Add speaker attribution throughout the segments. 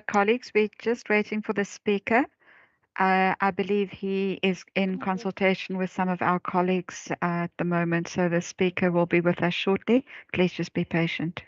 Speaker 1: Colleagues, we're just waiting for the speaker. I believe he is in consultation with some of our colleagues at the moment, so the speaker will be with us shortly. Please just be patient.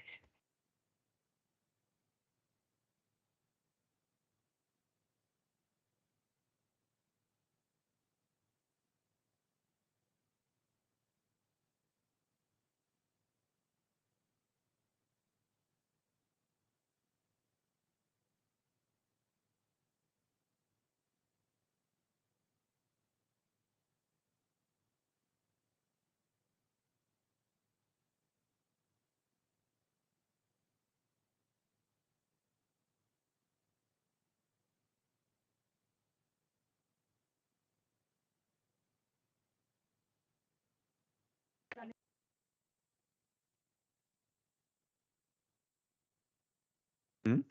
Speaker 2: Hmm?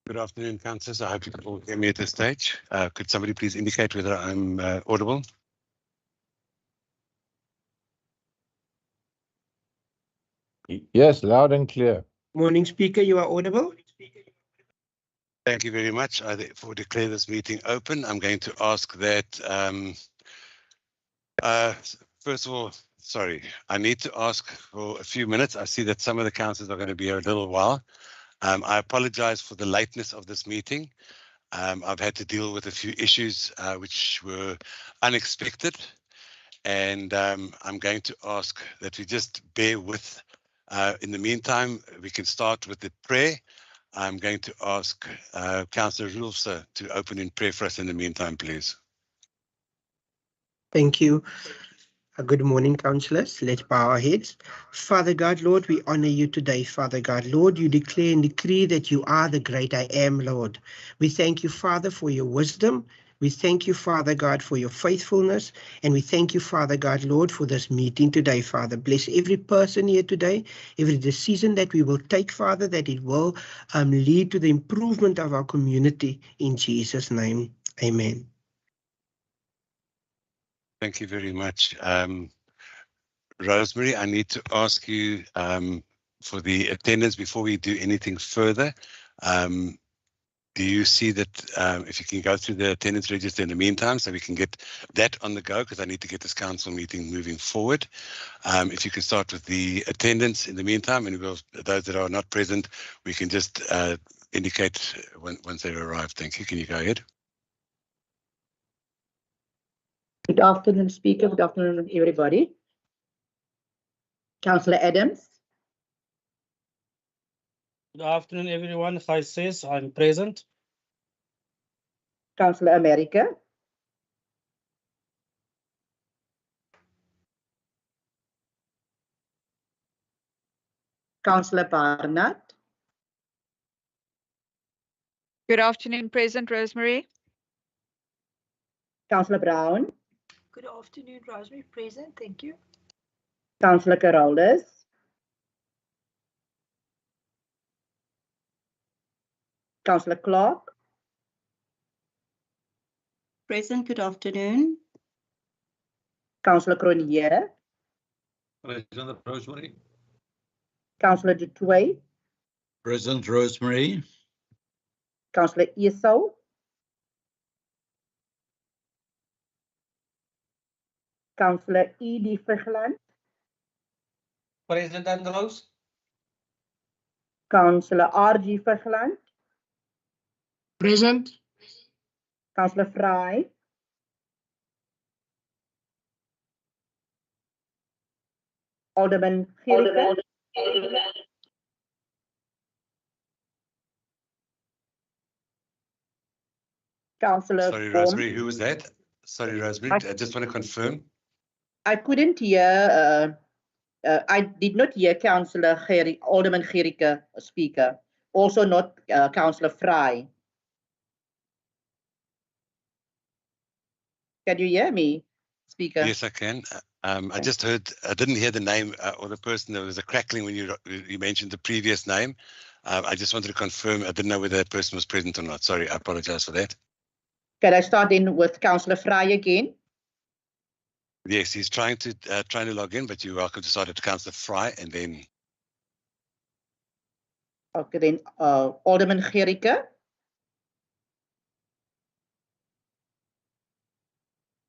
Speaker 2: Good afternoon, councillors. I hope you can all hear me at this stage. Could somebody please indicate whether I'm audible?
Speaker 3: Yes, loud and clear.
Speaker 4: Morning, Speaker. You are audible.
Speaker 2: Thank you very much. I therefore declare this meeting open. I'm going to ask that, first of all, sorry, I need to ask for a few minutes. I see that some of the councillors are going to be here a little while. I apologize for the lateness of this meeting. I've had to deal with a few issues which were unexpected. And I'm going to ask that we just bear with. In the meantime, we can start with the prayer. I'm going to ask Councillor Roelofse to open in prayer for us in the meantime, please.
Speaker 4: Thank you. Good morning, councillors. Let's bow our heads. Father God, Lord, we honor you today, Father God. Lord, you declare and decree that you are the great I am, Lord. We thank you, Father, for your wisdom. We thank you, Father God, for your faithfulness. And we thank you, Father God, Lord, for this meeting today, Father. Bless every person here today, every decision that we will take, Father, that it will lead to the improvement of our community. In Jesus' name, amen.
Speaker 2: Thank you very much. Rosemary, I need to ask you for the attendance before we do anything further. Do you see that if you can go through the attendance register in the meantime so we can get that on the go, because I need to get this council meeting moving forward. If you can start with the attendance in the meantime, and those that are not present, we can just indicate once they arrive. Thank you. Can you go ahead?
Speaker 5: Good afternoon, Speaker. Good afternoon, everybody. Councillor Adams.
Speaker 6: Good afternoon, everyone. Hi, says I'm present.
Speaker 5: Councillor America. Councillor Barnard.
Speaker 1: Good afternoon, present Rosemary.
Speaker 5: Councillor Brown.
Speaker 7: Good afternoon, Rosemary. Present. Thank you.
Speaker 5: Councillor Carolus. Councillor Clark.
Speaker 7: Present. Good afternoon.
Speaker 5: Councillor Cronje.
Speaker 3: Present, Rosemary.
Speaker 5: Councillor Dutoit.
Speaker 3: Present, Rosemary.
Speaker 5: Councillor Esau. Councillor E.D. Vigland.
Speaker 6: President Andros.
Speaker 5: Councillor R.G. Vigland.
Speaker 6: Present.
Speaker 5: Councillor Fry. Alderman Gericke. Councillor
Speaker 2: Sorry,
Speaker 5: Gom.
Speaker 2: Rosemary, who was that? Sorry, Rosemary, I just want to confirm.
Speaker 5: I couldn't hear. I did not hear Councillor Alderman Gericke speaker. Also not Councillor Fry. Can you hear me, Speaker?
Speaker 2: Yes, I can. I just heard, I didn't hear the name or the person. There was a crackling when you mentioned the previous name. I just wanted to confirm. I didn't know whether that person was present or not. Sorry, I apologize for that.
Speaker 5: Can I start in with Councillor Fry again?
Speaker 2: Yes, he's trying to log in, but you're welcome to start at Councillor Fry and then.
Speaker 5: Okay, then Alderman Gericke.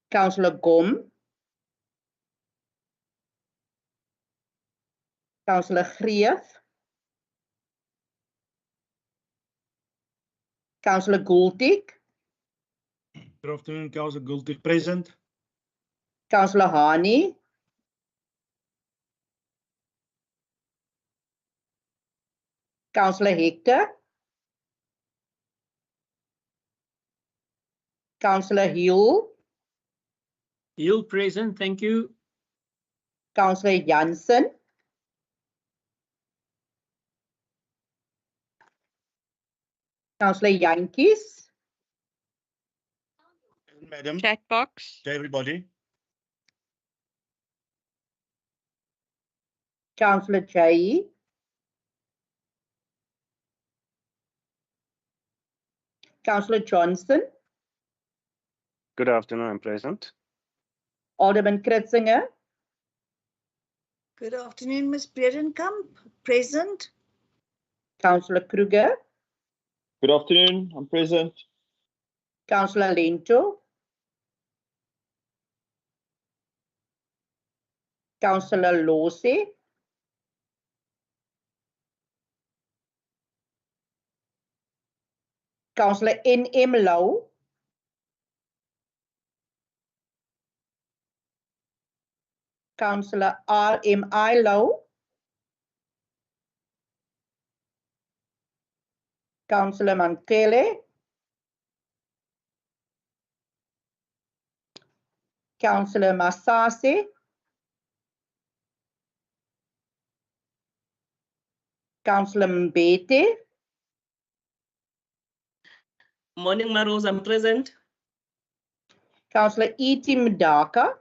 Speaker 5: Councillor Gom. Councillor Greef. Councillor Gultik.
Speaker 6: Good afternoon, Councillor Gultik. Present.
Speaker 5: Councillor Hani. Councillor Hector. Councillor Hill.
Speaker 6: Hill present. Thank you.
Speaker 5: Councillor Jansen. Councillor Jantjies.
Speaker 6: Madam.
Speaker 1: Chat box.
Speaker 6: To everybody.
Speaker 5: Councillor Jay. Councillor Johnson,
Speaker 8: Good afternoon, I'm present.
Speaker 5: Alderman Kretzinger,
Speaker 7: Good afternoon, Ms. Bredenkamp, present.
Speaker 5: Councillor Kruger,
Speaker 9: Good afternoon, I'm present.
Speaker 5: Councillor Lento, Councillor Lose, Councillor N.M. Lau, Councillor R.M.I. Lau, Councillor Mankele, Councillor Masase, Councillor Mbete,
Speaker 10: Morning, Marose, I'm present.
Speaker 5: Councillor E.T. Mdaka,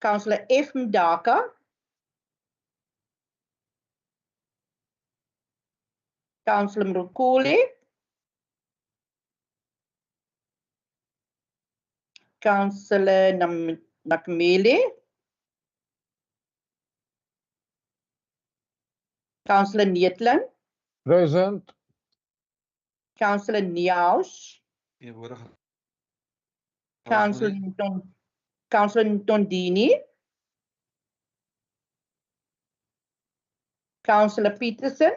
Speaker 5: Councillor F. Mdaka, Councillor Mrukule, Councillor Nakmele, Councillor Neetling,
Speaker 3: Present.
Speaker 5: Councillor Niausch, Councillor Ntondini, Councillor Peterson,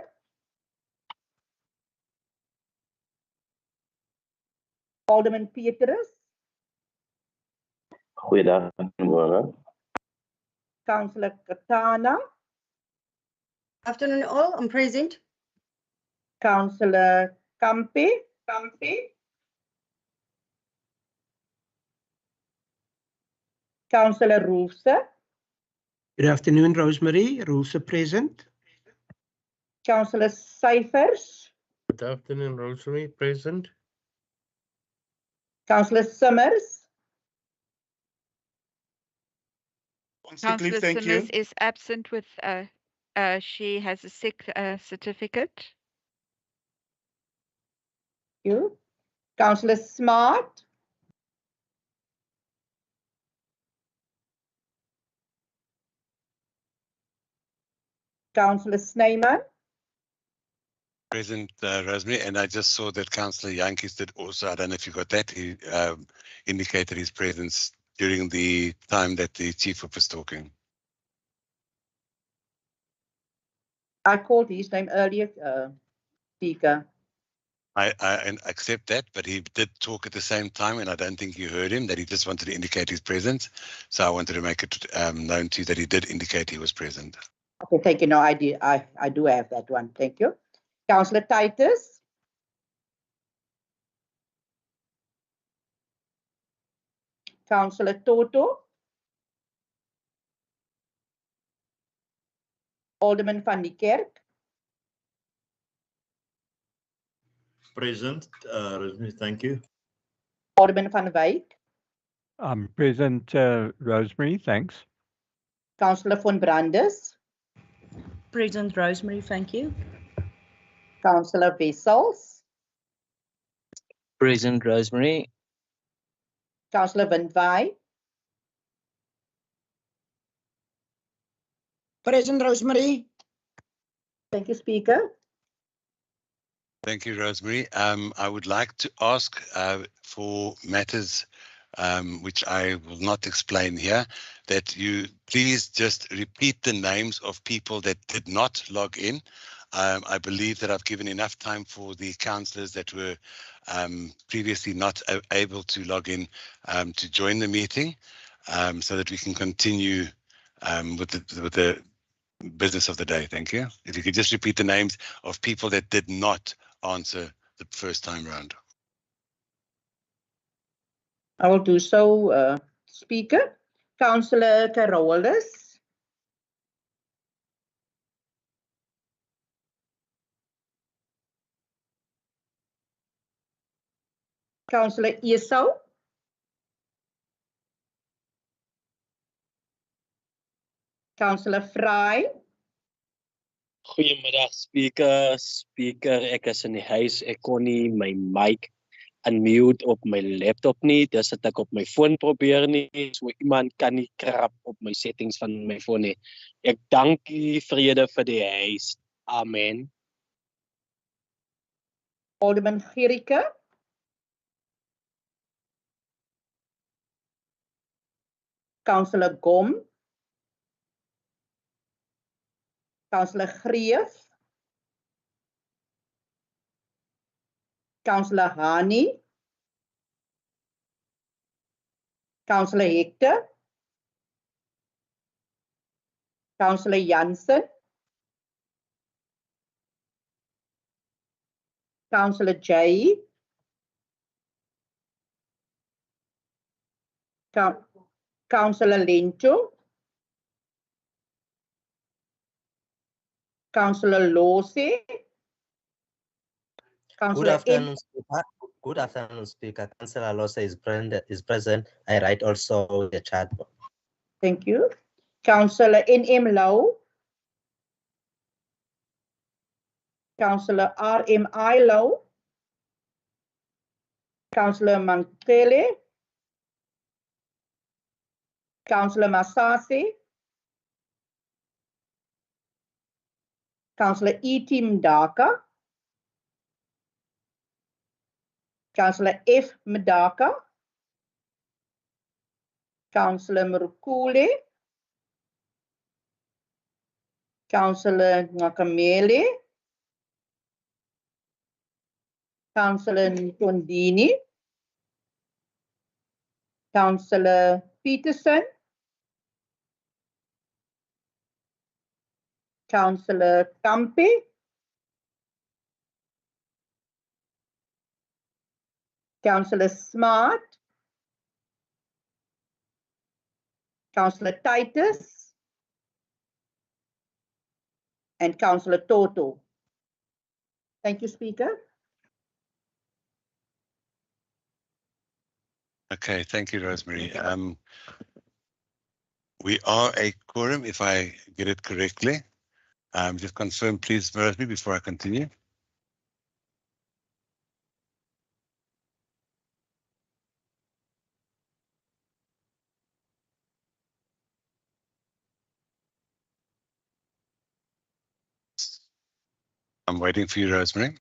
Speaker 5: Alderman Petrus,
Speaker 9: Goedendag.
Speaker 5: Councillor Katana,
Speaker 7: Afternoon all, I'm present.
Speaker 5: Councillor Kampe, Councillor Roofse,
Speaker 4: Good afternoon, Rosemary. Rules are present.
Speaker 5: Councillor Cyphers,
Speaker 11: Good afternoon, Rosemary, present.
Speaker 5: Councillor Summers,
Speaker 6: Councillor Cliff,
Speaker 1: Councillor
Speaker 6: thank you.
Speaker 1: Simmers is absent with, she has a sick certificate.
Speaker 5: you, Councillor Smart, Councillor Snyman,
Speaker 2: Present, Rosemary, and I just saw that Councillor Yankees did also, I don't know if you got that, he indicated his presence during the time that the Chief Whip was talking.
Speaker 5: I called his name earlier, Speaker.
Speaker 2: I accept that, but he did talk at the same time, and I don't think you heard him, that he just wanted to indicate his presence. So I wanted to make it known to you that he did indicate he was present.
Speaker 5: Okay, thank you. No, I do have that one. Thank you. Councillor Titus, Councillor Toto, Alderman van die Kerk,
Speaker 9: Present, Rosemary, thank you.
Speaker 5: Alderman van Wyk,
Speaker 12: I'm present, Rosemary, thanks.
Speaker 5: Councillor von Brandes,
Speaker 10: Present, Rosemary, thank you.
Speaker 5: Councillor Wessels,
Speaker 13: Present, Rosemary.
Speaker 5: Councillor Windwy,
Speaker 7: Present, Rosemary.
Speaker 5: thank you, Speaker.
Speaker 2: Thank you, Rosemary. I would like to ask for matters which I will not explain here, that you please just repeat the names of people that did not log in. I believe that I've given enough time for the councillors that were previously not able to log in to join the meeting, so that we can continue with the business of the day. Thank you. If you could just repeat the names of people that did not answer the first time round.
Speaker 5: I will do so, Speaker. Councillor Carolus, Councillor Esau, Councillor Fry,
Speaker 13: Goeiemiddag speaker. Speaker, ek is in die huis. Ek kon nie my mic unmute op my laptop nie. Dis het ek op my foon probeer nie. So iemand kan nie krap op my settings van my foon nie. Ek dank die vrede vir die huis. Amen.
Speaker 5: Alderman Gericke. Councillor Gom. Councillor Greef. Councillor Hani. Councillor Hector. Councillor Jansen. Councillor Jay. Councillor Lento. Councillor Lose.
Speaker 14: Good afternoon, Speaker. Good afternoon, Speaker. Councillor Losa is present. I write also the chat box.
Speaker 5: Thank you. Councillor N.M. Lau. Councillor R.M.I. Lau. Councillor Mankele. Councillor Masasi. Councillor E.T. Mdaka. Councillor F. Mdaka. Councillor Mrukule. Councillor Nakamele. Councillor Ntondini. Councillor Peterson. Councillor Kampe. Councillor Smart. Councillor Titus. And Councillor Toto. Thank you, Speaker.
Speaker 2: Okay, thank you, Rosemary. We are a quorum, if I get it correctly. Just confirm, please, Rosemary, before I continue. I'm waiting for you, Rosemary.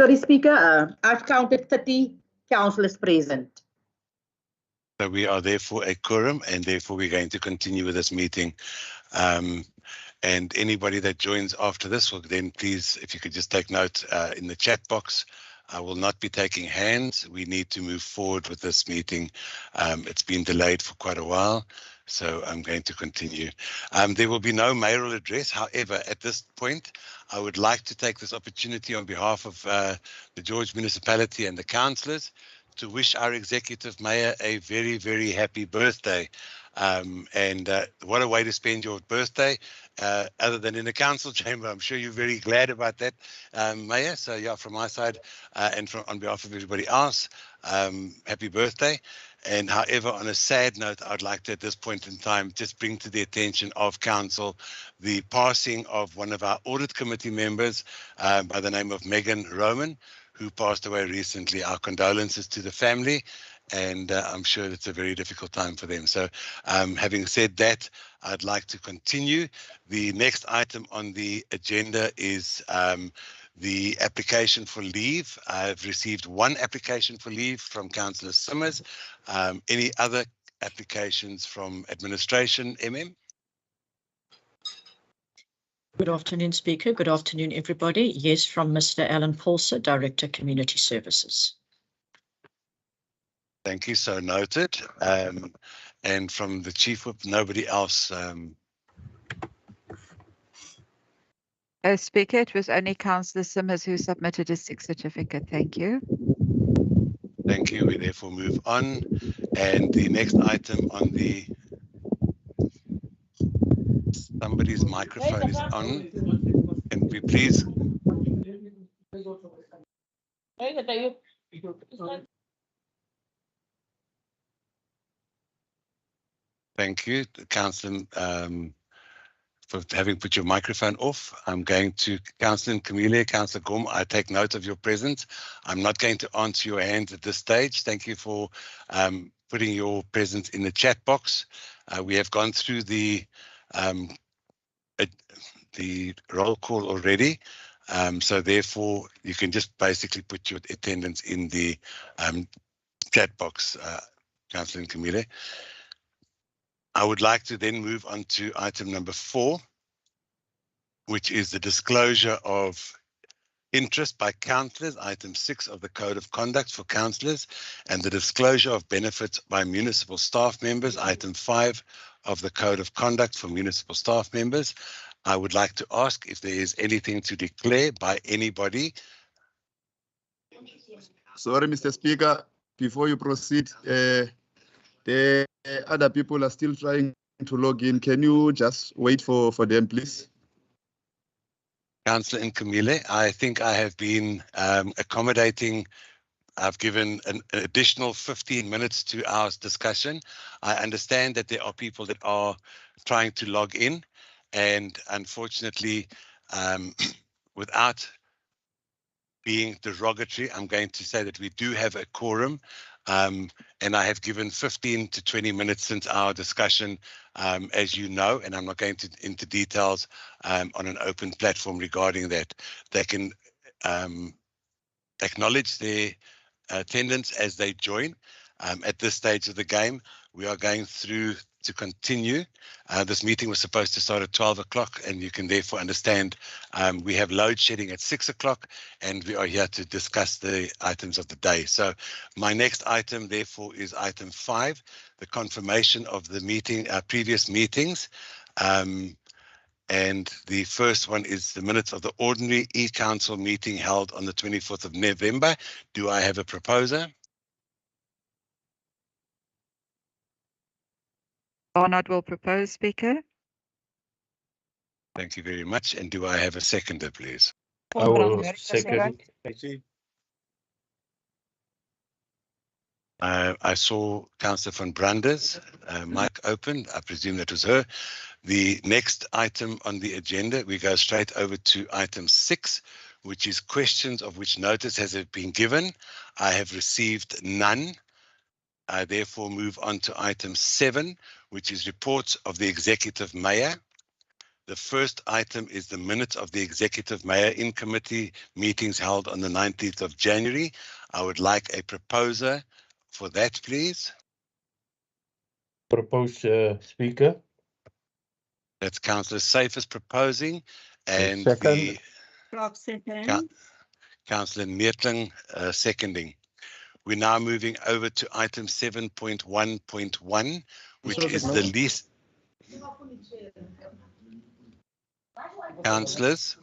Speaker 5: Sorry, Speaker, I've counted 30 councillors present.
Speaker 2: So we are therefore a quorum, and therefore we're going to continue with this meeting. And anybody that joins after this, will then please, if you could just take note in the chat box. I will not be taking hands. We need to move forward with this meeting. It's been delayed for quite a while, so I'm going to continue. There will be no mayoral address. However, at this point, I would like to take this opportunity on behalf of the George Municipality and the councillors to wish our executive mayor a very, very happy birthday. And what a way to spend your birthday, other than in the council chamber. I'm sure you're very glad about that, Mayor. So yeah, from my side and on behalf of everybody else, happy birthday. And however, on a sad note, I'd like to at this point in time just bring to the attention of council the passing of one of our audit committee members by the name of Megan Roman, who passed away recently. Our condolences to the family, and I'm sure it's a very difficult time for them. So having said that, I'd like to continue. The next item on the agenda is the application for leave. I've received one application for leave from Councillor Simmers. Any other applications from administration, MM?
Speaker 15: Good afternoon, Speaker. Good afternoon, everybody. Yes, from Mr. Alan Paulser, Director, Community Services.
Speaker 2: Thank you, so noted. And from the Chief Whip, nobody else.
Speaker 1: Speaker, it was only Councillor Simmers who submitted a sick certificate. Thank you.
Speaker 2: Thank you. We therefore move on. And the next item on the... Somebody's microphone is on. Can we please... Thank you, Councillor for having put your microphone off. I'm going to Councillor Camille, Councillor Gom. I take note of your presence. I'm not going to answer your hands at this stage. Thank you for putting your presence in the chat box. We have gone through the roll call already. So therefore, you can just basically put your attendance in the chat box, Councillor Camille. I would like to then move on to item number 4, which is the disclosure of interest by councillors, item 6 of the Code of Conduct for councillors, and the disclosure of benefits by municipal staff members, item 5 of the Code of Conduct for municipal staff members. I would like to ask if there is anything to declare by anybody.
Speaker 16: Sorry, Mr. Speaker, before you proceed, the other people are still trying to log in. Can you just wait for them, please?
Speaker 2: Councillor Camille, I think I have been accommodating. I've given an additional 15 minutes to our discussion. I understand that there are people that are trying to log in, and unfortunately, without being derogatory, I'm going to say that we do have a quorum, and I have given 15 to 20 minutes since our discussion, as you know, and I'm not going into details on an open platform regarding that. They can acknowledge their attendance as they join. At this stage of the game, we are going through to continue. This meeting was supposed to start at 12 o'clock, and you can therefore understand we have load shedding at 6 o'clock, and we are here to discuss the items of the day. So my next item, therefore, is item 5, the confirmation of the meeting, previous meetings. And the first one is the minutes of the ordinary e-council meeting held on the 24th of November. Do I have a proposer?
Speaker 1: Barnard will propose, Speaker.
Speaker 2: Thank you very much. And do I have a seconder, please?
Speaker 11: I will second.
Speaker 2: I saw Councillor van Branders, mic open. I presume that was her. The next item on the agenda, we go straight over to item 6, which is questions of which notice has it been given. I have received none. I therefore move on to item 7, which is reports of the executive mayor. The first item is the minutes of the executive mayor in committee meetings held on the 19th of January. I would like a proposer for that, please.
Speaker 11: Propose, Speaker.
Speaker 2: That's Councillor Syphus proposing, and
Speaker 11: second.
Speaker 2: Councillor Neertling seconding. We're now moving over to item 7.1.1, which is the lease. Councillors.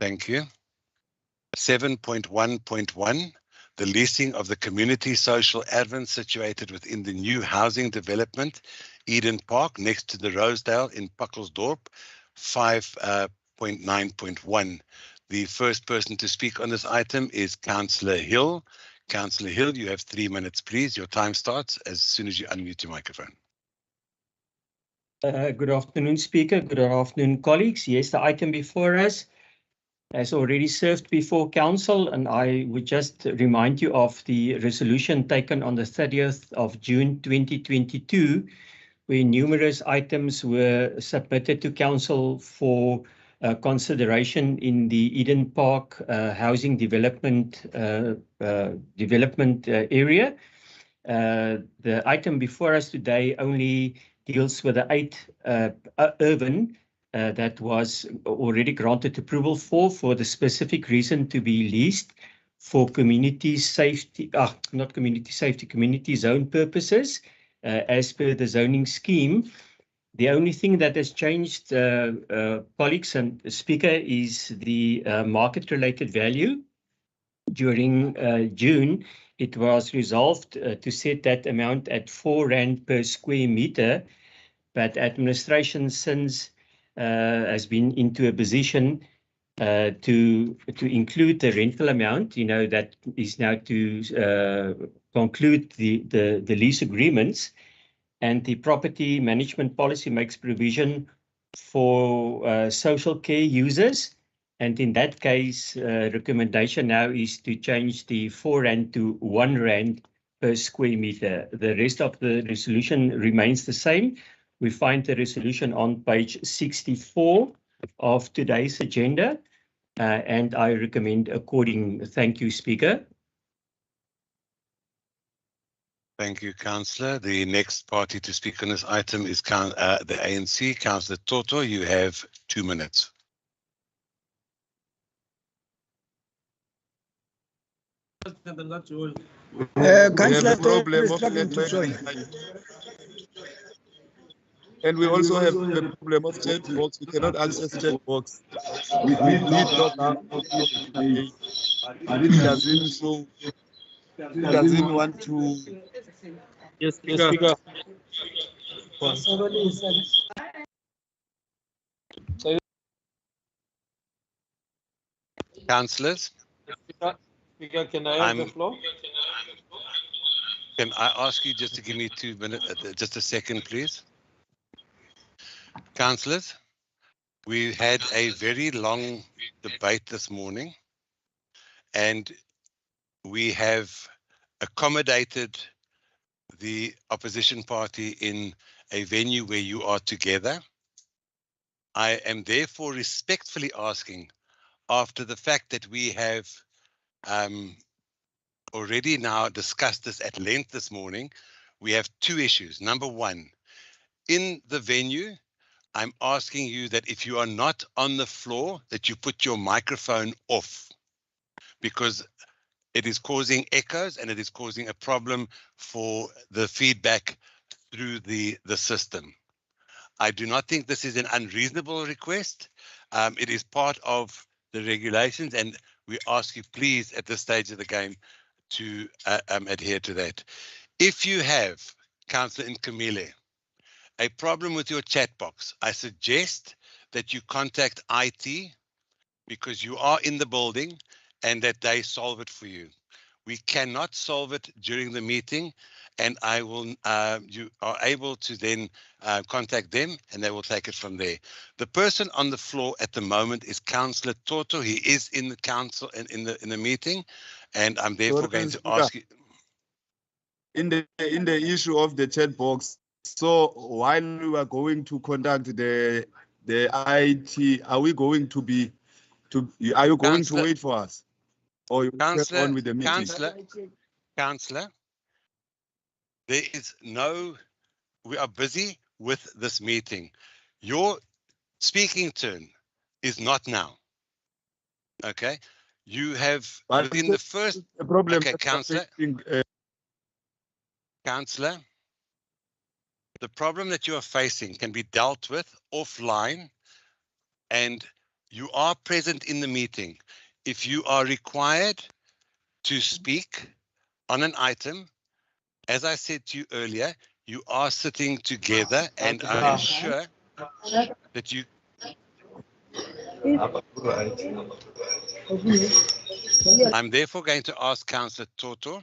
Speaker 2: Thank you. 7.1.1, the leasing of the community social admin situated within the new housing development, Eden Park, next to the Rosedale in Puckelsdorp, 5.9.1. The first person to speak on this item is Councillor Hill. Councillor Hill, you have 3 minutes, please. Your time starts as soon as you unmute your microphone.
Speaker 17: Good afternoon, Speaker. Good afternoon, colleagues. Yes, the item before us has already served before Council, and I would just remind you of the resolution taken on the 30th of June 2022, where numerous items were submitted to Council for consideration in the Eden Park housing development area. The item before us today only deals with the 8 urban that was already granted approval for the specific reason to be leased for community safety, not community safety, community zone purposes, as per the zoning scheme. The only thing that has changed, colleagues and Speaker, is the market-related value. During June, it was resolved to set that amount at R4 per square meter, but administration since has been into a position to include the rental amount, that is now to conclude the lease agreements. and the property management policy makes provision for social care users. And in that case, recommendation now is to change the 4 rand to 1 rand per square meter. The rest of the resolution remains the same. We find the resolution on page 64 of today's agenda, and I recommend according. Thank you, Speaker.
Speaker 2: Thank you, Councillor. The next party to speak on this item is the ANC. Councillor Toto, you have 2 minutes.
Speaker 3: We have a problem of network, and we also have the problem of chat box. We cannot access chat box. We did log out. It doesn't show. It doesn't want to.
Speaker 6: Yes, Speaker.
Speaker 2: Councillors?
Speaker 6: Speaker, can I have the floor?
Speaker 2: Can I ask you just to give me 2 minutes, just a second, please? Councillors, we had a very long debate this morning, and we have accommodated the opposition party in a venue where you are together. I am therefore respectfully asking, after the fact that we have already now discussed this at length this morning, we have 2 issues. Number 1, in the venue, I'm asking you that if you are not on the floor, that you put your microphone off, because it is causing echoes and it is causing a problem for the feedback through the system. I do not think this is an unreasonable request. It is part of the regulations, and we ask you please at this stage of the game to adhere to that. If you have, Councillor Nkumile, a problem with your chat box, I suggest that you contact IT, because you are in the building, and that they solve it for you. We cannot solve it during the meeting, and I will. You are able to then contact them, and they will take it from there. The person on the floor at the moment is Councillor Toto. He is in the council and in the meeting, and I'm therefore going to ask you.
Speaker 16: In the issue of the chat box, so while we are going to conduct the IT, are we going to be are you going to wait for us, or you get on with the meeting?
Speaker 2: Councillor, there is no. We are busy with this meeting. Your speaking turn is not now. Okay, you have within the first.
Speaker 16: The problem.
Speaker 2: Okay, Councillor. Councillor, the problem that you are facing can be dealt with offline, and you are present in the meeting. If you are required to speak on an item, as I said to you earlier, you are sitting together, and I am sure that you. I'm therefore going to ask Councillor Toto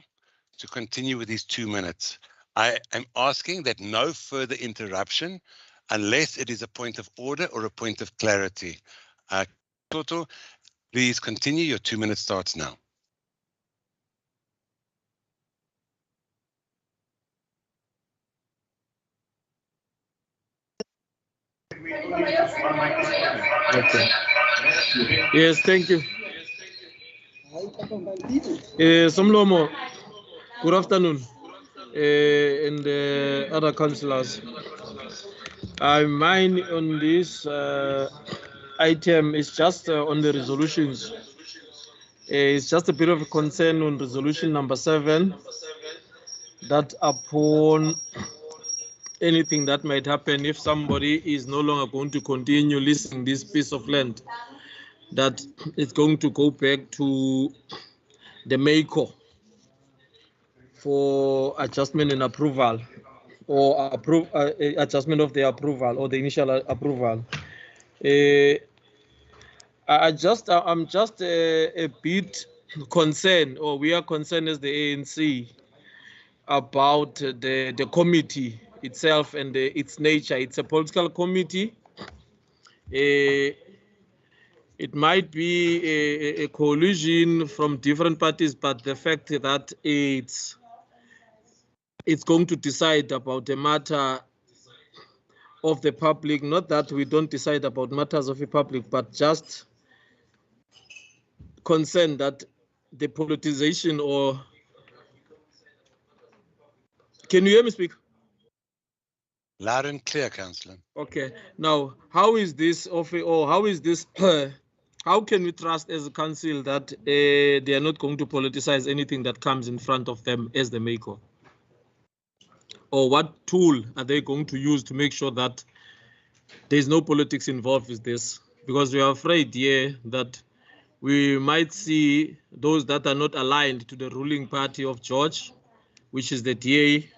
Speaker 2: to continue with his 2 minutes. I am asking that no further interruption unless it is a point of order or a point of clarity. Toto, please continue. Your 2 minutes starts now.
Speaker 6: Okay. Yes, thank you. Somlomo, good afternoon, and other councillors. Mine on this item is just on the resolutions. It's just a bit of a concern on resolution number 7, that upon anything that might happen if somebody is no longer going to continue leasing this piece of land, that it's going to go back to the MACO for adjustment and approval, or adjustment of the approval or the initial approval. I'm just a bit concerned, or we are concerned as the ANC, about the committee itself and its nature. It's a political committee. It might be a coalition from different parties, but the fact that it's going to decide about a matter of the public, not that we don't decide about matters of the public, but just concern that the politicization or... Can you hear me speak?
Speaker 2: Loud and clear, Councillor.
Speaker 6: Okay. Now, how is this how can we trust as a council that they are not going to politicize anything that comes in front of them as the maker? Or what tool are they going to use to make sure that there's no politics involved with this? Because we are afraid here that we might see those that are not aligned to the ruling party of George, which is the DA,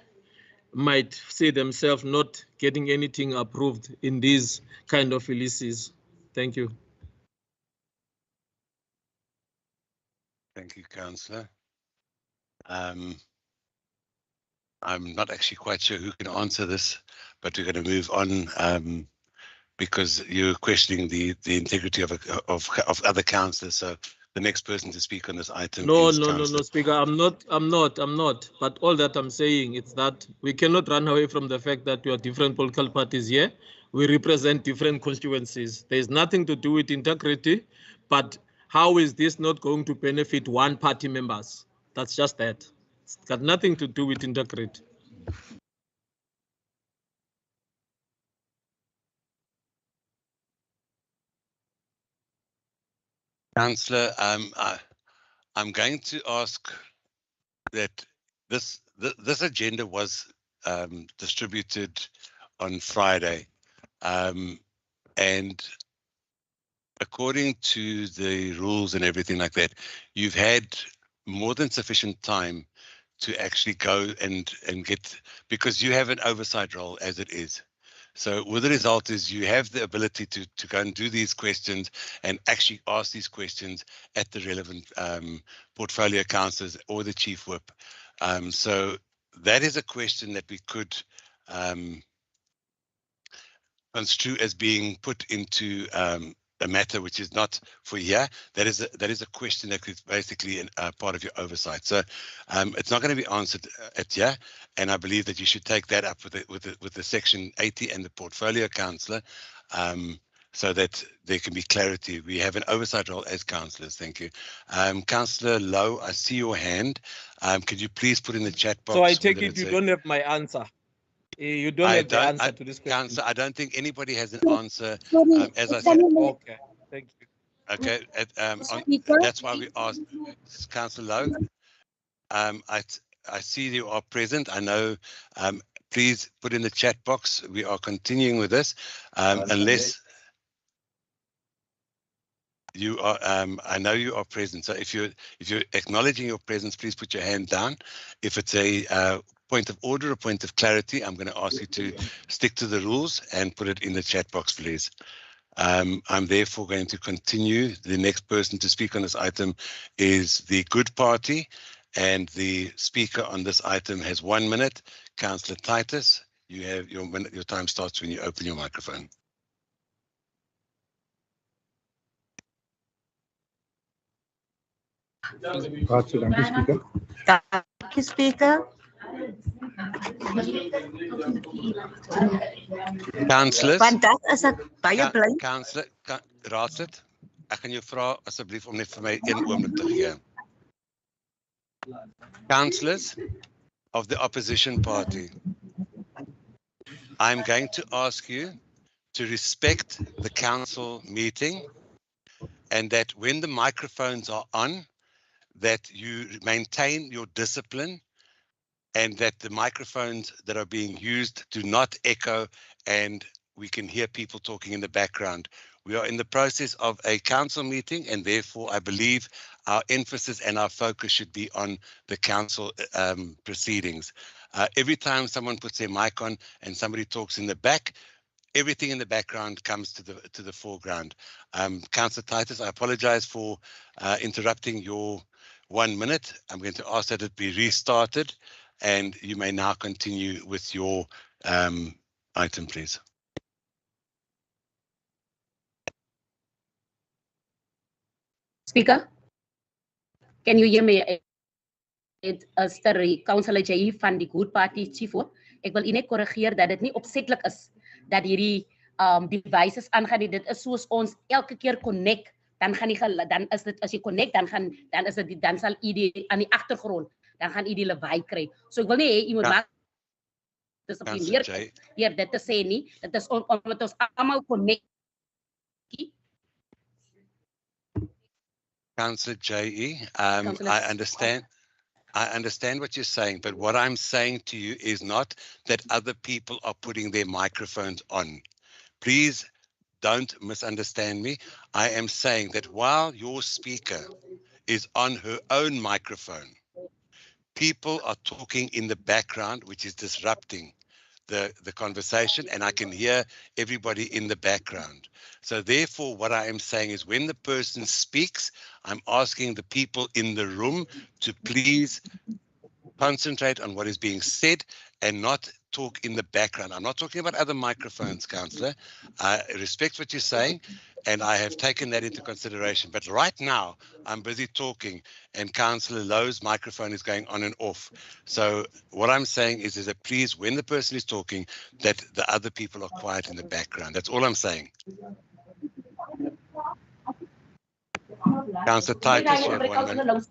Speaker 6: might see themselves not getting anything approved in these kind of releases. Thank you.
Speaker 2: Thank you, Councillor. I'm not actually quite sure who can answer this, but we're going to move on because you're questioning the integrity of other councillors. So the next person to speak on this item is
Speaker 6: No, Speaker. I'm not. But all that I'm saying is that we cannot run away from the fact that we are different political parties here. We represent different constituencies. There's nothing to do with integrity, but how is this not going to benefit one party members? That's just that. It's got nothing to do with integrity.
Speaker 2: Councillor, I'm going to ask that this agenda was distributed on Friday, and according to the rules and everything like that, you've had more than sufficient time to actually go and get, because you have an oversight role as it is. So with the result is you have the ability to go and do these questions and actually ask these questions at the relevant portfolio councillors or the chief whip. So that is a question that we could construe as being put into a matter which is not for here. That is a question that is basically part of your oversight. So it's not going to be answered at here, and I believe that you should take that up with the Section 80 and the portfolio councillor, so that there can be clarity. We have an oversight role as councillors. Thank you. Councillor Lowe, I see your hand. Could you please put in the chat box?
Speaker 6: So I take it you don't have my answer. You don't have the answer to this question.
Speaker 2: Councillor, I don't think anybody has an answer. As I said,
Speaker 6: okay, thank you.
Speaker 2: Okay, that's why we asked Councillor Lowe. I see you are present. I know. Please put in the chat box. We are continuing with this, unless you are. I know you are present. So if you're acknowledging your presence, please put your hand down. If it's a point of order, a point of clarity, I'm going to ask you to stick to the rules and put it in the chat box, please. I'm therefore going to continue. The next person to speak on this item is the Good Party, and the speaker on this item has 1 minute. Councillor Titus, you have your minute. Your time starts when you open your microphone.
Speaker 7: Thank you, Speaker.
Speaker 2: Councillors,
Speaker 7: Want dit is ek baie bly.
Speaker 2: Councillor, raadslid, ek gaan jou vra asseblief om net vir my 1 oomblik te gee. Councillors of the opposition party, I'm going to ask you to respect the council meeting, and that when the microphones are on, that you maintain your discipline, and that the microphones that are being used do not echo and we can hear people talking in the background. We are in the process of a council meeting, and therefore I believe our emphasis and our focus should be on the council proceedings. Every time someone puts their mic on and somebody talks in the back, everything in the background comes to the foreground. Councillor Titus, I apologize for interrupting your 1 minute. I'm going to ask that it be restarted, and you may now continue with your item, please.
Speaker 18: Speaker, can you hear me? It is Councillor J van die Good Party Chief. Ek wil u net korrigeer dat dit nie opsetlik is dat hierdie devices aangaan nie. Dit is soos ons elke keer connect, dan gaan dan is dit as jy connect dan sal u die aan die agtergrond dan gaan u die lawaai kry. So ek wil nie hê u moet maak dissiplineer hier dit te sê nie. Dit is omdat ons almal connect.
Speaker 2: Councillor J.E., I understand what you're saying, but what I'm saying to you is not that other people are putting their microphones on. Please don't misunderstand me. I am saying that while your speaker is on her own microphone, people are talking in the background, which is disrupting the conversation, and I can hear everybody in the background. So therefore, what I am saying is when the person speaks, I'm asking the people in the room to please concentrate on what is being said and not talk in the background. I'm not talking about other microphones, Councillor. I respect what you're saying, and I have taken that into consideration. But right now, I'm busy talking, and Councillor Lowe's microphone is going on and off. So what I'm saying is that please, when the person is talking, that the other people are quiet in the background. That's all I'm saying. Councillor Titus, you have 1 minute.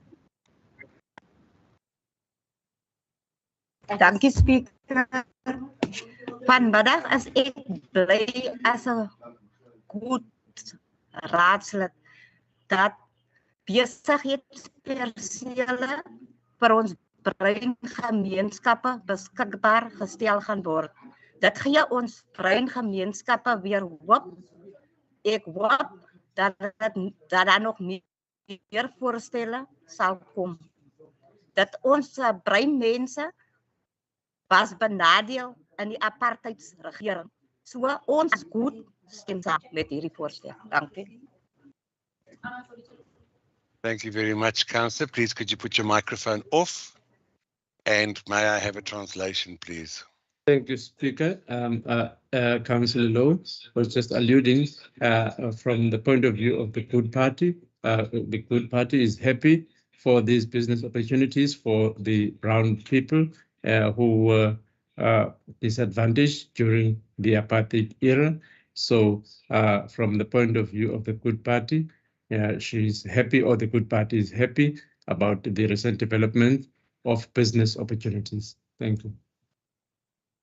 Speaker 7: Dankie, Speaker. Vanmiddag is ek bly as 'n goed raadslid dat besigheidspersele vir ons breingemeenskappe beskikbaar gestel gaan word. Dit gee ons breingemeenskappe weer hoop. Ek hoop dat daar nog meer voorstelle sal kom. Dat ons breinmense was benadeel in die apartheidsregering. So ons is goed stem saam met hierdie voorstel. Dankie.
Speaker 2: Thank you very much, Councillor. Please, could you put your microphone off? And may I have a translation, please?
Speaker 17: Thank you, Speaker. Councillor Lowe was just alluding from the point of view of the Good Party. The Good Party is happy for these business opportunities for the brown people who were disadvantaged during the apartheid era. So from the point of view of the Good Party, she's happy, or the Good Party is happy about the recent development of business opportunities. Thank you.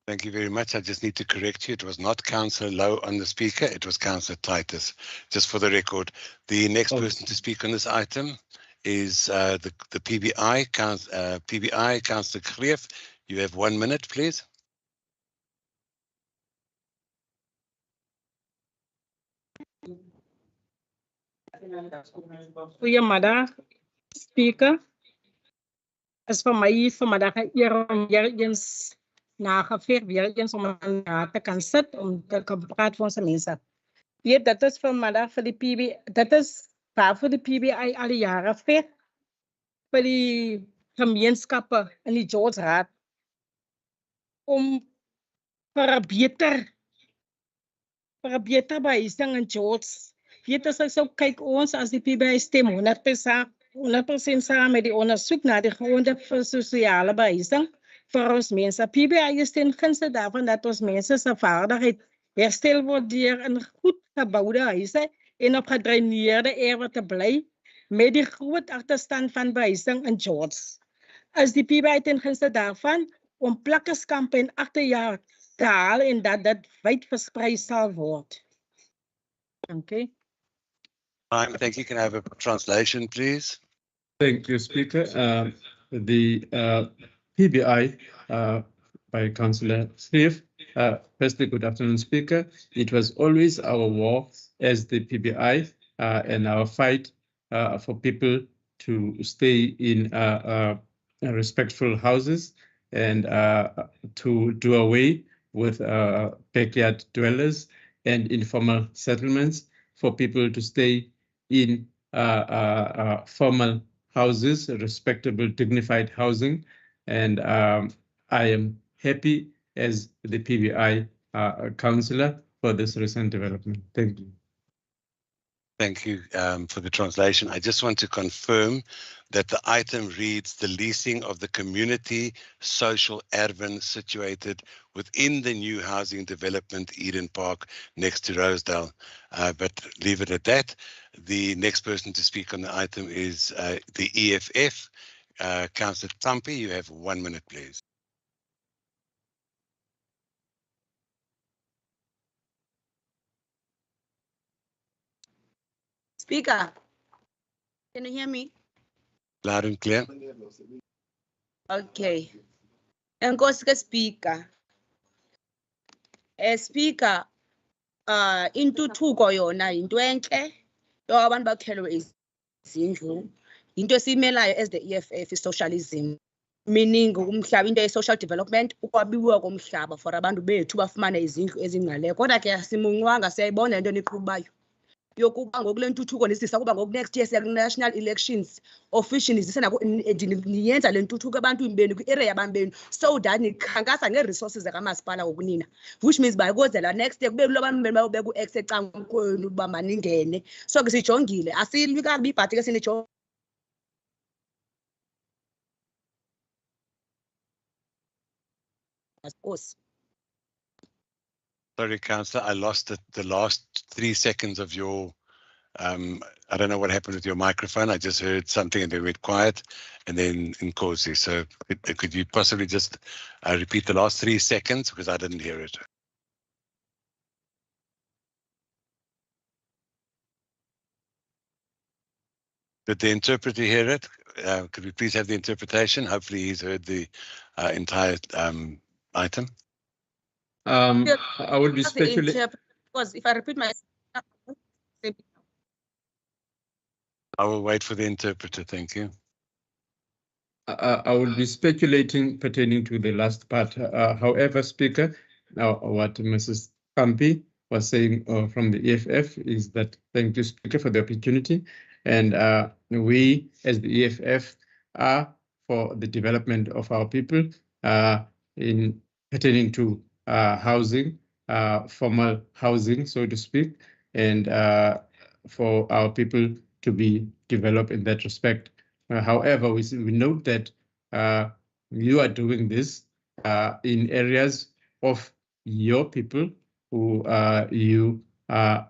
Speaker 2: Thank you very much. I just need to correct you. It was not Councillor Lowe on the speaker. It was Councillor Titus. Just for the record, the next person to speak on this item is the PBI, Councillor Greef. You have 1 minute, please.
Speaker 19: Goeiemiddag, Speaker. Is vir my vanmiddag 'n eer om weer eens nageveeg, weer eens om aan te kan sit om te kan praat vir ons mense. Weet, dit is vanmiddag vir die PBI, dit is waarvoor die PBI al die jare veeg vir die gemeenskappe in die George Raad om vir 'n beter behuising in George. Weet, as ek sou kyk, ons as die PBI stem 100% saam met die ondersoek na die gronde vir sosiale behuising vir ons mense. PBI is ten gunste daarvan dat ons mense se vaardigheid herstel word deur in goed geboude huise en op gedreineerde erwe te bly met die groot agterstand van behuising in George. Is die PBI ten gunste daarvan om plakkerskampe en agterjaar te haal en dat dit wyd versprei sal word. Dankie.
Speaker 2: Thank you. Can I have a translation, please?
Speaker 17: Thank you, Speaker. The PBI by Councillor Greef. Firstly, good afternoon, Speaker. It was always our war as the PBI and our fight for people to stay in respectful houses and to do away with backyard dwellers and informal settlements, for people to stay in formal houses, respectable, dignified housing. And I am happy
Speaker 11: as the PBI councillor for this recent development. Thank you.
Speaker 2: Thank you for the translation. I just want to confirm that the item reads the leasing of the community social erven situated within the new housing development Eden Park next to Rosedale. But leave it at that. The next person to speak on the item is the EFF. Councillor Tampi, you have 1 minute, please.
Speaker 20: Speaker, can you hear me?
Speaker 2: Loud and clear.
Speaker 20: Okay. Enkosi ke speaker. Speaker, intuthuko yona into enhle yoba abantu bakhelwe izindlu. Into esiyimelayo as the EFF is socialism. Meaning umhlaba into ye-social development ukwabiwa komhlaba for abantu bethu bafumane izindlu ezingqaleyo. Kodwa ke simunywanga siyayibona into eniqhubayo. Yokuba ngokule ntuthuko nisisa kuba ngoku next year siya national elections official nizisa niyenza le ntuthuko ebantwini benu kwi-area yabantu benu so that nikhankasa ngee-resources zakamasipala ngokunina, which means bayikozela next year kube kulo bantu benu bayobeka u-X ecan'kwenu ukuba maningene. So ke sijongile asilwi kabi ibhathi ke sinijonga.
Speaker 2: Sorry, Councillor, I lost the last 3 seconds of your, I don't know what happened with your microphone. I just heard something and then went quiet and then Nkosi. So could you possibly just repeat the last 3 seconds because I didn't hear it. Did the interpreter hear it? Could we please have the interpretation? Hopefully he's heard the entire item.
Speaker 11: I would be speculating.
Speaker 20: Because if I repeat myself,
Speaker 2: I will wait for the interpreter. Thank you.
Speaker 11: I will be speculating pertaining to the last part. However, Speaker, now what Mrs. Kampi was saying from the EFF is that thank you, Speaker, for the opportunity. And we, as the EFF, are for the development of our people in pertaining to housing, formal housing, so to speak, and for our people to be developed in that respect. However, we note that you are doing this in areas of your people who you are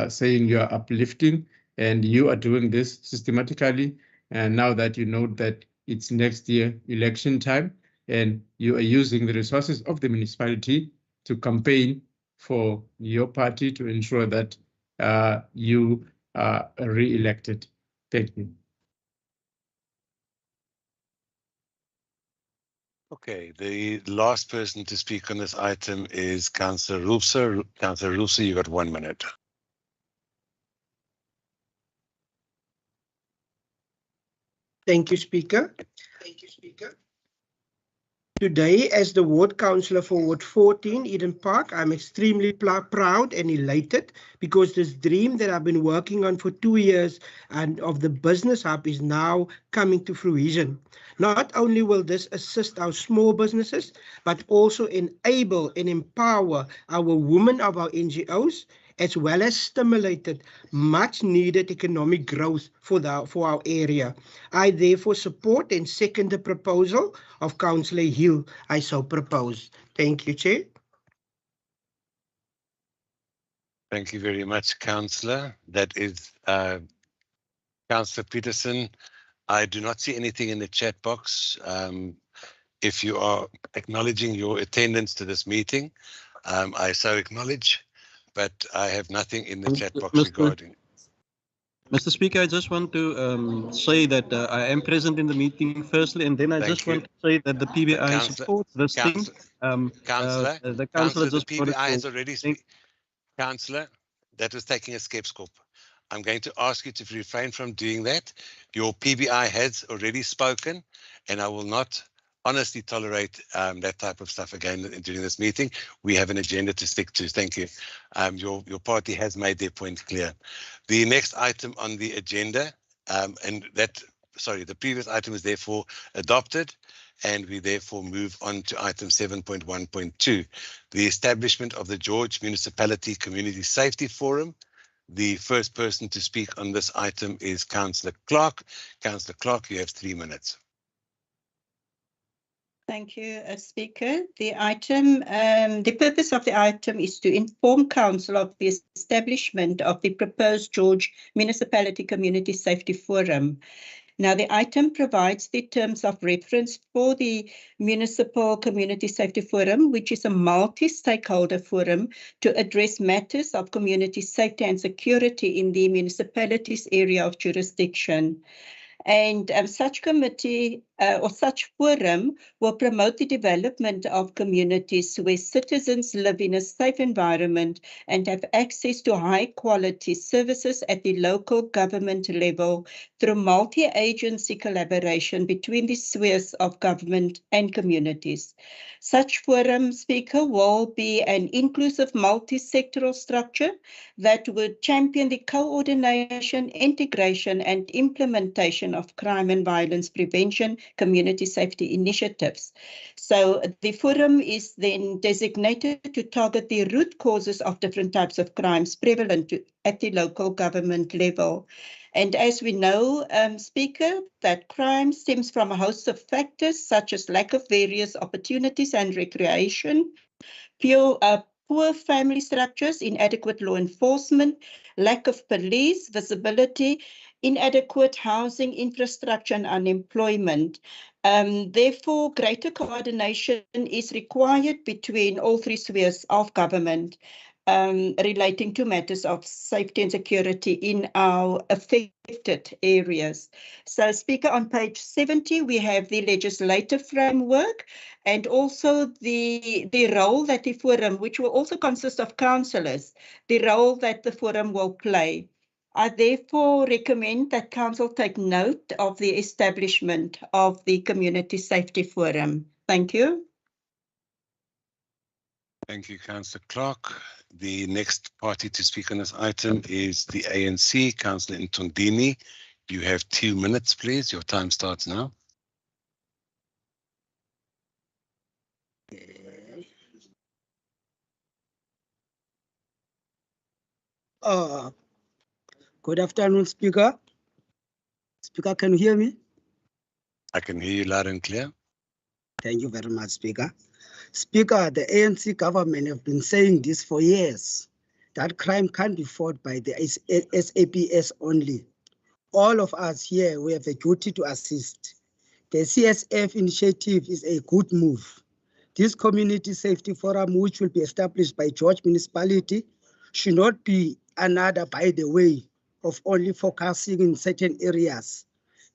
Speaker 11: saying you are uplifting, and you are doing this systematically. And now that you know that it's next year election time, and you are using the resources of the municipality to campaign for your party to ensure that you are re-elected. Thank you.
Speaker 2: Okay, the last person to speak on this item is Councillor Roelofse. Councillor Roelofse, you got 1 minute.
Speaker 4: Thank you, Speaker. Today, as the ward councillor for Ward 14, Eden Park, I'm extremely proud and elated because this dream that I've been working on for 2 years and of the business hub is now coming to fruition. Not only will this assist our small businesses, but also enable and empower our women of our NGOs, as well as stimulated much needed economic growth for our area. I therefore support and second the proposal of Councillor Hill. I so propose. Thank you, Chair.
Speaker 2: Thank you very much, Councillor. That is Councillor Peterson. I do not see anything in the chat box. If you are acknowledging your attendance to this meeting, I so acknowledge, but I have nothing in the chat box regarding.
Speaker 21: Mr. Speaker, I just want to say that I am present in the meeting firstly, and then I want to say that the PBI supports this thing.
Speaker 2: Councillor,
Speaker 21: the councillor
Speaker 2: the
Speaker 21: just
Speaker 2: PBI has already spoken. Councillor, that was taking a skepscope. I'm going to ask you to refrain from doing that. Your PBI has already spoken, and I will not honestly tolerate that type of stuff again during this meeting. We have an agenda to stick to. Thank you. Your party has made their point clear. The next item on the agenda, and that the previous item is therefore adopted, and we therefore move on to item 7.1.2, the establishment of the George Municipality Community Safety Forum. The first person to speak on this item is Councillor Clark. Councillor Clark, you have 3 minutes.
Speaker 8: Thank you, Speaker. The purpose of the item is to inform Council of the establishment of the proposed George Municipality Community Safety Forum. Now, the item provides the terms of reference for the Municipal Community Safety Forum, which is a multi-stakeholder forum to address matters of community safety and security in the municipality's area of jurisdiction. And such committee or such forum will promote the development of communities where citizens live in a safe environment and have access to high quality services at the local government level through multi-agency collaboration between the spheres of government and communities. Such forum, Speaker, will be an inclusive multi-sectoral structure that would champion the coordination, integration and implementation of crime and violence prevention community safety initiatives. So the forum is then designated to target the root causes of different types of crimes prevalent at the local government level. And as we know, Speaker, that crime stems from a host of factors such as lack of various opportunities and recreation, poor family structures, inadequate law enforcement, lack of police visibility, inadequate housing infrastructure and unemployment. Therefore, greater coordination is required between all three spheres of government relating to matters of safety and security in our affected areas. So, Speaker, on page 70, we have the legislative framework and also the role that the forum, which will also consist of councillors, the role that the forum will play. I therefore recommend that Council take note of the establishment of the Community Safety Forum. Thank you.
Speaker 2: Thank you, Councillor Clark. The next party to speak on this item is the ANC, Councillor Ntondini. You have 2 minutes, please. Your time starts now.
Speaker 22: Good afternoon, Speaker. Speaker, can you hear me?
Speaker 2: I can hear you loud and clear.
Speaker 22: Thank you very much, Speaker. Speaker, the ANC government have been saying this for years, that crime can't be fought by the SAPS only. All of us here, we have a duty to assist. The CSF initiative is a good move. This community safety forum, which will be established by George Municipality, should not be another by the way of only focusing in certain areas,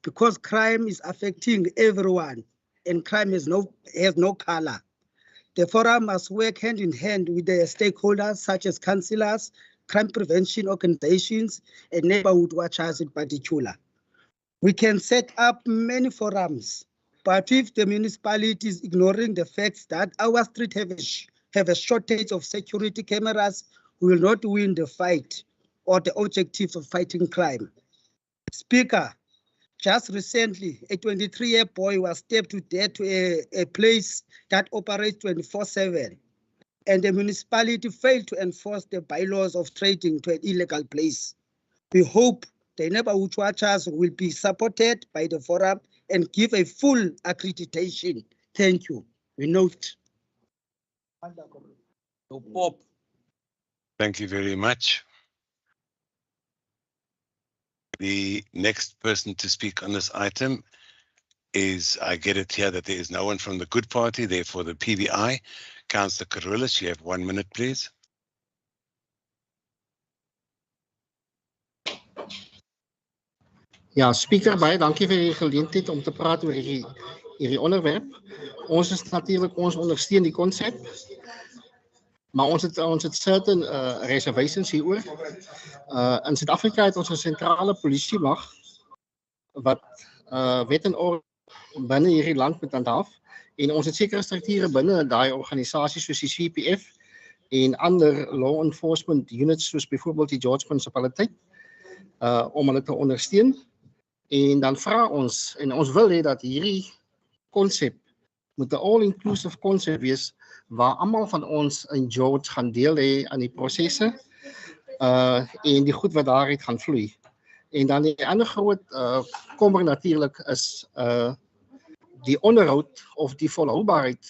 Speaker 22: because crime is affecting everyone and crime has no color. The forum must work hand in hand with the stakeholders such as councillors, crime prevention organizations, and neighborhood watchers in particular. We can set up many forums, but if the municipality is ignoring the facts that our streets have a shortage of security cameras, we will not win the fight or the objectives of fighting crime. Speaker, just recently, a 23-year boy was stabbed to death to a place that operates 24/7, and the municipality failed to enforce the bylaws of trading to an illegal place. We hope the neighborhood watchers will be supported by the forum and give a full accreditation. Thank you. We note.
Speaker 2: Thank you very much. The next person to speak on this item is, I get it here that there is no one from the Good Party, therefore the PBI. Councillor Carolus, you have 1 minute, please.
Speaker 23: Ja, Speaker, baie dankie vir die geleentheid om te praat oor hierdie onderwerp. Ons is natuurlik, ons ondersteun die konsep, maar ons het certain reservations hieroor. In Suid-Afrika het ons 'n sentrale polisiemag wat wet en orde binne hierdie land moet handhaaf, en ons het sekere strukture binne daai organisasies soos die CPF en ander law enforcement units soos byvoorbeeld die George Municipaliteit om hulle te ondersteun. En dan vra ons en ons wil hê dat hierdie konsep moet 'n all-inclusive konsep wees waar almal van ons in George gaan deel hê aan die prosesse en die goed wat daaruit gaan vloei. En dan die ander groot kommer natuurlik is die onderhoud of die volhoubaarheid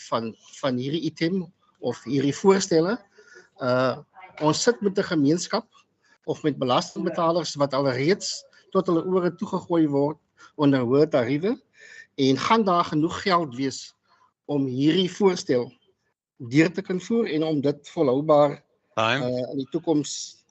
Speaker 23: van hierdie item of hierdie voorstelle. Ons sit met 'n gemeenskap of met belastingbetalers wat alreeds tot hulle ore toegegooi word onder hoë tariewe en gaan daar genoeg geld wees om hierdie voorstel deur te kan voer en om dit volhoubaar in die toekoms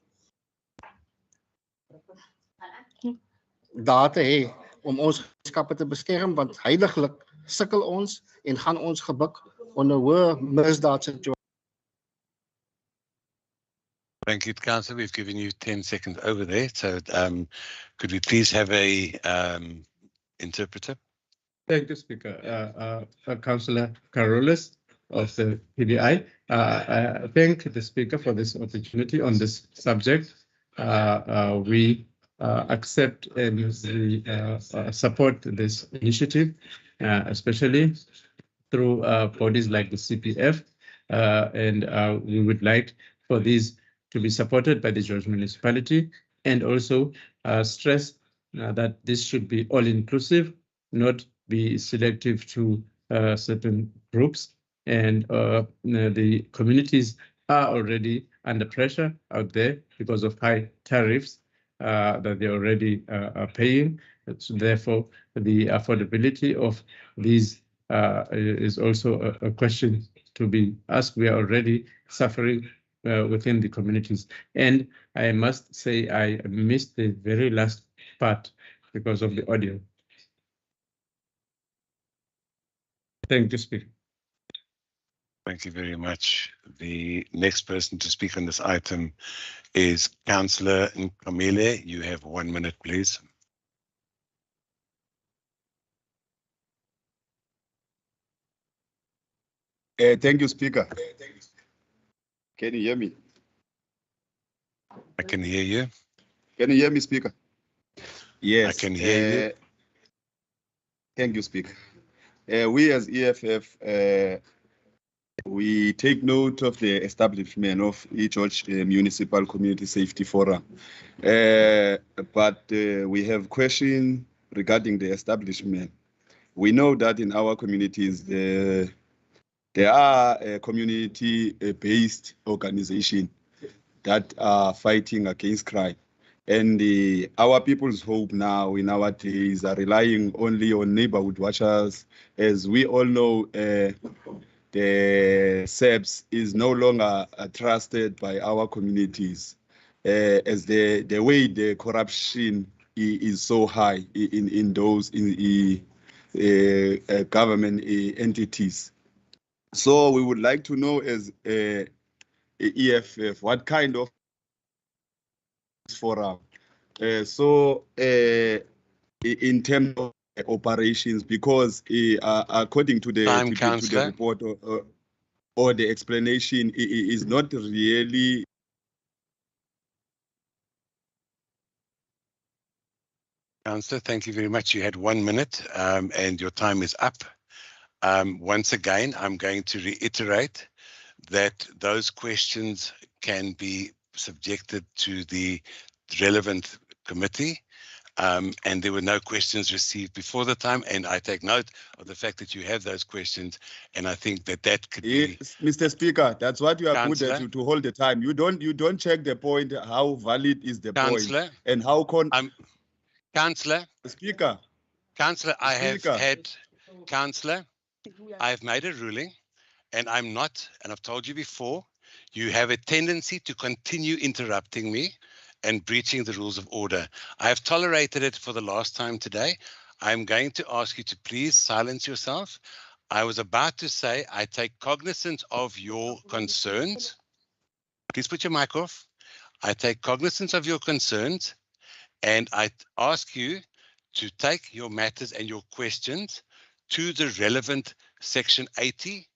Speaker 23: daar te hê om ons gemeenskappe te beskerm, want heiliglik sukkel ons en gaan ons gebuk onder hoë misdaadsituasies.
Speaker 2: Thank you, Councillor. We've given you 10 seconds over there. So could we please have a interpreter?
Speaker 11: Thank you, Speaker. Councillor Carolus of the PBI. I thank the Speaker for this opportunity on this subject. We accept and support this initiative, especially through bodies like the CPF, and we would like for these to be supported by the George municipality, and also stress that this should be all-inclusive, not be selective to certain groups, and the communities are already under pressure out there because of high tariffs that they're already paying. So therefore, the affordability of these is also a question to be asked. We are already suffering within the communities. And I must say I missed the very last part because of the audio. Thank you, Speaker.
Speaker 2: Thank you very much. The next person to speak on this item is Councillor Nkamile. You have 1 minute, please.
Speaker 16: Thank you, Speaker. Can you hear me?
Speaker 2: I can hear you.
Speaker 16: Can you hear me, Speaker? Yes.
Speaker 2: I can hear you.
Speaker 16: Thank you, Speaker. We as EFF, we take note of the establishment of George Municipal Community Safety Forum. But we have questions regarding the establishment. We know that in our communities, there are community-based organizations that are fighting against crime. And our people's hope now in our days are relying only on neighborhood watchers. As we all know, the SEPS is no longer trusted by our communities, as the way the corruption is so high in those government entities. So we would like to know as EFF, what kind of forum? In terms of operations, because according to the report or the explanation, it is not really.
Speaker 2: Councillor, thank you very much. You had 1 minute and your time is up. Once again, I'm going to reiterate that those questions can be subjected to the relevant committee, and there were no questions received before the time, and I take note of the fact that you have those questions, and I think that that could be...
Speaker 16: Mr. Speaker, that's what you are
Speaker 2: Councillor,
Speaker 16: good at, to hold the time. You don't check the point, how valid is the
Speaker 2: Councillor,
Speaker 16: point, and how
Speaker 2: Councillor,
Speaker 16: Speaker,
Speaker 2: Councillor, I have had, Councillor, I have made a ruling, and I'm not, and I've told you before, you have a tendency to continue interrupting me and breaching the rules of order. I have tolerated it for the last time today. I'm going to ask you to please silence yourself. I was about to say I take cognizance of your concerns. Please put your mic off. I take cognizance of your concerns, and I ask you to take your matters and your questions to the relevant Section 80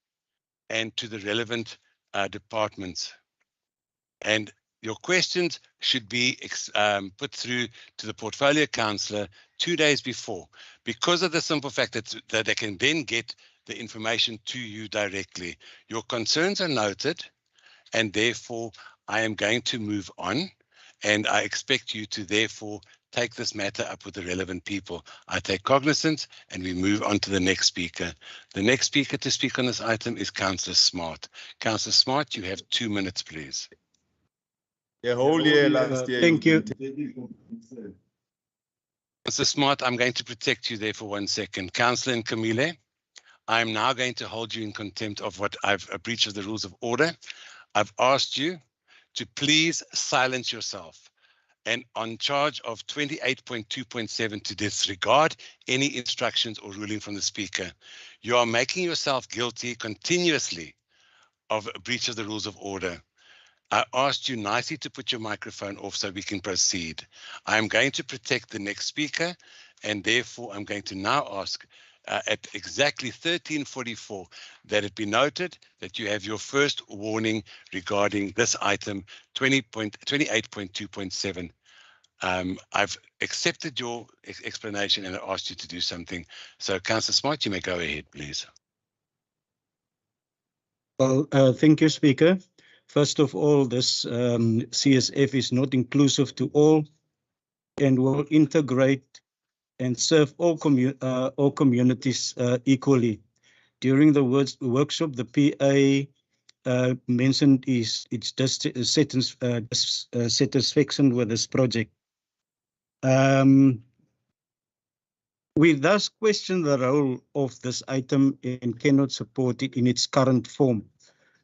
Speaker 2: and to the relevant departments. And your questions should be put through to the portfolio councillor 2 days before, because of the simple fact that they can then get the information to you directly. Your concerns are noted, and therefore I am going to move on, and I expect you to therefore take this matter up with the relevant people. I take cognizance and we move on to the next speaker. The next speaker to speak on this item is Councillor Smart. Councillor Smart, you have 2 minutes, please.
Speaker 16: The whole year last year.
Speaker 21: Thank you.
Speaker 2: Councillor Smart, I'm going to protect you there for 1 second. Councillor Nkamile, I'm now going to hold you in contempt of a breach of the rules of order. I've asked you to please silence yourself, and on charge of 28.2.7 to disregard any instructions or ruling from the speaker. You are making yourself guilty continuously of a breach of the rules of order. I asked you nicely to put your microphone off so we can proceed. I am going to protect the next speaker, and therefore I'm going to now ask at exactly 13:44 that it be noted that you have your first warning regarding this item 28.2.7. I've accepted your explanation and I asked you to do something. So Councillor Smart, you may go ahead, please.
Speaker 21: Well, thank you, Speaker. First of all, this CSF is not inclusive to all and will integrate and serve all communities equally. During the workshop, the PA mentioned its satisfaction with this project. We thus question the role of this item and cannot support it in its current form,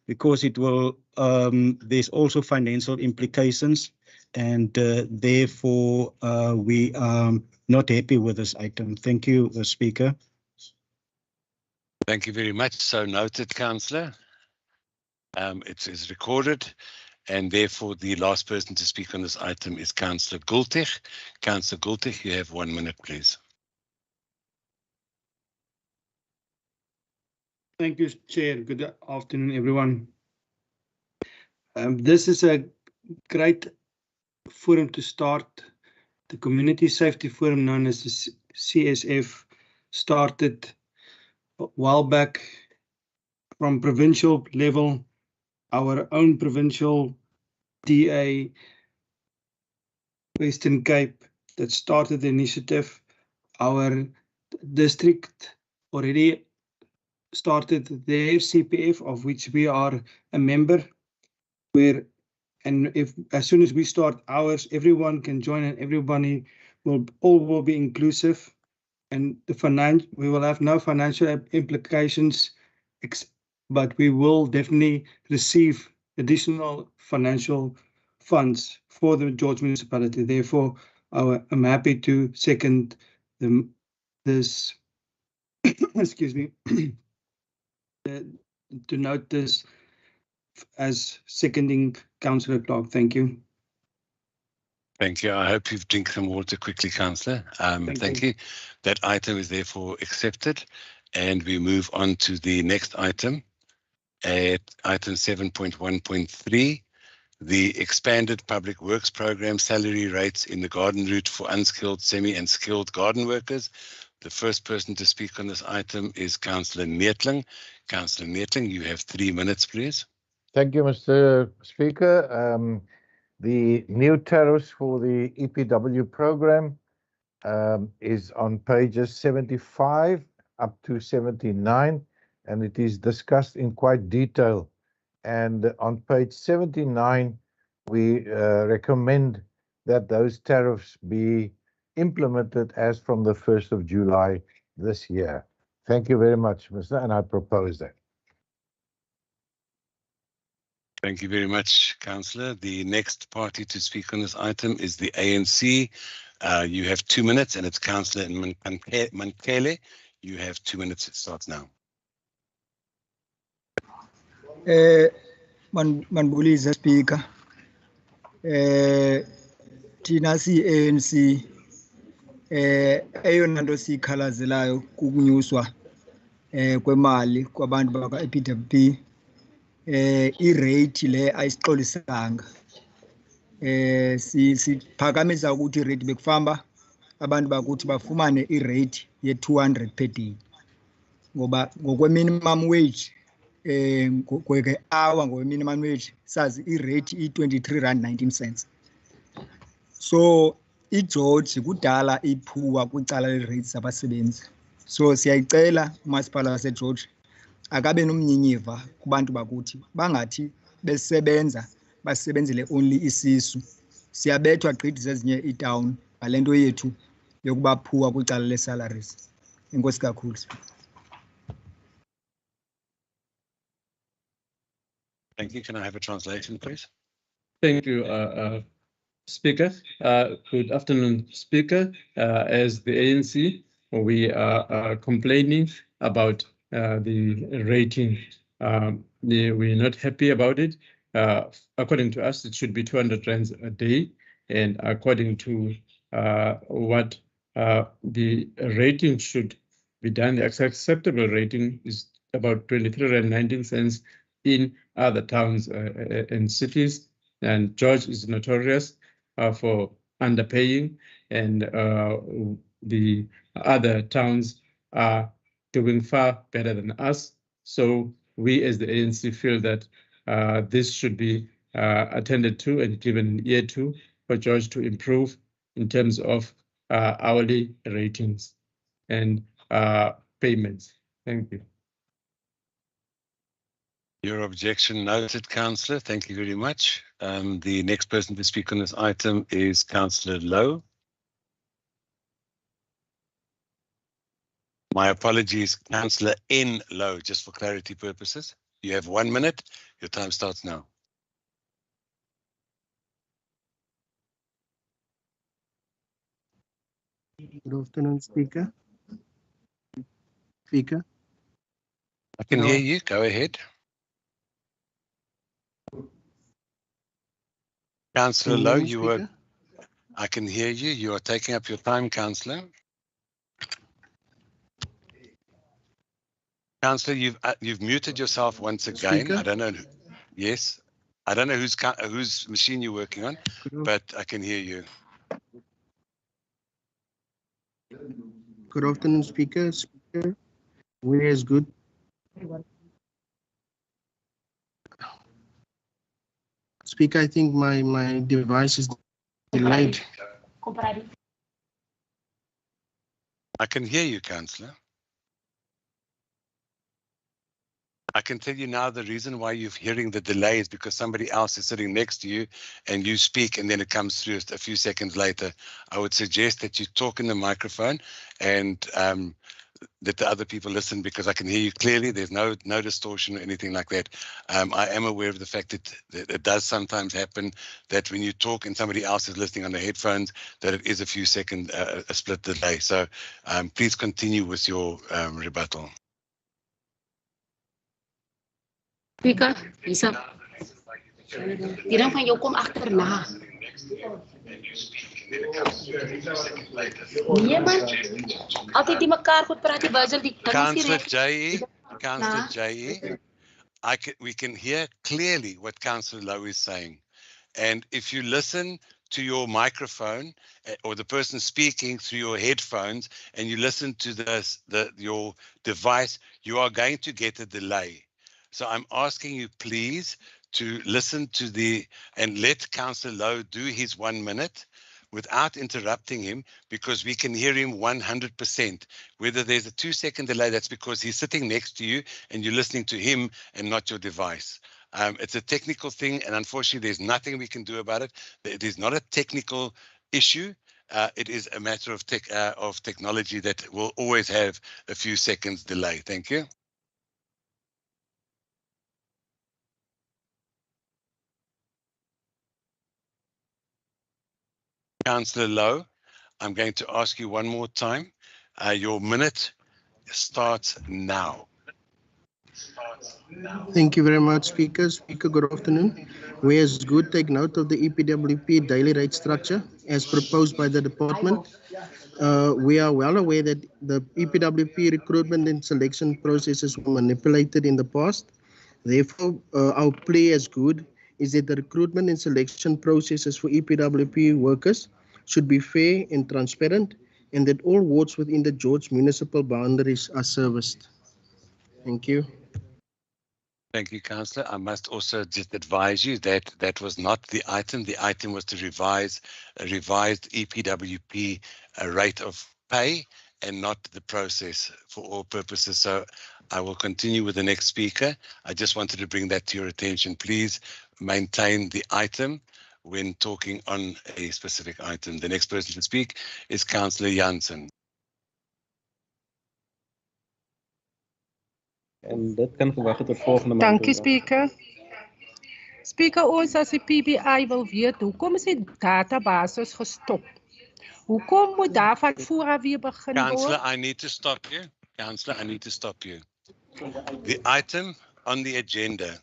Speaker 21: because it will, there's also financial implications, and therefore we are not happy with this item. Thank you, Speaker.
Speaker 2: Thank you very much. So noted, Councillor. It is recorded, and therefore the last person to speak on this item is Councillor Gültig. Councillor Gültig, you have 1 minute, please.
Speaker 23: Thank you, Chair. Good afternoon, everyone. This is a great forum to start. The Community Safety Forum, known as the CSF, started a while back from provincial level. Our own provincial DA, Western Cape, that started the initiative. Our district already started their CPF, of which we are a member, and as soon as we start ours, everyone can join and everybody will be inclusive, and we will have no financial implications, but we will definitely receive additional financial funds for the George municipality. Therefore, I'm happy to second this excuse me, to note this as seconding Councillor Clark. Thank you.
Speaker 2: Thank you. I hope you've drank some water quickly, Councillor. Thank you. That item is therefore accepted, and we move on to the next item. At item 7.1.3, the expanded public works program salary rates in the garden route for unskilled, semi and skilled garden workers. The first person to speak on this item is Councillor Neethling. Councillor Neethling, you have 3 minutes, please.
Speaker 9: Thank you, Mr. Speaker. The new tariffs for the EPW program is on pages 75 up to 79, and it is discussed in quite detail. And on page 79, we recommend that those tariffs be implemented as from the 1st of July this year. Thank you very much, Mr. And I propose that.
Speaker 2: Thank you very much, Councillor. The next party to speak on this item is the ANC. You have 2 minutes, and it's Councillor Mankele. You have 2 minutes. It starts now.
Speaker 10: Manbuliza Speaker. Thina ANC eyona nto siyikhalazelayo kukunyuswa kwemali kwabantu bakwa-EPWP, irate le ayisixolisanga. siphakamisa ukuthi irate bekufamba abantu bakuthi bafumane irate ye-200 per day ngoba ngokwe-minimum wage ngokwe-hour ngokwe-minimum wage sazi irate i-23.19 so iGeorge kudala iphuwa kwicala le-rates zabasebenzi so siyayicela umasipala waseGeorge akabe nomnyinyiva kubantu bakuthi bangathi besebenza basebenzele only isisu siyabethwa gqithi zezinye iitown ngale nto yethu yokuba phuwa kwicala le-salaries enkosi kakhulu.
Speaker 2: Thank you. Can I have a translation, please?
Speaker 11: Thank you, Speaker. Good afternoon, Speaker. As the ANC, we are complaining about the rating. We're not happy about it. According to us, it should be 200 rands a day. And according to what the rating should be done, the acceptable rating is about 23.19 cents in other towns and cities. And George is notorious for underpaying, and the other towns are doing far better than us. So we as the ANC feel that this should be attended to and given an ear to for George to improve in terms of hourly ratings and payments. Thank you.
Speaker 2: Your objection noted, Councillor. Thank you very much. The next person to speak on this item is Councillor Lowe. My apologies, Councillor N. Lowe, just for clarity purposes. You have 1 minute. Your time starts now.
Speaker 12: Good afternoon, Speaker. Speaker.
Speaker 2: I can hear you. Go ahead. Councillor Lowe, you were. I can hear you. You are taking up your time, Councillor. Councillor, you've muted yourself once again.
Speaker 12: Speaker?
Speaker 2: I don't know. Yes, I don't know whose machine you're working on, but I can hear you.
Speaker 12: Good afternoon, Speaker. Speaker, where is good? Speaker, I think my device is delayed.
Speaker 2: I can hear you, Councillor. I can tell you now the reason why you're hearing the delay is because somebody else is sitting next to you and you speak and then it comes through a few seconds later. I would suggest that you talk in the microphone and that the other people listen, because I can hear you clearly. There's no distortion or anything like that. I am aware of the fact that it does sometimes happen that when you talk and somebody else is listening on the headphones, that it is a few seconds, a split delay. So please continue with your rebuttal.
Speaker 18: Speaker, hierso. Die ding van jou kom agterna. Nee man, altyd die mekaar goed praat die Virgil die
Speaker 2: Councillor J.E., we can hear clearly what Councillor Lowe is saying. And if you listen to your microphone or the person speaking through your headphones and you listen to your device, you are going to get a delay. So I'm asking you, please, to listen to and let Councillor Lowe do his 1 minute without interrupting him, because we can hear him 100%. Whether there's a 2-second delay, that's because he's sitting next to you and you're listening to him and not your device. It's a technical thing, and unfortunately, there's nothing we can do about it. It is not a technical issue. It is a matter of technology that will always have a few seconds delay. Thank you. Councillor Lowe, I'm going to ask you one more time. Your minute starts now.
Speaker 12: Thank you very much, Speaker. Speaker, good afternoon. We as good take note of the EPWP daily rate structure as proposed by the department. We are well aware that the EPWP recruitment and selection processes were manipulated in the past. Therefore, our plea as good is that the recruitment and selection processes for EPWP workers should be fair and transparent, and that all wards within the George municipal boundaries are serviced. Thank you.
Speaker 2: Thank you, Councillor. I must also just advise you that that was not the item. The item was to revise a revised EPWP rate of pay and not the process for all purposes. So I will continue with the next speaker. I just wanted to bring that to your attention. Please maintain the item when talking on a specific item. The next person to speak is Councillor Jansen.
Speaker 5: En dit kan gewag tot volgende maand.
Speaker 13: Dankie Speaker. Speaker, ons as die PBI wil weet, hoekom is die databasis gestop? Hoekom moet daarvan vooraf weer begin word?
Speaker 2: Councillor, I need to stop you. Councillor, I need to stop you. The item on the agenda,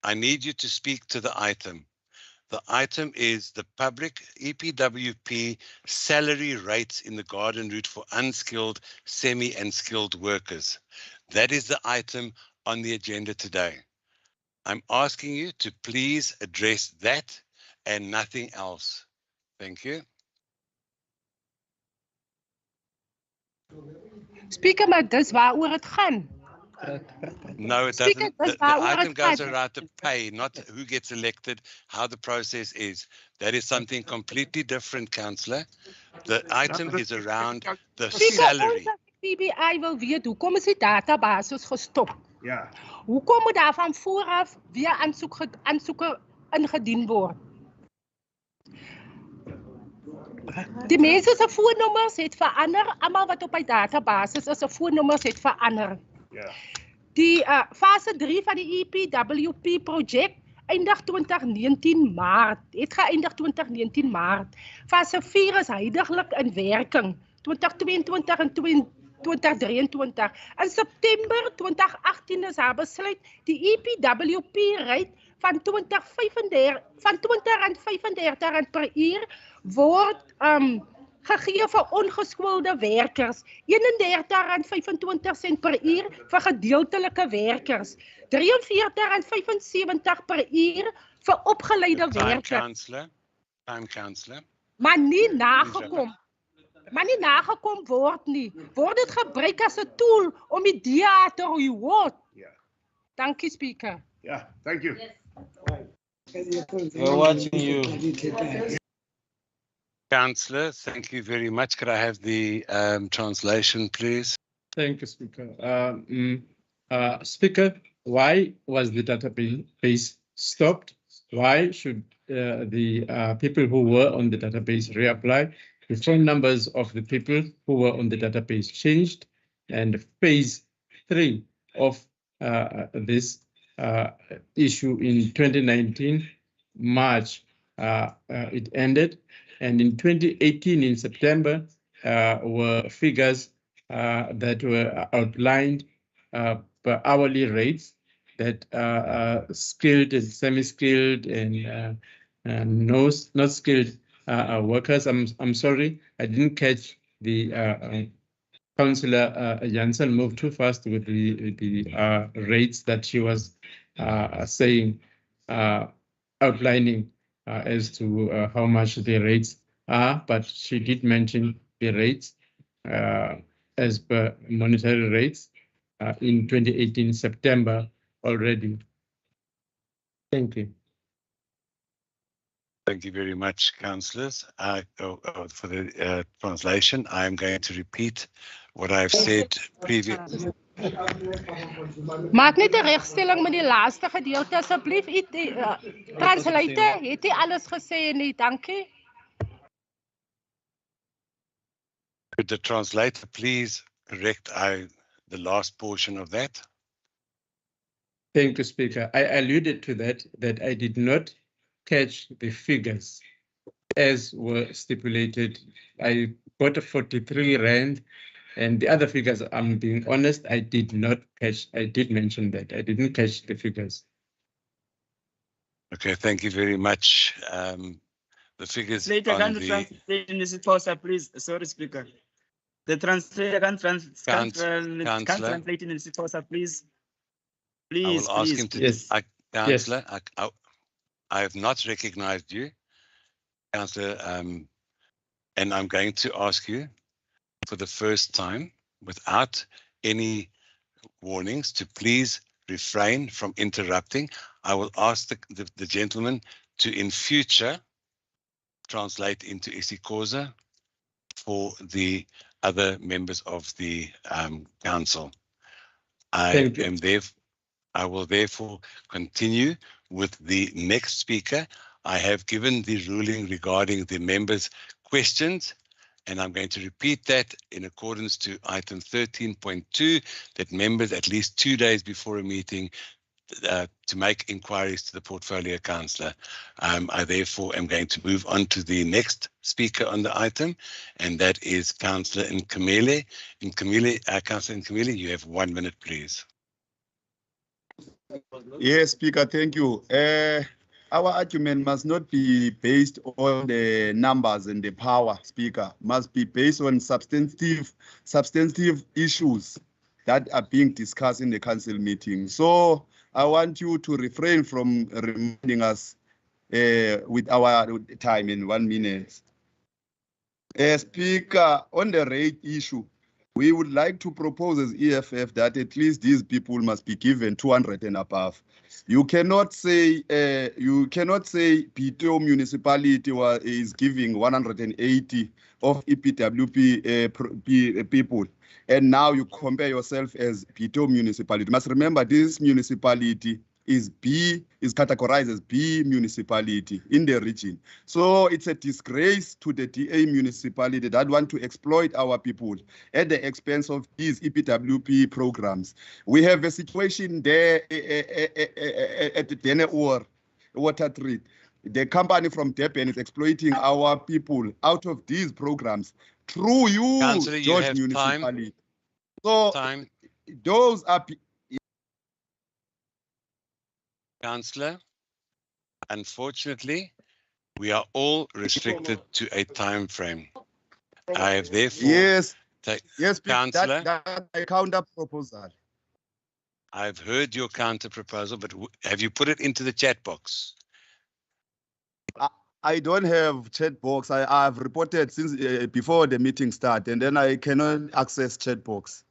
Speaker 2: I need you to speak to the item. The item is the public EPWP salary rates in the garden route for unskilled, semi and skilled workers. That is the item on the agenda today. I'm asking you to please address that and nothing else. Thank you.
Speaker 13: Speaker, maar dis waaroor het gaan.
Speaker 2: No, it
Speaker 13: Speaker,
Speaker 2: doesn't.
Speaker 13: dis
Speaker 2: The item goes
Speaker 13: gaan.
Speaker 2: around the pay, not who gets elected, how the process is. That is something completely different, Councillor. The item is around the
Speaker 13: Speaker,
Speaker 2: salary.
Speaker 13: ons as die PBI wil weet, hoekom is die databasis gestop?
Speaker 2: Ja.
Speaker 13: Hoekom moet daarvan vooraf weer aansoeke ingedien word? Die mense se foonnommers het verander, almal wat op die databasis is, se foonnommers het verander.
Speaker 2: Ja.
Speaker 13: Die fase 3 van die EPWP projek eindig 2019 Maart. Het geëindig 2019 Maart. Fase 4 is huidiglik in werking 2022 en 2023. In September 2018 is haar besluit die EPWP rate van 20 rand per uur word gegee vir ongeskoolde werkers, 31 rand per uur vir gedeeltelike werkers, 43 rand per uur vir opgeleide werkers.
Speaker 2: Time, Councillor.
Speaker 13: Maar nie nagekom word nie. Word dit gebruik as 'n tool om die DA te reward?
Speaker 2: Ja.
Speaker 13: Dankie, Speaker.
Speaker 2: Yeah, thank you.
Speaker 6: We're watching you.
Speaker 2: Councillor, thank you very much. Could I have the translation, please?
Speaker 11: Thank you, Speaker. Speaker, why was the database stopped? Why should the people who were on the database reapply? The phone numbers of the people who were on the database changed, and phase 3 of this issue in 2019, March, it ended. And in 2018, in September, were figures that were outlined per hourly rates that skilled and semi-skilled and not skilled workers. I'm sorry, I didn't catch the Councillor Jansen moved too fast with the rates that she was saying, outlining as to how much the rates are, but she did mention the rates as per monetary rates in 2018 September already. Thank you.
Speaker 2: Thank you very much, councillors. For the translation, I am going to repeat what I've said previously.
Speaker 13: Maak net 'n regstelling met die laaste gedeelte asseblief. Translator, het jy alles gesê nie? Dankie.
Speaker 2: Could the translator please correct the last portion of that?
Speaker 11: Thank you, Speaker. I alluded to that I did not catch the figures as were stipulated. I got a 43 rand, and the other figures, I'm being honest, I did not catch. I did mention that. I didn't catch the figures.
Speaker 2: Okay, thank you very much. The figures
Speaker 14: Later,
Speaker 2: on
Speaker 14: can
Speaker 2: the...
Speaker 14: the translation is pausa, please. Sorry, Speaker. The translator can translate in the pausa, please. Please,
Speaker 2: I will ask him to. Councillor, I have not recognized you, Councillor, and I'm going to ask you for the first time, without any warnings, to please refrain from interrupting. I will ask the gentleman to, in future, translate into isiXhosa for the other members of the council. I will therefore continue with the next speaker. I have given the ruling regarding the members' questions, and I'm going to repeat that in accordance to item 13.2, that members at least 2 days before a meeting to make inquiries to the portfolio councillor. I therefore am going to move on to the next speaker on the item, and that is Councillor Nkamele. Councillor Nkamele, you have 1 minute, please.
Speaker 16: Yes, Speaker, thank you. Our argument must not be based on the numbers and the power, Speaker. Must be based on substantive issues that are being discussed in the council meeting. So I want you to refrain from reminding us with our time in 1 minute. Speaker, on the rate issue, we would like to propose as EFF that at least these people must be given 200 and above. You cannot say Pito municipality is giving 180 of EPWP people, and now you compare yourself as Pito municipality. You must remember this municipality is categorized as B municipality in the region. So it's a disgrace to the DA municipality that want to exploit our people at the expense of these EPWP programs. We have a situation there at the Denneoor water treat. The company from Durban is exploiting our people out of these programs through you,
Speaker 2: Councillor,
Speaker 16: George
Speaker 2: you have
Speaker 16: municipality. So
Speaker 2: time.
Speaker 16: Those are
Speaker 2: Councillor, unfortunately, we are all restricted to a time frame. I have therefore...
Speaker 16: Yes,
Speaker 2: Councillor,
Speaker 16: that's a counter proposal.
Speaker 2: I've heard your counter proposal, but have you put it into the chat box?
Speaker 16: I don't have chat box. I have reported since before the meeting started, and then I cannot access chat box.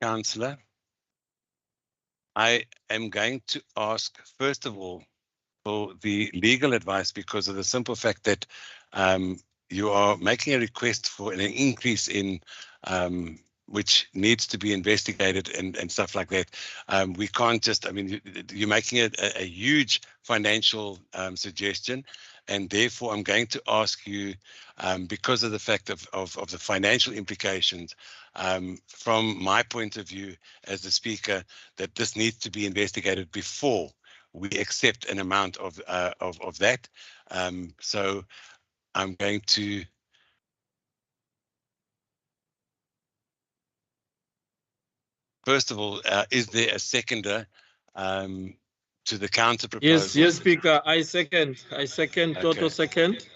Speaker 2: Councillor, I am going to ask, first of all, for the legal advice, because of the simple fact that you are making a request for an increase in which needs to be investigated and stuff like that. We can't just, I mean, you're making a huge financial suggestion, and therefore I'm going to ask you, because of the fact of the financial implications, from my point of view as the speaker, that this needs to be investigated before we accept an amount of that. So I'm going to first of all, is there a seconder to the counter proposal?
Speaker 6: Yes, Speaker. I second.
Speaker 2: Okay.
Speaker 6: Toto second.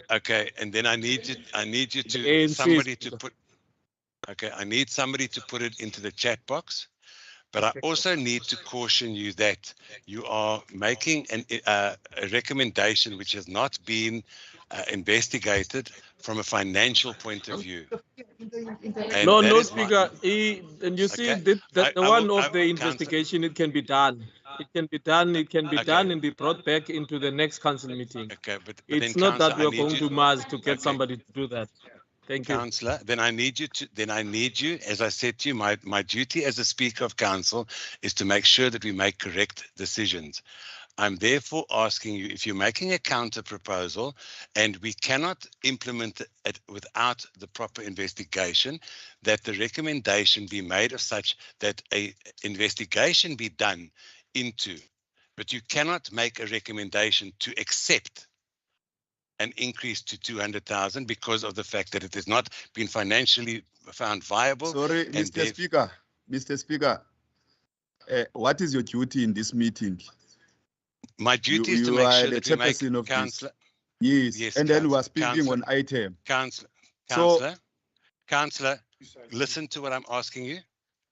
Speaker 2: Okay, and then I need you to somebody to put. Okay, I need somebody to put it into the chat box, but I also need to caution you that you are making a recommendation which has not been investigated from a financial point of view. And
Speaker 6: No, Speaker. And you see,
Speaker 2: Okay.
Speaker 6: the
Speaker 2: I
Speaker 6: one
Speaker 2: will-
Speaker 6: of the investigation, it can be done. It can be done. It can be
Speaker 2: Okay.
Speaker 6: done and be brought back into the next council meeting.
Speaker 2: Okay, but
Speaker 6: It's
Speaker 2: then,
Speaker 6: not that
Speaker 2: Councillor, I
Speaker 6: we're
Speaker 2: need
Speaker 6: going
Speaker 2: you-
Speaker 6: to Mars to get
Speaker 2: Okay.
Speaker 6: somebody to do that. Thank you.
Speaker 2: Councillor, then I need you, as I said to you, my duty as a Speaker of Council is to make sure that we make correct decisions. I'm therefore asking you, if you're making a counter proposal and we cannot implement it without the proper investigation, that the recommendation be made of such that a investigation be done into, but you cannot make a recommendation to accept an increase to 200,000 because of the fact that it has not been financially found viable.
Speaker 16: Sorry,
Speaker 2: and
Speaker 16: Mr.
Speaker 2: there-
Speaker 16: Speaker. Mr. Speaker, what is your duty in this meeting?
Speaker 2: My duty is to
Speaker 16: You
Speaker 2: make
Speaker 16: are
Speaker 2: sure
Speaker 16: the
Speaker 2: that we make
Speaker 16: chairperson of this.
Speaker 2: Councillor.
Speaker 16: Yes, and then we are speaking on item.
Speaker 2: Councillor,
Speaker 16: So-
Speaker 2: Councillor, listen to what I'm asking you.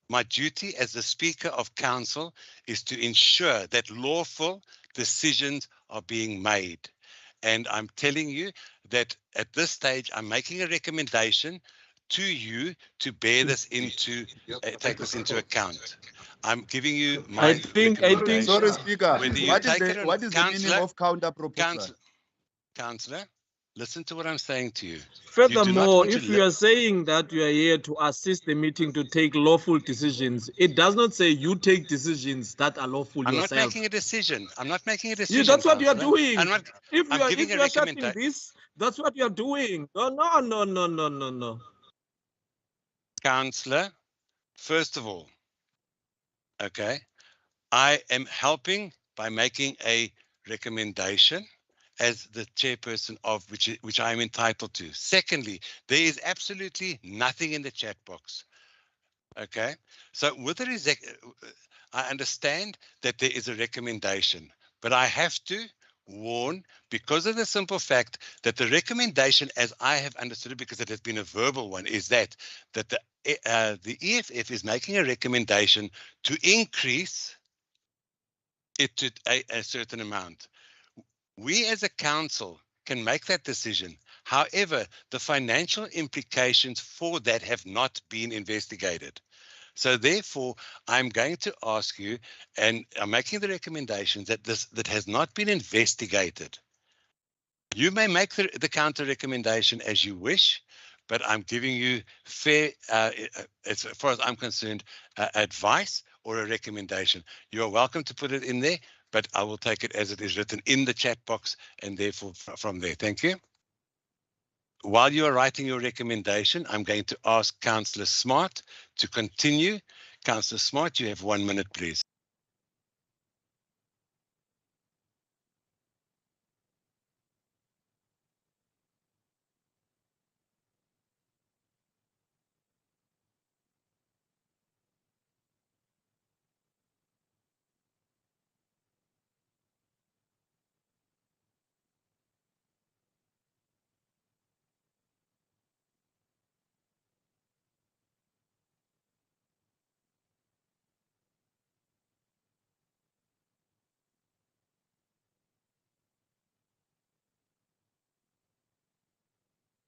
Speaker 2: My duty as the Speaker of Council is to ensure that lawful decisions are being made. And I'm telling you that at this stage, I'm making a recommendation to you to bear this into, take this into account. I'm giving you my recommendation.
Speaker 16: Sorry, Speaker.
Speaker 2: Whether you
Speaker 16: What is
Speaker 2: take it
Speaker 16: the
Speaker 2: or
Speaker 16: what is the meaning
Speaker 2: Councillor,
Speaker 16: of counter proposal?
Speaker 2: Councillor, listen to what I'm saying to you.
Speaker 6: Furthermore, if you are saying that you are here to assist the meeting to take lawful decisions, it does not say you take decisions that are lawful
Speaker 2: I'm
Speaker 6: yourself.
Speaker 2: not making a decision. I'm not making a decision.
Speaker 6: That's what you are
Speaker 2: Councillor.
Speaker 6: doing.
Speaker 2: I'm not,
Speaker 6: If
Speaker 2: I'm
Speaker 6: you are,
Speaker 2: giving
Speaker 6: if
Speaker 2: a
Speaker 6: you are shutting
Speaker 2: recommendation.
Speaker 6: this, that's what you are doing. No.
Speaker 2: Councillor, first of all, okay, I am helping by making a recommendation as the chairperson of which I am entitled to. Secondly, there is absolutely nothing in the chat box. Okay, so with the I understand that there is a recommendation, but I have to warn because of the simple fact that the recommendation, as I have understood it, because it has been a verbal one, is that the EFF is making a recommendation to increase it to a certain amount. We as a council can make that decision. However, the financial implications for that have not been investigated. So therefore, I'm going to ask you, and I'm making the recommendation that that has not been investigated. You may make the counter recommendation as you wish, but I'm giving you fair, as far as I'm concerned, advice or a recommendation. You are welcome to put it in there, but I will take it as it is written in the chat box and therefore from there. Thank you. While you are writing your recommendation, I'm going to ask Councillor Smart to continue. Councillor Smart, you have 1 minute, please.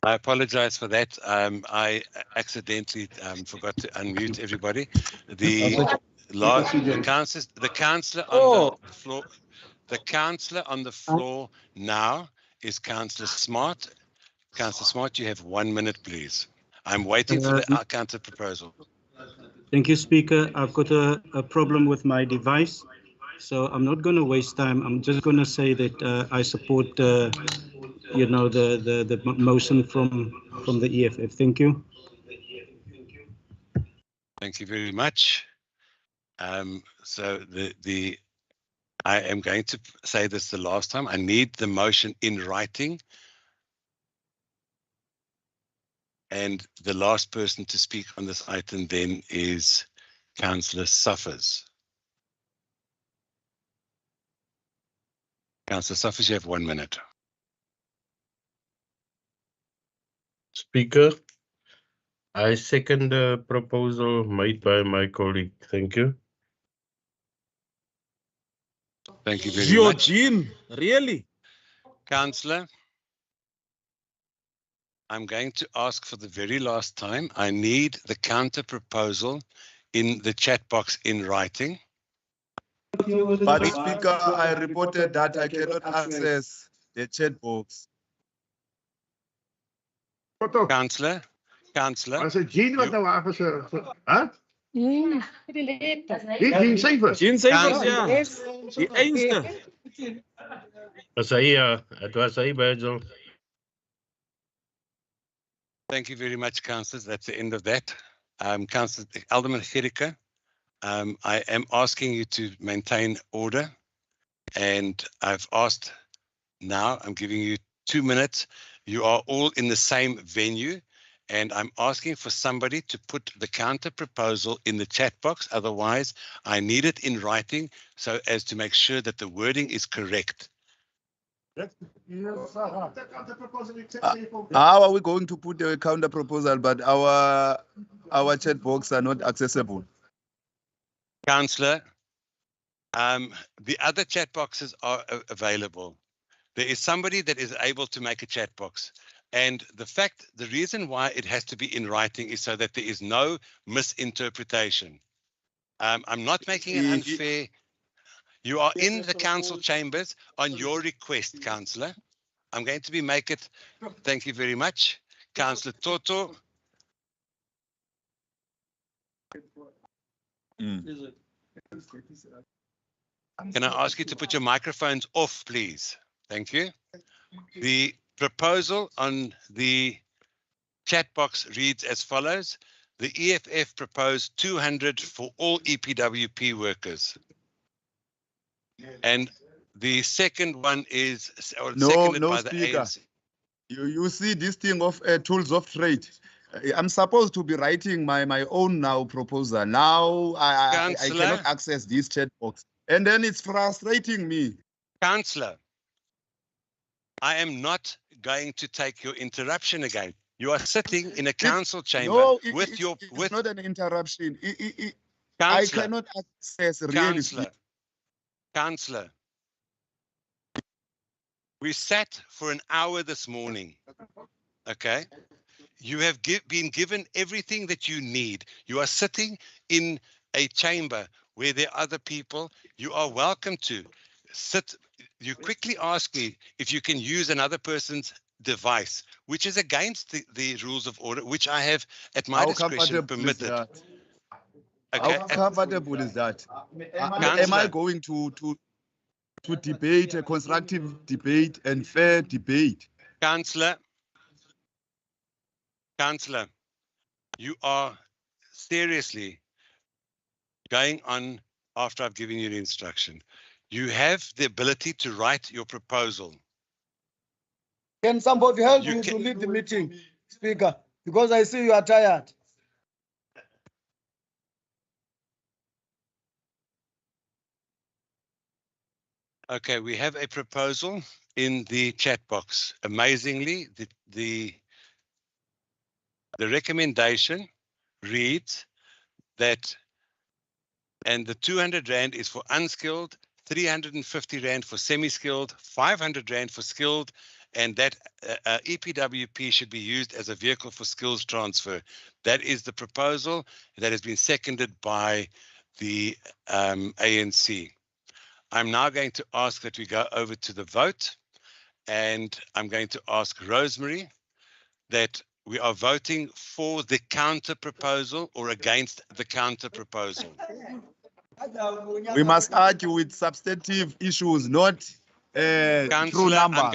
Speaker 2: I apologize for that. I accidentally forgot to unmute everybody. The councillor on the floor. The councillor on the floor now is Councillor Smart. Councillor Smart, you have 1 minute, please. I'm waiting for the counter proposal.
Speaker 21: Thank you, Speaker. I've got a problem with my device, so I'm not going to waste time. I'm just going to say that I support, you know, the motion from the EFF. Thank you.
Speaker 2: Thank you very much. So I am going to say this the last time. I need the motion in writing. And the last person to speak on this item then is Councillor Suffers. Councillor Suffers, you have 1 minute.
Speaker 1: Speaker, I second the proposal made by my colleague. Thank you.
Speaker 2: Thank you very much.
Speaker 6: Eugene, really?
Speaker 2: Councillor, I'm going to ask for the very last time. I need the counter proposal in the chat box in writing.
Speaker 16: But Speaker, I reported that I cannot access the chat box.
Speaker 2: Councillor.
Speaker 3: As 'n Jean wat nou aangesê, hè? Jean Syfers.
Speaker 6: Jean Syfers, ja. Die einste.
Speaker 1: Was hy, het was hy, Virgil.
Speaker 2: Thank you very much, councillors. That's the end of that. Councillor Alderman Gericke, I am asking you to maintain order, and I've asked now, I'm giving you 2 minutes. You are all in the same venue, and I'm asking for somebody to put the counter proposal in the chat box. Otherwise, I need it in writing so as to make sure that the wording is correct.
Speaker 16: How are we going to put a counter proposal, but our chat box are not accessible?
Speaker 2: Councillor, the other chat boxes are available. There is somebody that is able to make a chat box. And the reason why it has to be in writing is so that there is no misinterpretation. I'm not making it unfair. You are in the council chambers on your request, Councillor. I'm going to make it. Thank you very much. Councillor Toto. Can I ask you to put your microphones off, please? Thank you. The proposal on the chat box reads as follows. The EFF proposed 200 for all EPWP workers. And the second one is seconded by the
Speaker 16: Speaker.
Speaker 2: ANC.
Speaker 16: You see this thing of tools of trade. I'm supposed to be writing my own now proposal. Now I cannot access this chat box. And then it's frustrating me.
Speaker 2: Councillor, I am not going to take your interruption again. You are sitting in a council chamber
Speaker 16: it's not an interruption. I cannot access really.
Speaker 2: Councillor, we sat for an hour this morning. Okay. You have been given everything that you need. You are sitting in a chamber where there are other people. You are welcome to sit. You quickly ask me if you can use another person's device, which is against the rules of order, which I have at my discretion permitted.
Speaker 16: Okay. How comfortable is that? Am I going to debate a constructive debate and fair debate?
Speaker 2: Councillor, you are seriously going on after I've given you the instruction. You have the ability to write your proposal.
Speaker 10: Can somebody help me to lead the meeting, Speaker? Because I see you are tired.
Speaker 2: Okay, we have a proposal in the chat box. Amazingly, the recommendation reads that, and the 200 Rand is for unskilled, 350 Rand for semi-skilled, 500 Rand for skilled, and that EPWP should be used as a vehicle for skills transfer. That is the proposal that has been seconded by the ANC. I'm now going to ask that we go over to the vote, and I'm going to ask Rosemary that we are voting for the counter proposal or against the counter proposal.
Speaker 16: We must argue with substantive issues, not true numbers.
Speaker 2: I'm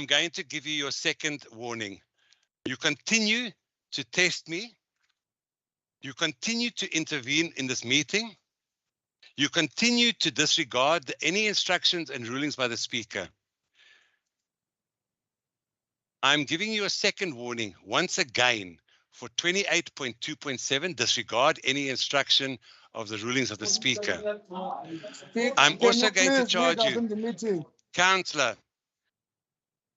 Speaker 2: going to give you your second warning. You continue to test me. You continue to intervene in this meeting. You continue to disregard any instructions and rulings by the Speaker. I'm giving you a second warning once again for 28.2.7, disregard any instruction of the rulings of the Speaker. I'm also going to charge you, Councillor,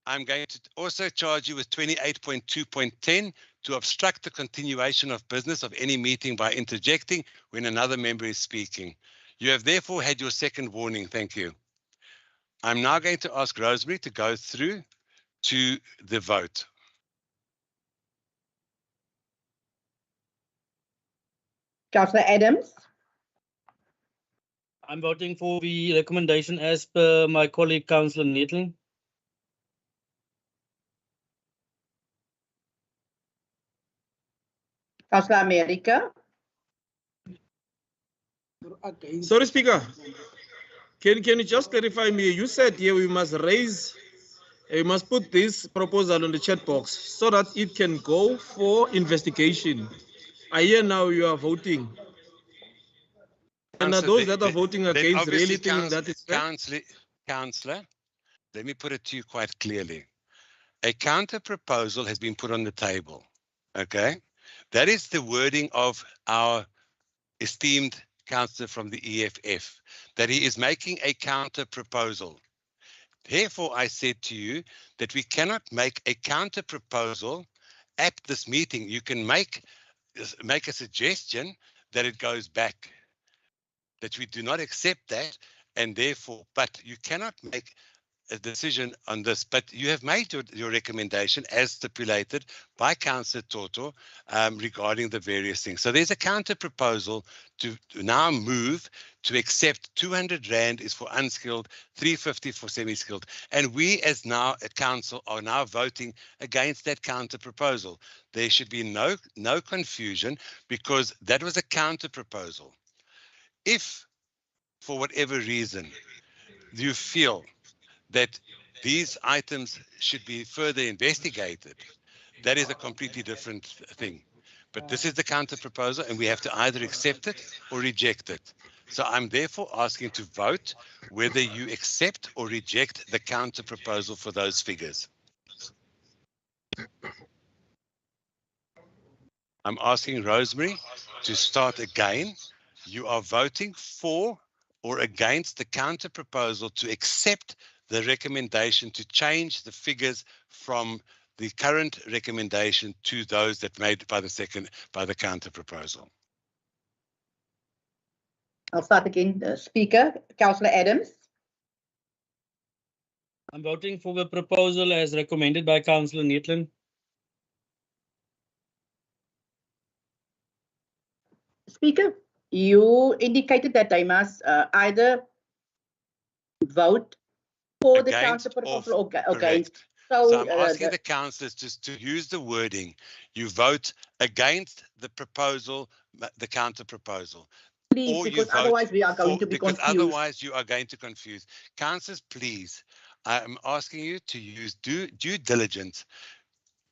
Speaker 2: I'm going to also charge you with 28.2.10 to obstruct the continuation of business of any meeting by interjecting when another member is speaking. You have therefore had your second warning. Thank you. I'm now going to ask Rosemary to go through to the vote.
Speaker 7: Councillor Adams.
Speaker 5: I'm voting for the recommendation as per my colleague, Councillor Nettling.
Speaker 7: Councillor America.
Speaker 6: Sorry, Speaker. Can you just clarify me? You said here we must put this proposal on the chat box so that it can go for investigation. I hear now you are voting. And are those that are voting against really think that is fair?
Speaker 2: Councillor, let me put it to you quite clearly. A counter proposal has been put on the table. Okay, that is the wording of our esteemed councillor from the EFF, that he is making a counter proposal. Therefore, I said to you that we cannot make a counter proposal at this meeting. You can make a suggestion that it goes back. that we do not accept that, and therefore, but you cannot make a decision on this, but you have made your recommendation as stipulated by Councillor Toto regarding the various things. So there's a counter proposal to now move to accept 200 Rand is for unskilled, 350 for semi-skilled. And we as now a council are now voting against that counter proposal. There should be no confusion, because that was a counter proposal. If for whatever reason you feel that these items should be further investigated, that is a completely different thing. But this is the counter proposal, and we have to either accept it or reject it. So I'm therefore asking to vote whether you accept or reject the counter proposal for those figures. I'm asking Rosemary to start again. You are voting for or against the counter proposal to accept the recommendation to change the figures from the current recommendation to those that made by the counter proposal.
Speaker 7: I'll start again. Speaker, Councillor Adams.
Speaker 5: I'm voting for the proposal as recommended by Councillor Neethling.
Speaker 7: Speaker, you indicated that I must either vote for the counter proposal or against.
Speaker 2: So I'm asking the councillors just to use the wording. You vote against the proposal, the counter proposal.
Speaker 7: Please,
Speaker 2: or
Speaker 7: because
Speaker 2: you vote
Speaker 7: otherwise we are going to be
Speaker 2: because
Speaker 7: confused.
Speaker 2: Otherwise you are going to confuse. Councillors, please, I'm asking you to use due diligence.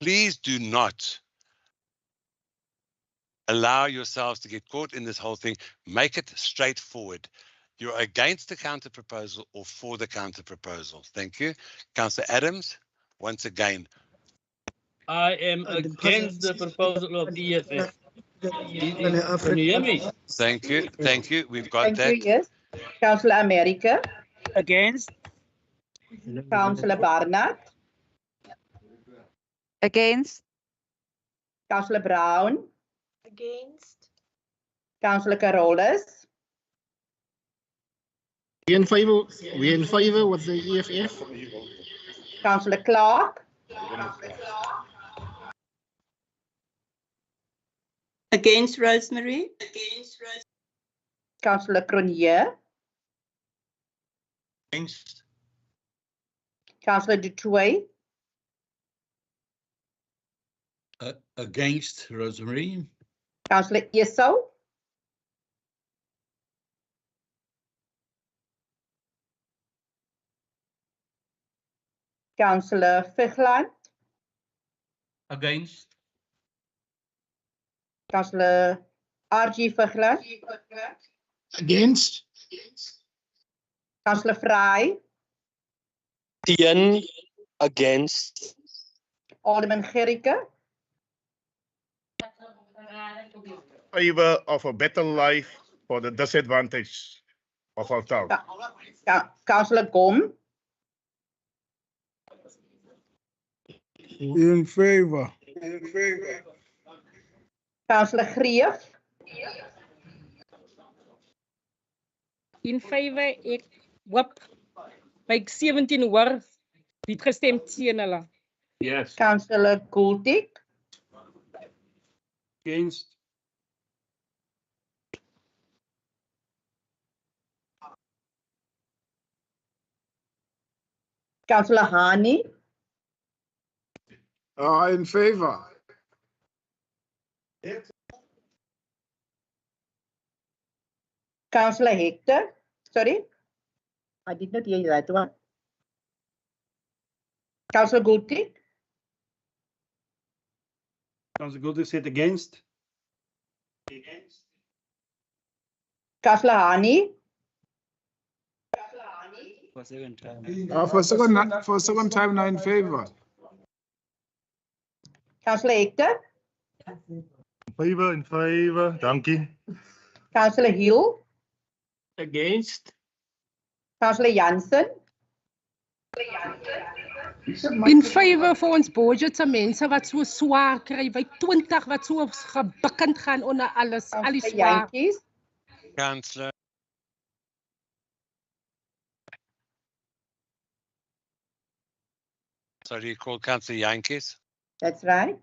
Speaker 2: Please do not allow yourselves to get caught in this whole thing. Make it straightforward. You're against the counter proposal or for the counter proposal. Thank you. Councillor Adams, once again.
Speaker 5: I am against the proposal of the EFF. Can you hear me?
Speaker 2: Thank you. Thank you. We've got that.
Speaker 7: Thank you, yes. Councillor America.
Speaker 14: Against.
Speaker 7: Councillor Barnard.
Speaker 15: Against.
Speaker 7: Councillor Brown.
Speaker 13: Against.
Speaker 7: Councillor Carolus.
Speaker 23: We in favor with the EFF.
Speaker 7: Councillor Clark.
Speaker 8: Against Rosemary.
Speaker 7: Councillor Cronje.
Speaker 17: Against.
Speaker 7: Councillor Dutoit.
Speaker 17: Against Rosemary.
Speaker 7: Councillor Esau. Councillor Fichland.
Speaker 17: Against.
Speaker 7: Councillor R.G. Fichland.
Speaker 23: Against.
Speaker 7: Councillor Fry.
Speaker 19: Against.
Speaker 7: Alderman Gericke.
Speaker 3: Favor of a better life for the disadvantaged of our town.
Speaker 7: Councillor Gom.
Speaker 10: In favor.
Speaker 7: Councillor Greef.
Speaker 24: In favor, ek hoop by 17 hoor wie het gestem teen hulle.
Speaker 3: Yes.
Speaker 7: Councillor Kultik.
Speaker 17: Against.
Speaker 7: Councillor Hani.
Speaker 10: In favor.
Speaker 7: Councillor Hector. Sorry. I did not hear that one. Councillor Kultik.
Speaker 21: Councillor Gulden said against.
Speaker 7: Councillor Hani.
Speaker 21: For second time.
Speaker 10: For second time now in favor.
Speaker 7: Councillor Hector.
Speaker 3: In favor. Dankie.
Speaker 7: Councillor Hill.
Speaker 17: Against.
Speaker 7: Councillor Jansen.
Speaker 13: In favor vir ons budget se mense wat so swaar kry, by 20 wat so gebukkend gaan onder alles, al die swaar.
Speaker 2: Councillor. Sorry, you called Councillor Jantjies.
Speaker 7: That's right.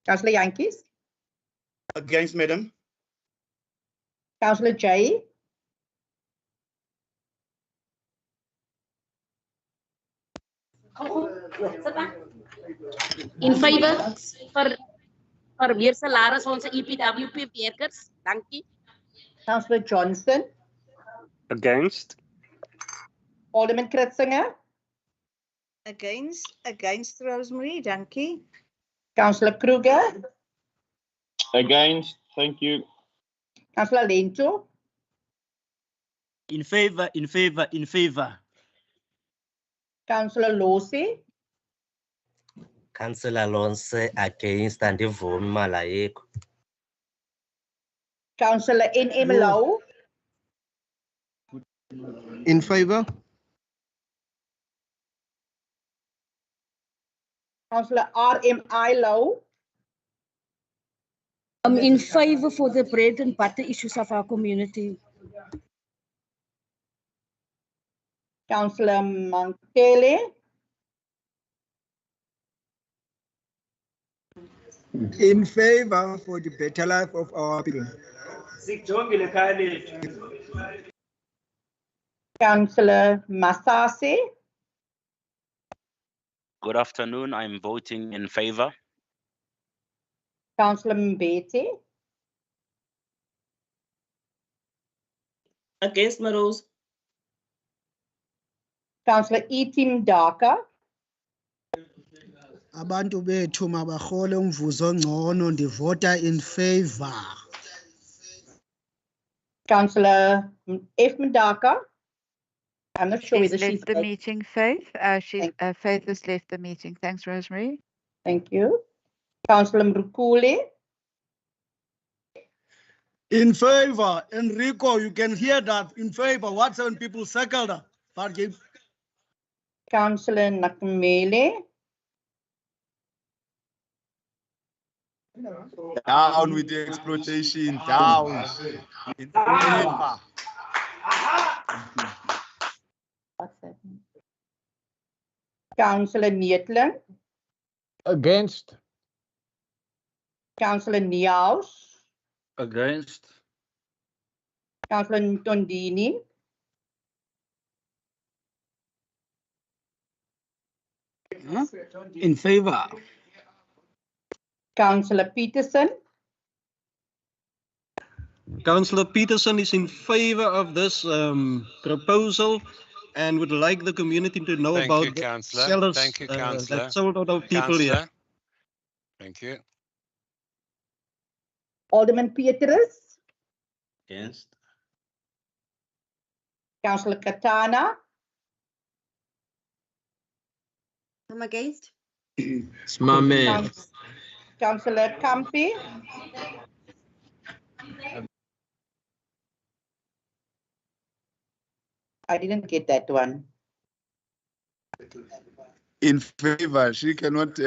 Speaker 7: Councillor Jantjies.
Speaker 14: Against, Madam.
Speaker 7: Councillor Jay.
Speaker 18: In favor vir meer salaris vir ons EPWP werkers. Dankie.
Speaker 7: Councillor Johnson.
Speaker 4: Against.
Speaker 7: Alderman Kritzinger.
Speaker 15: Against Rosemary, dankie.
Speaker 7: Councillor Kruger.
Speaker 4: Against. Thank you.
Speaker 7: Councillor Lento.
Speaker 14: In favor.
Speaker 7: Councillor Losi.
Speaker 20: Councillor Lonse against and ndivumi malayiko.
Speaker 7: Councillor N.M. Lau.
Speaker 12: In favor?
Speaker 7: Councillor R.M.I. Lau.
Speaker 22: I'm in favor for the bread and butter issues of our community.
Speaker 7: Councillor Mankele.
Speaker 10: In favor for the better life of our people.
Speaker 7: Councillor Masase.
Speaker 25: Good afternoon. I'm voting in favor.
Speaker 7: Councillor Mbete.
Speaker 26: Against, Maros.
Speaker 7: Councillor Etim Daka.
Speaker 27: Abantu bethu mabahole umvuzo ongcono ndivota in favor.
Speaker 7: Councillor F. Mdaka. I'm not sure
Speaker 28: She's
Speaker 7: whether she's
Speaker 28: left the meeting, Faith. Faith has left the meeting. Thanks, Rosemary.
Speaker 7: Thank you. Councillor Mrukule.
Speaker 27: In favor, Enrico, you can hear that. In favor, what 7 people circled up.
Speaker 7: Councillor Nakamele.
Speaker 16: Down with the exploitation, down. In favor.
Speaker 7: Councillor Neetling.
Speaker 9: Against.
Speaker 7: Councillor Niaus.
Speaker 17: Against.
Speaker 7: Councillor Ntondini.
Speaker 14: In favor.
Speaker 7: Councillor Peterson.
Speaker 21: Councillor Peterson is in favor of this proposal and would like the community to know
Speaker 2: Thank
Speaker 21: about
Speaker 2: you,
Speaker 21: the
Speaker 2: Councillor.
Speaker 21: sellers
Speaker 2: Thank you, Councillor.
Speaker 21: that sold out of people here.
Speaker 2: Councillor. Thank you.
Speaker 7: Alderman Petrus.
Speaker 17: Against.
Speaker 7: Councillor Katana.
Speaker 15: I'm against.
Speaker 17: It's my man.
Speaker 7: Councillor Kampi. I didn't get that one.
Speaker 16: In favor, she cannot.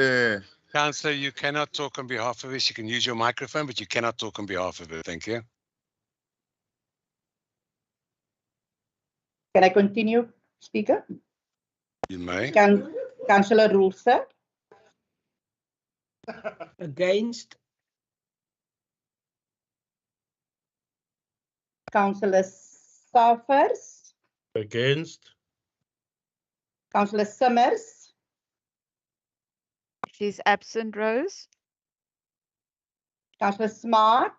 Speaker 2: Councillor, you cannot talk on behalf of her. You can use your microphone, but you cannot talk on behalf of her. Thank you.
Speaker 7: Can I continue, Speaker?
Speaker 2: You may.
Speaker 7: Councillor Rusa.
Speaker 14: Against.
Speaker 7: Councillor Saffers.
Speaker 1: Against.
Speaker 7: Councillor Summers.
Speaker 28: She's absent, Rose.
Speaker 7: Councillor Smart.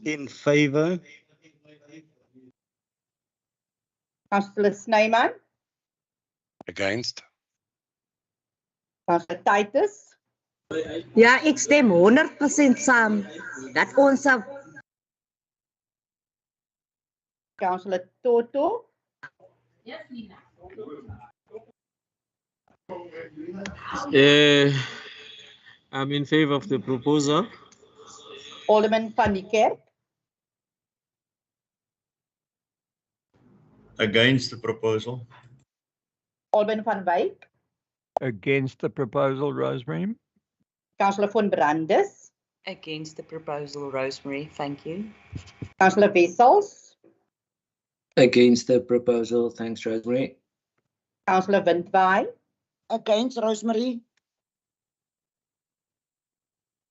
Speaker 21: In favor.
Speaker 7: Councillor Snyman.
Speaker 2: Against.
Speaker 7: Councillor Titus.
Speaker 15: Ja, ek stem 100% saam dat ons
Speaker 7: Councillor Toto.
Speaker 6: I'm in favor of the proposal.
Speaker 7: Alderman Van die Kerk.
Speaker 17: Against the proposal.
Speaker 7: Alderman Van Wyk.
Speaker 29: Against the proposal, Rosemary.
Speaker 7: Councillor Von Brandes.
Speaker 26: Against the proposal, Rosemary. Thank you.
Speaker 7: Councillor Wessels.
Speaker 30: Against the proposal, thanks, Rosemary.
Speaker 7: Councillor Windwaai.
Speaker 15: Against, Rosemary.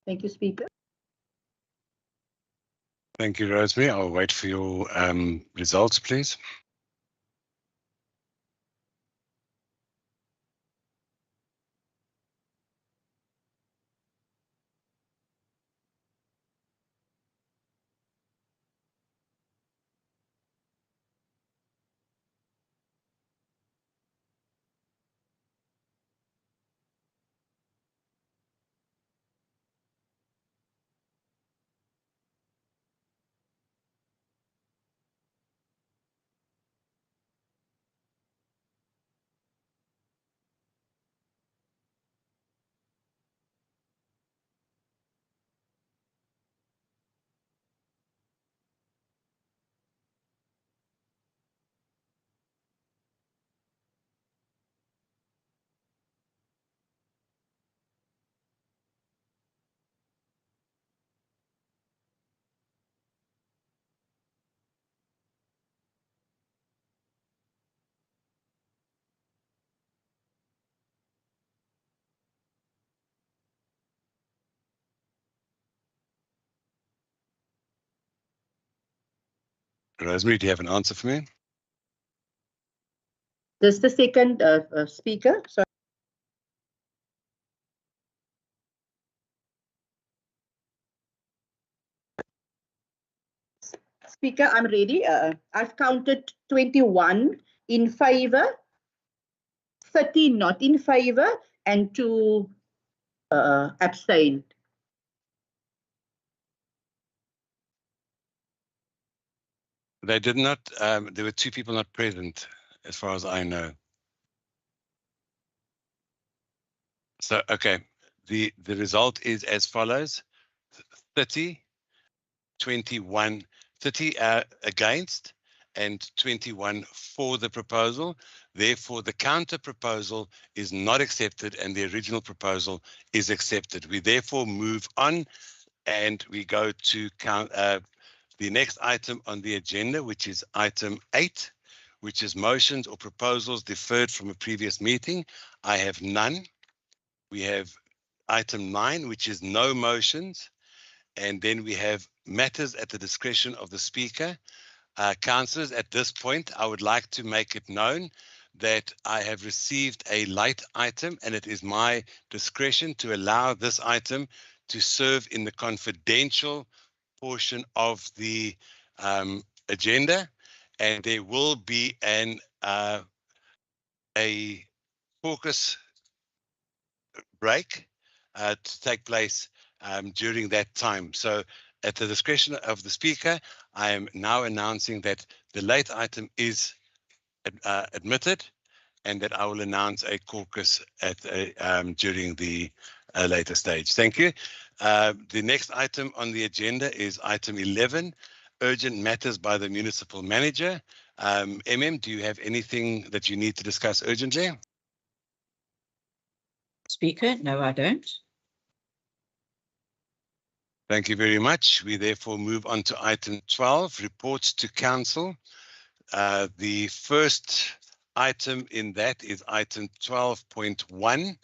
Speaker 7: Thank you, Speaker.
Speaker 2: Thank you, Rosemary. I'll wait for your results, please. Rosemary, do you have an answer for me?
Speaker 7: Just the second speaker. Sorry. Speaker, I'm ready. I've counted 21 in favor, 30 not in favor, and 2 abstained.
Speaker 2: They did not, there were 2 people not present, as far as I know. So, okay, the result is as follows: 30, 21, 30 against, and 21 for the proposal. Therefore, the counter proposal is not accepted and the original proposal is accepted. We therefore move on and we go to the next item on the agenda, which is item 8, which is motions or proposals deferred from a previous meeting. I have none. We have item 9, which is no motions. And then we have matters at the discretion of the speaker. Councillors, at this point, I would like to make it known that I have received a light item, and it is my discretion to allow this item to serve in the confidential portion of the agenda, and there will be a caucus break to take place during that time. So at the discretion of the speaker, I am now announcing that the late item is admitted and that I will announce a caucus at during the later stage. Thank you. The next item on the agenda is item 11, urgent matters by the municipal manager. Do you have anything that you need to discuss urgently?
Speaker 26: Speaker, no, I don't.
Speaker 2: Thank you very much. We therefore move on to item 12, reports to council. The first item in that is item 12.1,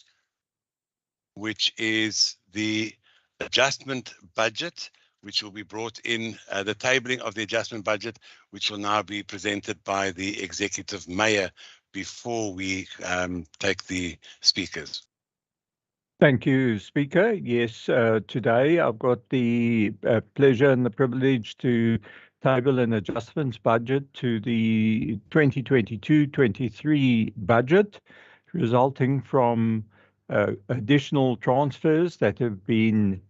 Speaker 2: which is the adjustment budget, which will be brought in, the tabling of the adjustment budget, which will now be presented by the executive mayor before we take the speakers.
Speaker 29: Thank you, Speaker. Yes, today I've got the pleasure and the privilege to table an adjustments budget to the 2022-23 budget, resulting from additional transfers that have been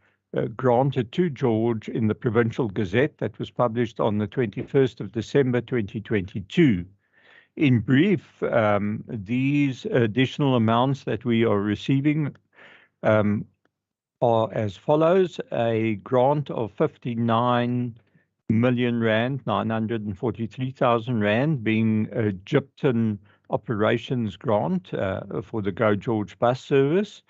Speaker 29: granted to George in the Provincial Gazette that was published on the 21st of December 2022. In brief, these additional amounts that we are receiving are as follows: a grant of 59 million rand, 943,000 rand, being a Gypton operations grant for the Go George bus service,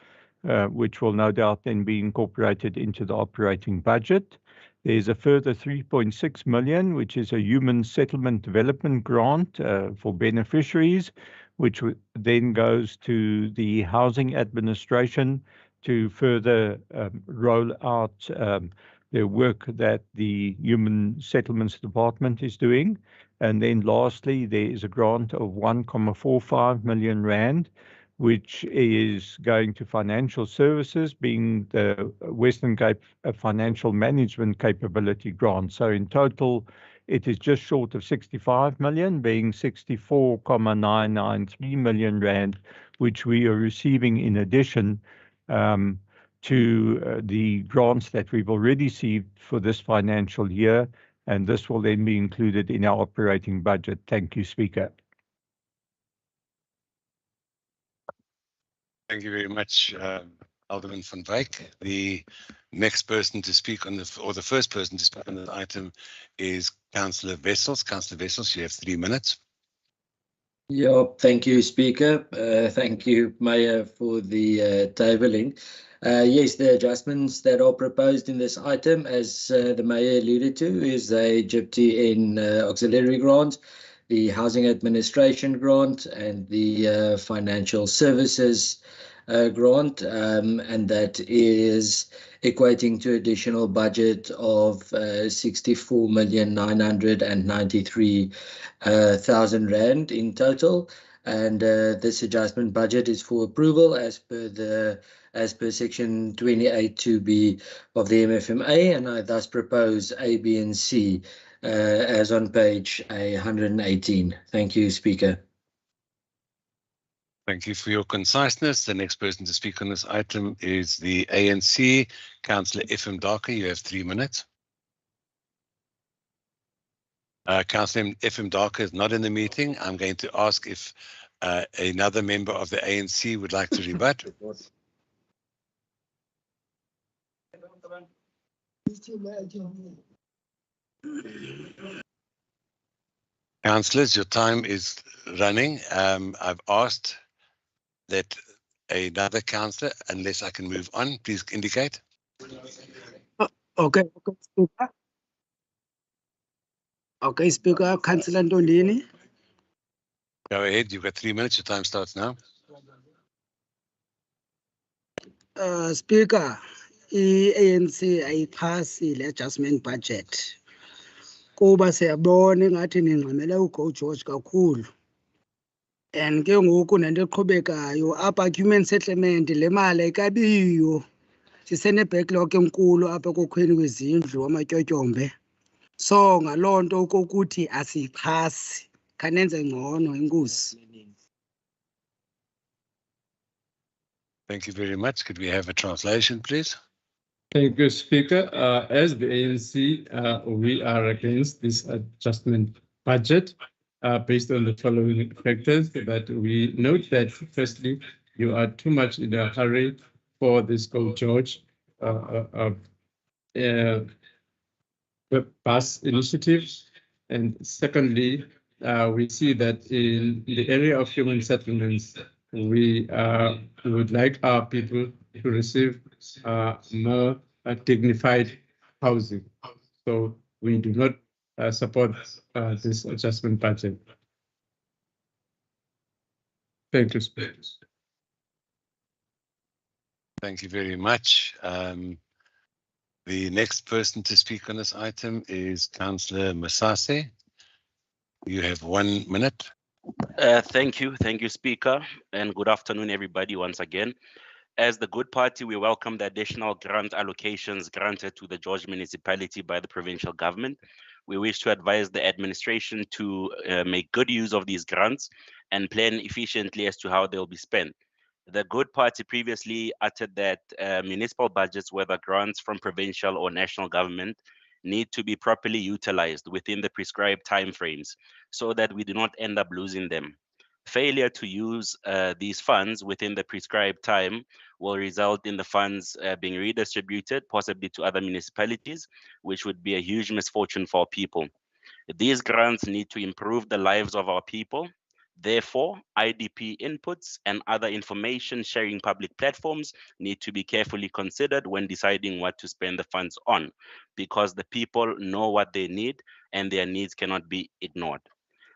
Speaker 29: which will no doubt then be incorporated into the operating budget. There's a further 3.6 million, which is a human settlement development grant for beneficiaries, which then goes to the housing administration to further roll out the work that the Human Settlements Department is doing. And then lastly, there is a grant of 1.45 million rand, which is going to financial services, being the Western Cape Financial Management Capability Grant. So in total, it is just short of 65 million, being 64.993 million rand, which we are receiving in addition to the grants that we've already received for this financial year, and this will then be included in our operating budget. Thank you, Speaker.
Speaker 2: Thank you very much, Alderman van Wyk. The next person to speak on the first person to speak on this item is Councillor Wessels. Councillor Wessels, you have 3 minutes.
Speaker 3: Yeah, thank you, Speaker. Thank you, Mayor, for the tabling. Yes, the adjustments that are proposed in this item, as the Mayor alluded to, is the GIPTN auxiliary grant, the Housing Administration grant, and the Financial Services grant, and that is equating to additional budget of 64,993,000 rand in total. And this adjustment budget is for approval as per section 28(2)(b) of the MFMA, and I thus propose A, B, and C as on page 118. Thank you, Speaker.
Speaker 2: Thank you for your conciseness. The next person to speak on this item is the ANC, Councillor Ephraim Darker. You have 3 minutes. Councillor Ephraim Darker is not in the meeting. I'm going to ask if another member of the ANC would like to rebut. Councillors, your time is running. I've asked that another councillor, unless I can move on, please indicate.
Speaker 27: Okay, Speaker. Okay, Speaker, Councillor Ndondini.
Speaker 2: Go ahead, you've got 3 minutes. Your time starts now.
Speaker 27: Speaker, i-ANC ayiphasi le adjustment budget. Kuba siyabona ngathi ningxamele uGo George kakhulu. And ke ngoku nento eqhubekayo apha human settlement le mali ayikabiyo. Sisene backlog enkulu apha kokhweni kwezindlu amatyotyombe. So ngaloo nto ukuthi asiyixhasi. Khanenze ngcono inkosi.
Speaker 2: Thank you very much. Could we have a translation, please?
Speaker 5: Thank you, Speaker. As the ANC, we are against this adjustment budget based on the following factors. That we note that, firstly, you are too much in a hurry for this Go George bus initiative. And secondly, we see that in the area of human settlements, we would like our people to receive more dignified housing. So we do not support this adjustment budget. Thank you, Speaker.
Speaker 2: Thank you very much. The next person to speak on this item is Councillor Masase. You have 1 minute.
Speaker 25: Thank you, Speaker, and good afternoon, everybody, once again. As the Good Party, we welcome the additional grant allocations granted to the George municipality by the provincial government. We wish to advise the administration to make good use of these grants and plan efficiently as to how they'll be spent. The Good Party previously uttered that municipal budgets, whether grants from provincial or national government, need to be properly utilized within the prescribed timeframes so that we do not end up losing them. Failure to use these funds within the prescribed time will result in the funds being redistributed, possibly to other municipalities, which would be a huge misfortune for people. These grants need to improve the lives of our people. Therefore, IDP inputs and other information sharing public platforms need to be carefully considered when deciding what to spend the funds on, because the people know what they need and their needs cannot be ignored.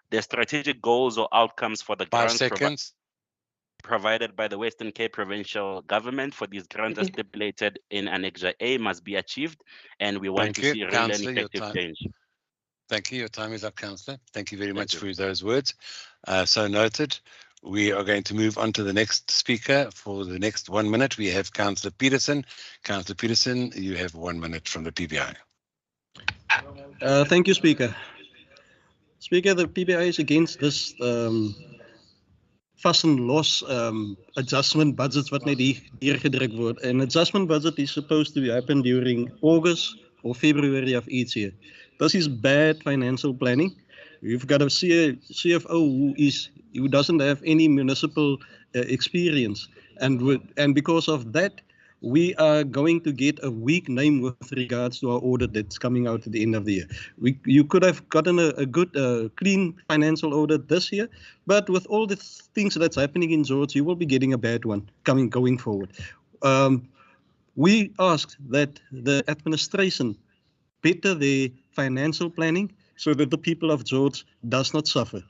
Speaker 25: The strategic goals or outcomes for the
Speaker 2: 5
Speaker 25: grants
Speaker 2: seconds.
Speaker 25: provided by the Western Cape Provincial Government for these grants as stipulated in Annexure A must be achieved, and we want
Speaker 2: Thank
Speaker 25: to
Speaker 2: you,
Speaker 25: see real and
Speaker 2: Councillor. Your
Speaker 25: effective
Speaker 2: time.
Speaker 25: change.
Speaker 2: Thank you. Your time is up, Councillor. Thank you very
Speaker 25: Thank
Speaker 2: much
Speaker 25: you.
Speaker 2: for those words. So noted. We are going to move on to the next speaker for the next 1 minute. We have Councillor Peterson. Councillor Peterson, you have 1 minute from the PBI.
Speaker 4: Thank you, Speaker. Speaker, the PBI is against this fuss and loss adjustment budgets wat net hier gedruk word. An adjustment budget is supposed to happen during August or February of each year. This is bad financial planning. You've got a CFO who doesn't have any municipal experience, and because of that, we are going to get a weak name with regards to our audit that's coming out at the end of the year. You could have gotten a good, clean financial audit this year, but with all the things that's happening in George, you will be getting a bad one going forward. We asked that the administration better their financial planning so that the people of George does not suffer.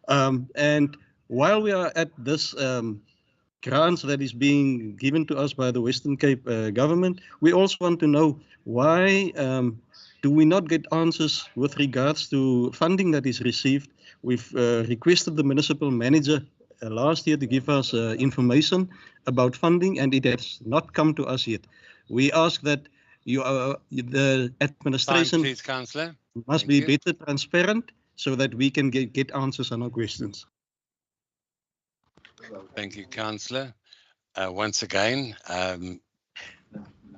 Speaker 4: And while we are at this grants that is being given to us by the Western Cape government, we also want to know why do we not get answers with regards to funding that is received. We've requested the municipal manager last year to give us information about funding, and it has not come to us yet. We ask that the administration
Speaker 2: Time, please, Councillor.
Speaker 4: must be better transparent so that we can get answers on our questions.
Speaker 2: Thank you, Councillor. Once again,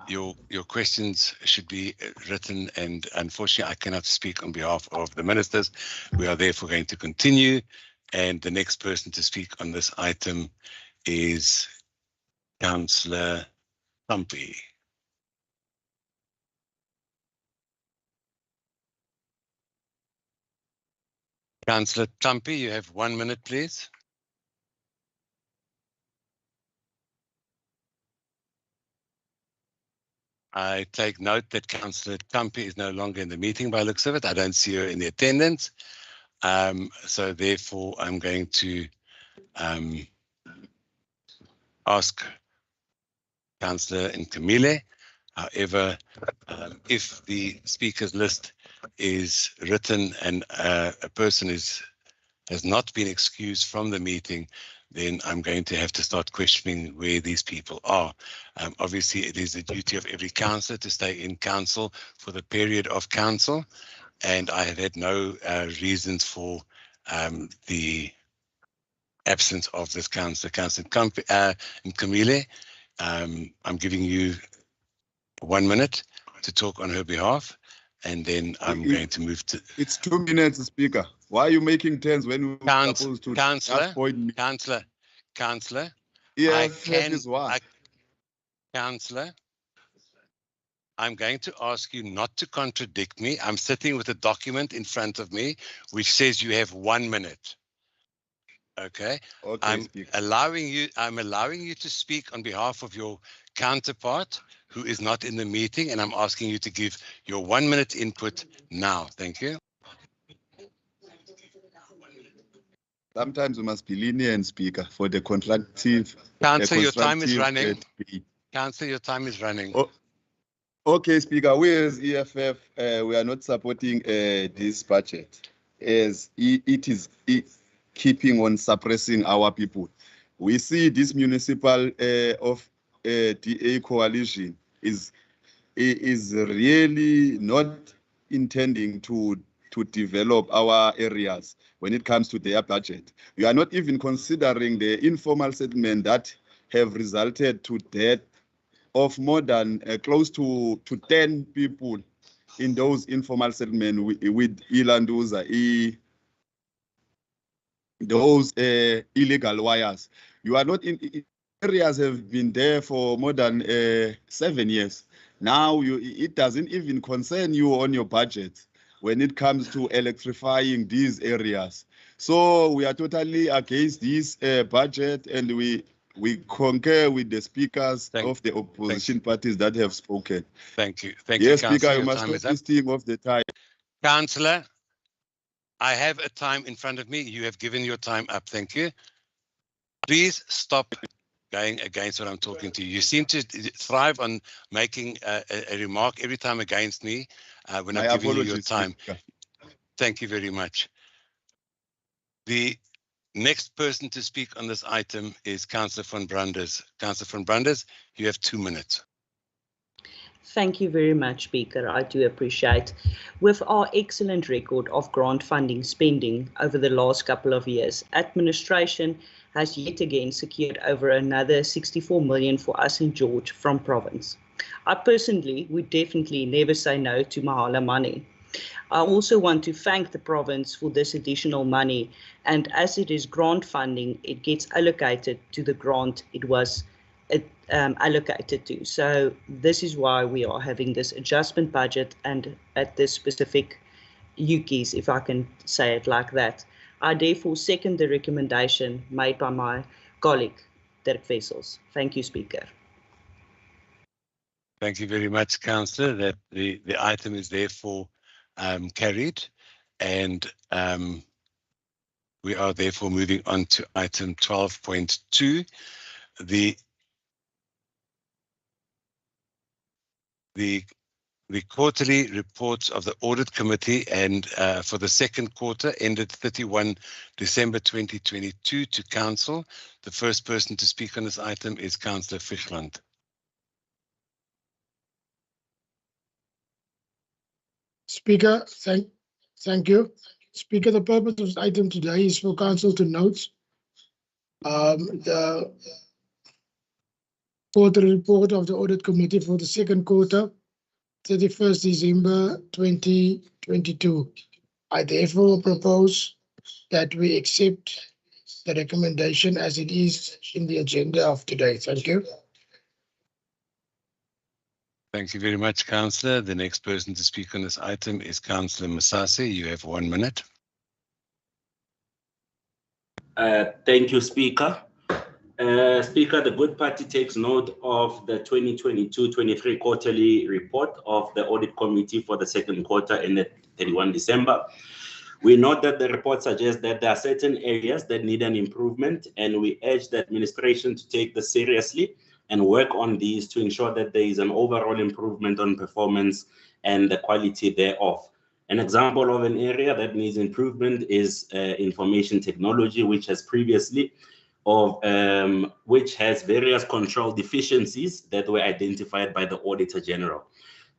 Speaker 2: your questions should be written, and unfortunately, I cannot speak on behalf of the ministers. We are therefore going to continue, and the next person to speak on this item is Councillor Thumpy. Councillor Thumpy, you have 1 minute, please. I take note that Councillor Thumpy is no longer in the meeting by the looks of it. I don't see her in the attendance. So therefore, I'm going to ask Councillor Nkamile. However, if the speakers list is written and a person has not been excused from the meeting, then I'm going to have to start questioning where these people are. Obviously, it is the duty of every councillor to stay in council for the period of council, and I have had no reasons for the absence of this councillor. Councillor Nkamile, I'm giving you 1 minute to talk on her behalf, and then I'm going to move to...
Speaker 16: It's 2 minutes, Speaker. Why are you making turns when we're supposed to...
Speaker 2: Councillor,
Speaker 16: yes,
Speaker 2: Councillor, I'm going to ask you not to contradict me. I'm sitting with a document in front of me which says you have 1 minute. Okay. I'm allowing you to speak on behalf of your counterpart who is not in the meeting, and I'm asking you to give your 1 minute input now. Thank you.
Speaker 16: Sometimes we must be lenient, Speaker, for the constructive.
Speaker 2: Councillor, your time is running. Councillor, your time is running.
Speaker 16: Oh, okay, Speaker. We as EFF, we are not supporting this budget, as it is keeping on suppressing our people. We see this municipal of DA coalition is really not intending to develop our areas when it comes to their budget. We are not even considering the informal settlement that have resulted to death of more than close to 10 people in those informal settlements with Ilanduza, those illegal wires. You are not in areas have been there for more than 7 years. Now it doesn't even concern you on your budget when it comes to electrifying these areas. So we are totally against this budget, and we concur with the speakers of the opposition parties that have spoken.
Speaker 2: Thank you.
Speaker 16: Yes, Speaker, you must stop this thing of the time.
Speaker 2: Councillor, I have a time in front of me. You have given your time up. Thank you. Please stop going against what I'm talking to you. You seem to thrive on making a remark every time against me when I'm giving you your time. Thank you very much. The next person to speak on this item is Councillor van Branders. Councillor van Branders, you have 2 minutes.
Speaker 8: Thank you very much, Speaker. I do appreciate. With our excellent record of grant funding spending over the last couple of years, administration has yet again secured over another 64 million for us in George from province. I personally would definitely never say no to Mahala money. I also want to thank the province for this additional money, and as it is grant funding, it gets allocated to the grant it was allocated to. So this is why we are having this adjustment budget and at this specific UKIs, if I can say it like that. I therefore second the recommendation made by my colleague, Dirk Wessels. Thank you, Speaker.
Speaker 2: Thank you very much, Councillor. That the item is therefore carried, and we are therefore moving on to item 12.2. The quarterly reports of the Audit Committee and for the second quarter ended 31 December 2022 to Council. The first person to speak on this item is Councillor Fichland.
Speaker 11: Speaker, thank you. Speaker, the purpose of this item today is for Council to note the quarterly report of the Audit Committee for the second quarter, 31st December 2022. I therefore propose that we accept the recommendation as it is in the agenda of today. Thank you.
Speaker 2: Thank you very much, Councillor. The next person to speak on this item is Councillor Masase. You have 1 minute.
Speaker 25: Thank you, Speaker. Speaker, the Good Party takes note of the 2022-23 quarterly report of the Audit Committee for the second quarter ended 31 December. We note that the report suggests that there are certain areas that need an improvement, and we urge the administration to take this seriously and work on these to ensure that there is an overall improvement on performance and the quality thereof. An example of an area that needs improvement is information technology, which has previously which has various control deficiencies that were identified by the Auditor General.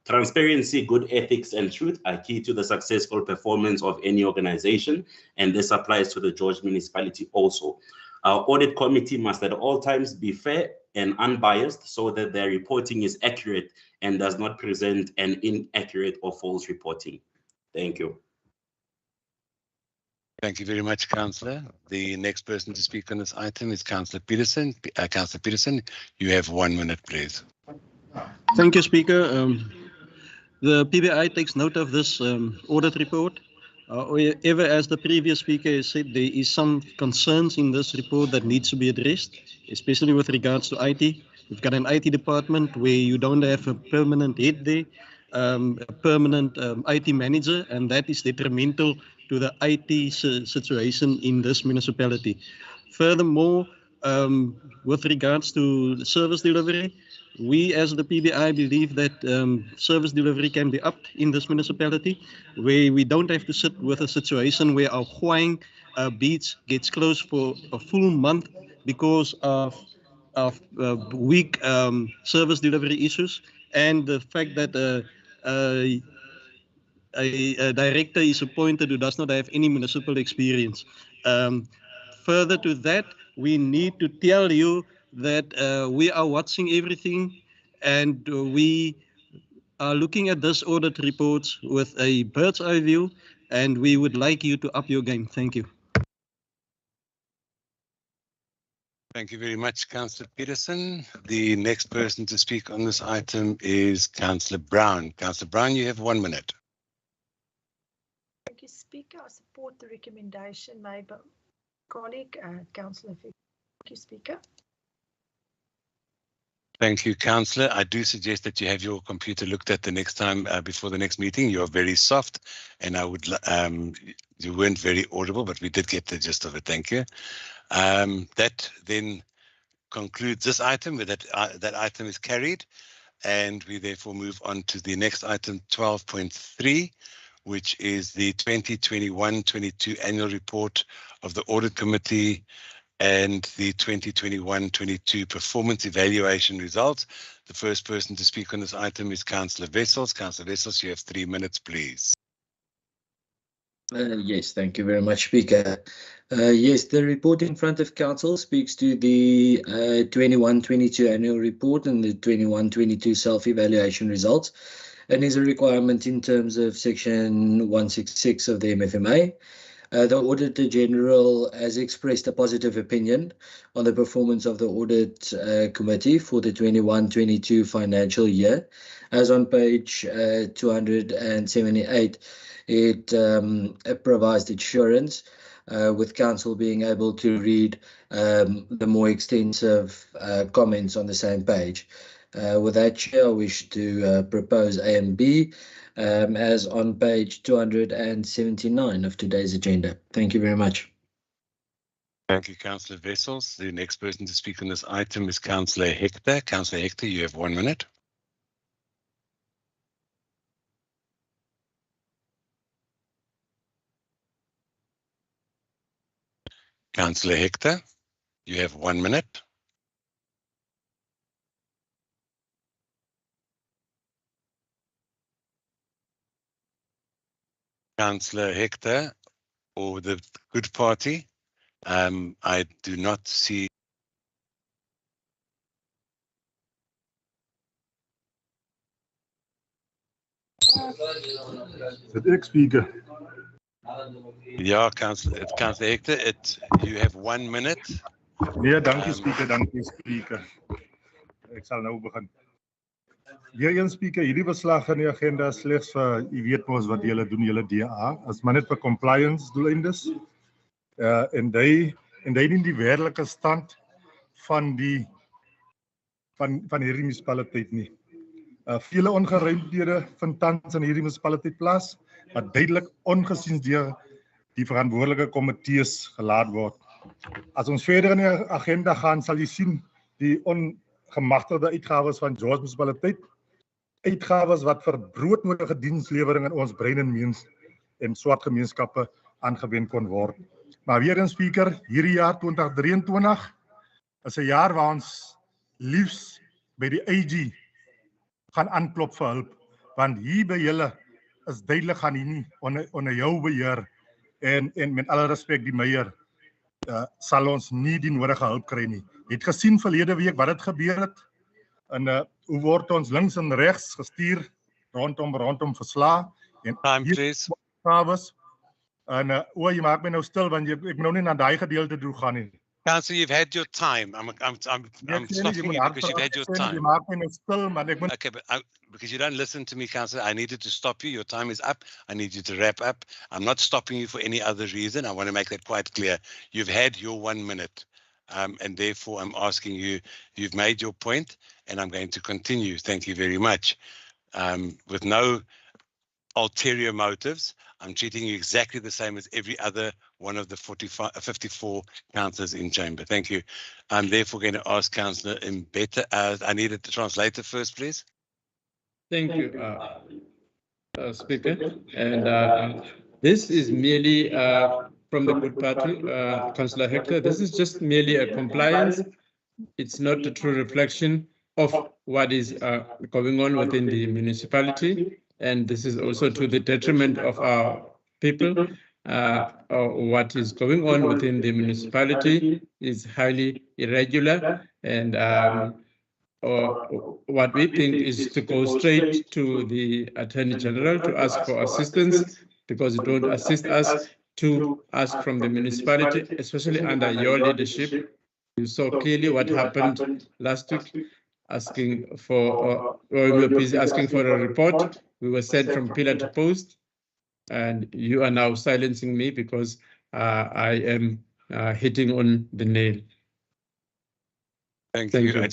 Speaker 25: Transparency, good ethics, and truth are key to the successful performance of any organization, and this applies to the George Municipality also. Our Audit Committee must at all times be fair and unbiased so that their reporting is accurate and does not present an inaccurate or false reporting. Thank you.
Speaker 2: Thank you very much, Councillor. The next person to speak on this item is Councillor Peterson. Councillor Peterson, you have 1 minute, please.
Speaker 4: Thank you, Speaker. The PBI takes note of this audit report. However, as the previous speaker has said, there is some concerns in this report that needs to be addressed, especially with regards to IT. We've got an IT department where you don't have a permanent head there, a permanent IT manager, and that is detrimental to the IT situation in this municipality. Furthermore, with regards to service delivery, we as the PBI believe that service delivery can be upped in this municipality, where we don't have to sit with a situation where our Hwang beach gets closed for a full month because of weak service delivery issues, and the fact that a director is appointed who does not have any municipal experience. Further to that, we need to tell you that we are watching everything, and we are looking at this audit reports with a bird's eye view, and we would like you to up your game. Thank you.
Speaker 2: Thank you very much, Councillor Peterson. The next person to speak on this item is Councillor Brown. Councillor Brown, you have 1 minute.
Speaker 12: Thank you, Speaker. I support the recommendation made by colleague, Councillor Fick. Thank you, Speaker.
Speaker 2: Thank you, Councillor. I do suggest that you have your computer looked at the next time before the next meeting. You are very soft, and I would you weren't very audible, but we did get the gist of it. Thank you. That then concludes this item. With that item is carried, and we therefore move on to the next item, 12.3, which is the 2021-22 annual report of the Audit Committee and the 2021-22 performance evaluation results. The first person to speak on this item is Councillor Wessels. Councillor Wessels, you have 3 minutes, please.
Speaker 3: Yes, thank you very much, Speaker. Yes, the report in front of Council speaks to the 21-22 annual report and the 21-22 self-evaluation results, and is a requirement in terms of Section 166 of the MFMA. The Auditor General has expressed a positive opinion on the performance of the Audit Committee for the 21-22 financial year. As on page 278, it provides assurance with Council being able to read the more extensive comments on the same page. With that, Chair, I wish to propose A and B as on page 279 of today's agenda. Thank you very much.
Speaker 2: Thank you, Councillor Wessels. The next person to speak on this item is Councillor Hector. Councillor Hector, you have 1 minute. Councillor Hector, you have 1 minute. Councillor Hector or the Good Party, I do not see.
Speaker 9: Dit ek speaker.
Speaker 2: Ja, Councillor Hector, you have 1 minute.
Speaker 9: Nee, dankie speaker, dankie speaker. Ek sal nou begin. Weer speaker, hierdie beslag in die agenda slegs vir, jy weet mos wat julle doen, julle DA, as maar net vir compliance doeleindes. En die in die werklike stand van hierdie munisipaliteit nie. Vele ongeruimdhede vind tans in hierdie munisipaliteit plaas, wat duidelik ongesiens deur die verantwoordelike komitees gelaat word. As ons verder in die agenda gaan, sal jy sien die ongemagtigde uitgawes van George munisipaliteit, uitgawes wat vir broodnodige dienslewering in ons brein en swart gemeenskappe aangewend kon word. Maar weer eens speaker, hierdie jaar 2023 is 'n jaar waar ons liefs by die AG gaan aanklop vir hulp, want hier by julle is duidelik gaan hier nie onder jou beheer en met alle respek die meier sal ons nie die nodige hulp kry nie. Jy het gesien verlede week wat het gebeur het en hoe word ons links en regs gestuur rondom versla en
Speaker 2: time please.
Speaker 9: En jy maak my nou stil want ek moet nou nie na daai gedeelte toe gaan nie.
Speaker 2: Councillor, you've had your time. I'm stopping you because you've had your time.
Speaker 9: Jy maak my nou stil, maar ek moet.
Speaker 2: Okay, but because you don't listen to me, Councillor, I needed to stop you. Your time is up. I need you to wrap up. I'm not stopping you for any other reason. I want to make that quite clear. You've had your 1 minute. And therefore, I'm asking you, you've made your point, and I'm going to continue. Thank you very much. With no ulterior motives, I'm treating you exactly the same as every other one of the 54 councillors in chamber. Thank you. I'm therefore going to ask Councillor Mbeta. I needed the translator first, please.
Speaker 5: Thank you, Speaker. And this is merely from the Good Party, Councillor Hector. This is just merely a compliance. It's not a true reflection of what is going on within the municipality. And this is also to the detriment of our people. What is going on within the municipality is highly irregular. And what we think is to go straight to the Attorney General to ask for assistance, because you don't assist us, to ask from the municipality, especially under your leadership. You saw clearly what happened last week, asking for, we were busy asking for a report. We were sent from pillar to post, and you are now silencing me because I am hitting on the nail.
Speaker 2: Thank
Speaker 5: Thank
Speaker 2: you.
Speaker 5: you.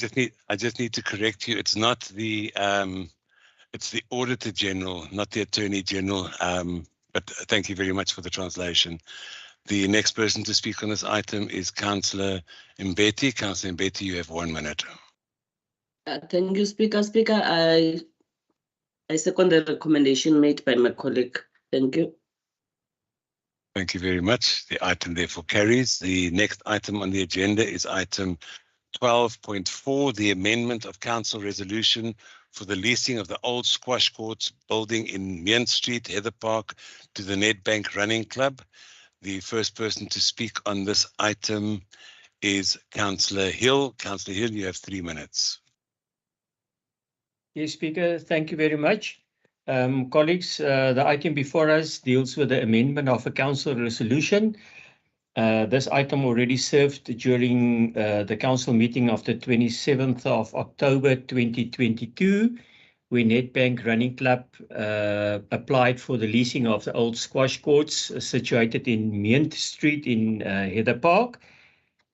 Speaker 2: I just need to correct you. It's not the it's the Auditor General, not the Attorney General. But thank you very much for the translation. The next person to speak on this item is Councillor Mbeti. Councillor Mbeti, you have 1 minute.
Speaker 10: Thank you, Speaker. Speaker, I second the recommendation made by my colleague. Thank you.
Speaker 2: Thank you very much. The item therefore carries. The next item on the agenda is item 12.4, the amendment of council resolution for the leasing of the old squash courts building in Meehan Street, Heather Park, to the Nedbank Running Club. The first person to speak on this item is Councillor Hill. Councillor Hill, you have 3 minutes.
Speaker 13: Yes, Speaker, thank you very much. Colleagues, the item before us deals with the amendment of a council resolution. This item already served during the council meeting of the 27th of October 2022, when Nedbank Running Club applied for the leasing of the old squash courts situated in Meehan Street in Heather Park.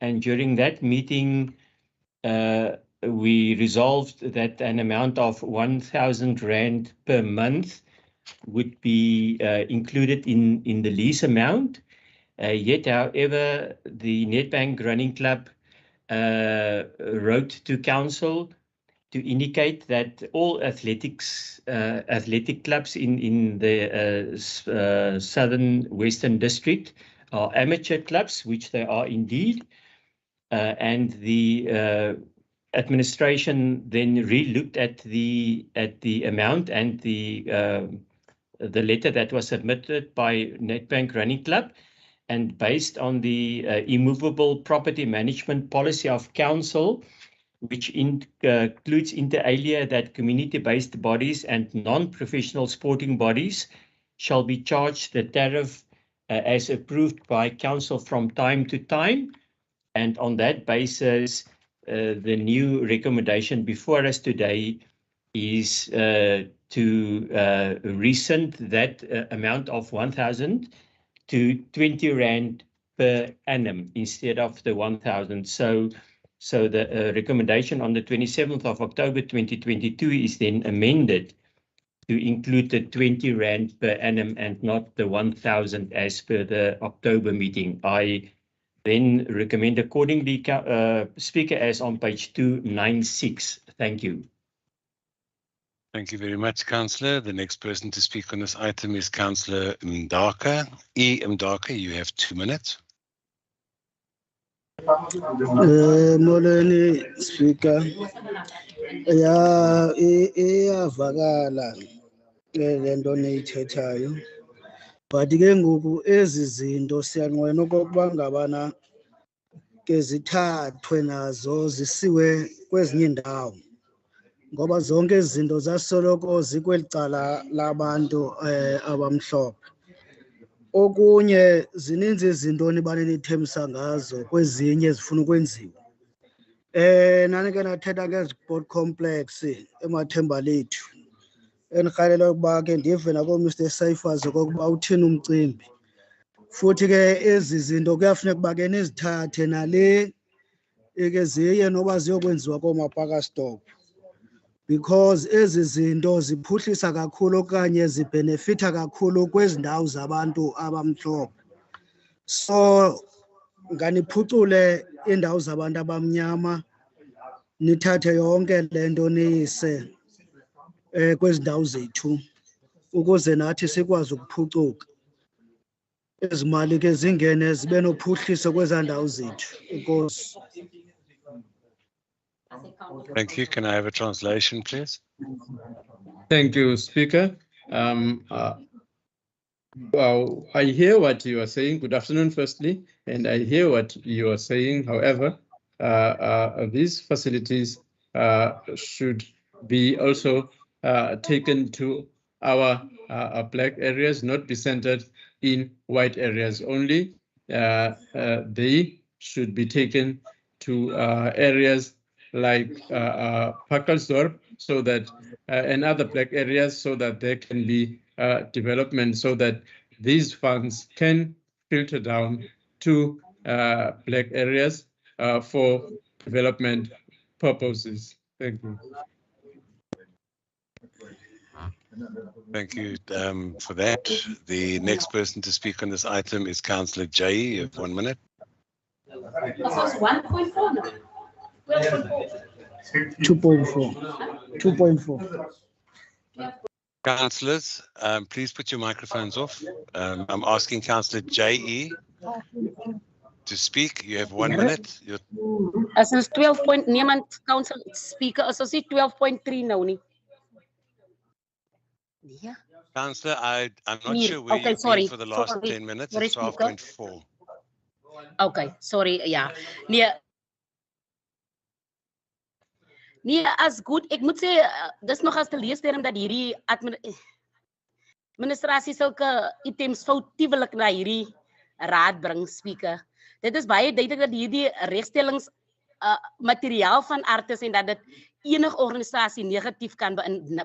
Speaker 13: And during that meeting, we resolved that an amount of 1,000 Rand per month would be included in the lease amount. Yet, however, the Nedbank Running Club wrote to council to indicate that all athletic clubs in the Southern Western District are amateur clubs, which they are indeed, and the administration then re-looked at the amount and the letter that was submitted by Nedbank Running Club, and based on the immovable property management policy of council, which includes inter alia that community-based bodies and non-professional sporting bodies shall be charged the tariff as approved by council from time to time. And on that basis, the new recommendation before us today is to rescind that amount of 1,000 to 20 Rand per annum instead of the 1,000. So the recommendation on the 27th of October 2022 is then amended to include the 20 Rand per annum and not the 1,000 as per the October meeting. I then recommend accordingly, Speaker, as on page 296. Thank you.
Speaker 2: Thank you very much, Councillor. The next person to speak on this item is Councillor Mdaka. Mdaka, you have 2 minutes.
Speaker 27: Molweni, Speaker. Iyavakala le nto niyithethayo, but ke ngoku ezi zinto siyanqwena okokuba ngabana ke zithathwe nazo zisiwe kwezinye iindawo, ngoba zonke ezi zinto zasoloko zikweli cala labantu abamhlophe. Okunye zininzi izinto nibane nithembisa ngazo kwezinye ezifuna ukwenziwa. Nani ke nathetha ngezi-sport complex emathemba lethu, endirhalela ukuba ke ndive nakoMr Cyphers okokuba uthini umcimbi. Futhi ke ezi zinto kuyafuneka ukuba ke nizithathe nale ke ziye noba ziyokwenziwa koomapaka stop, because ezi zinto ziphuhlisa kakhulu okanye zibhenefitha kakhulu kwezi ndawo zabantu abamhlophe. So nganiphucule iindawo zabantu abamnyama, nithathe yonke le nto niyise kwezi ndawo zethu ukuze nathi sikwazi ukuphucuka. Ezi mali ke zingene zibe nophuhliso kwezaa ndawo zethu. Enkosi.
Speaker 2: Thank you. Can I have a translation, please?
Speaker 5: Thank you, Speaker. Well, I hear what you are saying. Good afternoon, firstly, and I hear what you are saying. However, these facilities should be also taken to our black areas, not be centered in white areas only. They should be taken to areas like Pacalsdorp, so that and other black areas, so that there can be development, so that these funds can filter down to black areas for development purposes. Thank you.
Speaker 2: Thank you for that. The next person to speak on this item is Councillor Jay. You have 1 minute.
Speaker 27: 1.4. 2.4.
Speaker 2: Councillors, please put your microphones off. I'm asking Councillor J.E. to speak. You have 1 minute.
Speaker 1: As ons 12 point, niemand council speaker, as ons 12.3 nou nie. Yeah.
Speaker 2: Councillor, I'm not
Speaker 1: Nee,
Speaker 2: sure where
Speaker 1: okay,
Speaker 2: you've
Speaker 1: sorry,
Speaker 2: been for the last
Speaker 1: sorry,
Speaker 2: 10 minutes.
Speaker 1: sorry,
Speaker 2: It's
Speaker 1: speaker.
Speaker 2: 12.4.
Speaker 1: Okay, sorry, ja. Nee, as goed, ek moet sê, dis nog as te lees term dat hierdie administrasie sulke items foutiewelik na hierdie raad bring, speaker. Dit is baie duidelik dat hierdie regstellings materiaal van aard is en dat dit enige organisasie negatief kan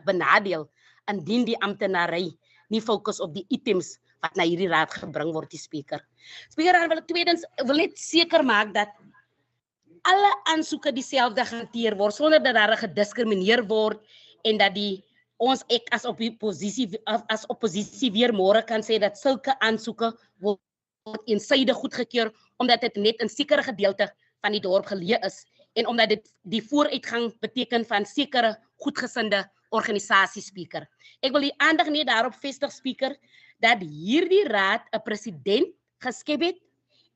Speaker 1: benadeel indien die amptenary nie fokus op die items wat na hierdie raad gebring word, die speaker. Speaker, dan wil ek tweedens wil net seker maak dat alle aansoeke dieselfde gehanteer word sonder dat daar gediskrimineer word en dat ons ek as oppositie weer môre kan sê dat sulke aansoeke word eensydig goedgekeur omdat dit net in sekere gedeelte van die dorp geleë is en omdat dit die vooruitgang beteken van sekere goedgesinde organisasies, speaker. Ek wil die aandag net daarop vestig, speaker, dat hierdie raad 'n president geskep het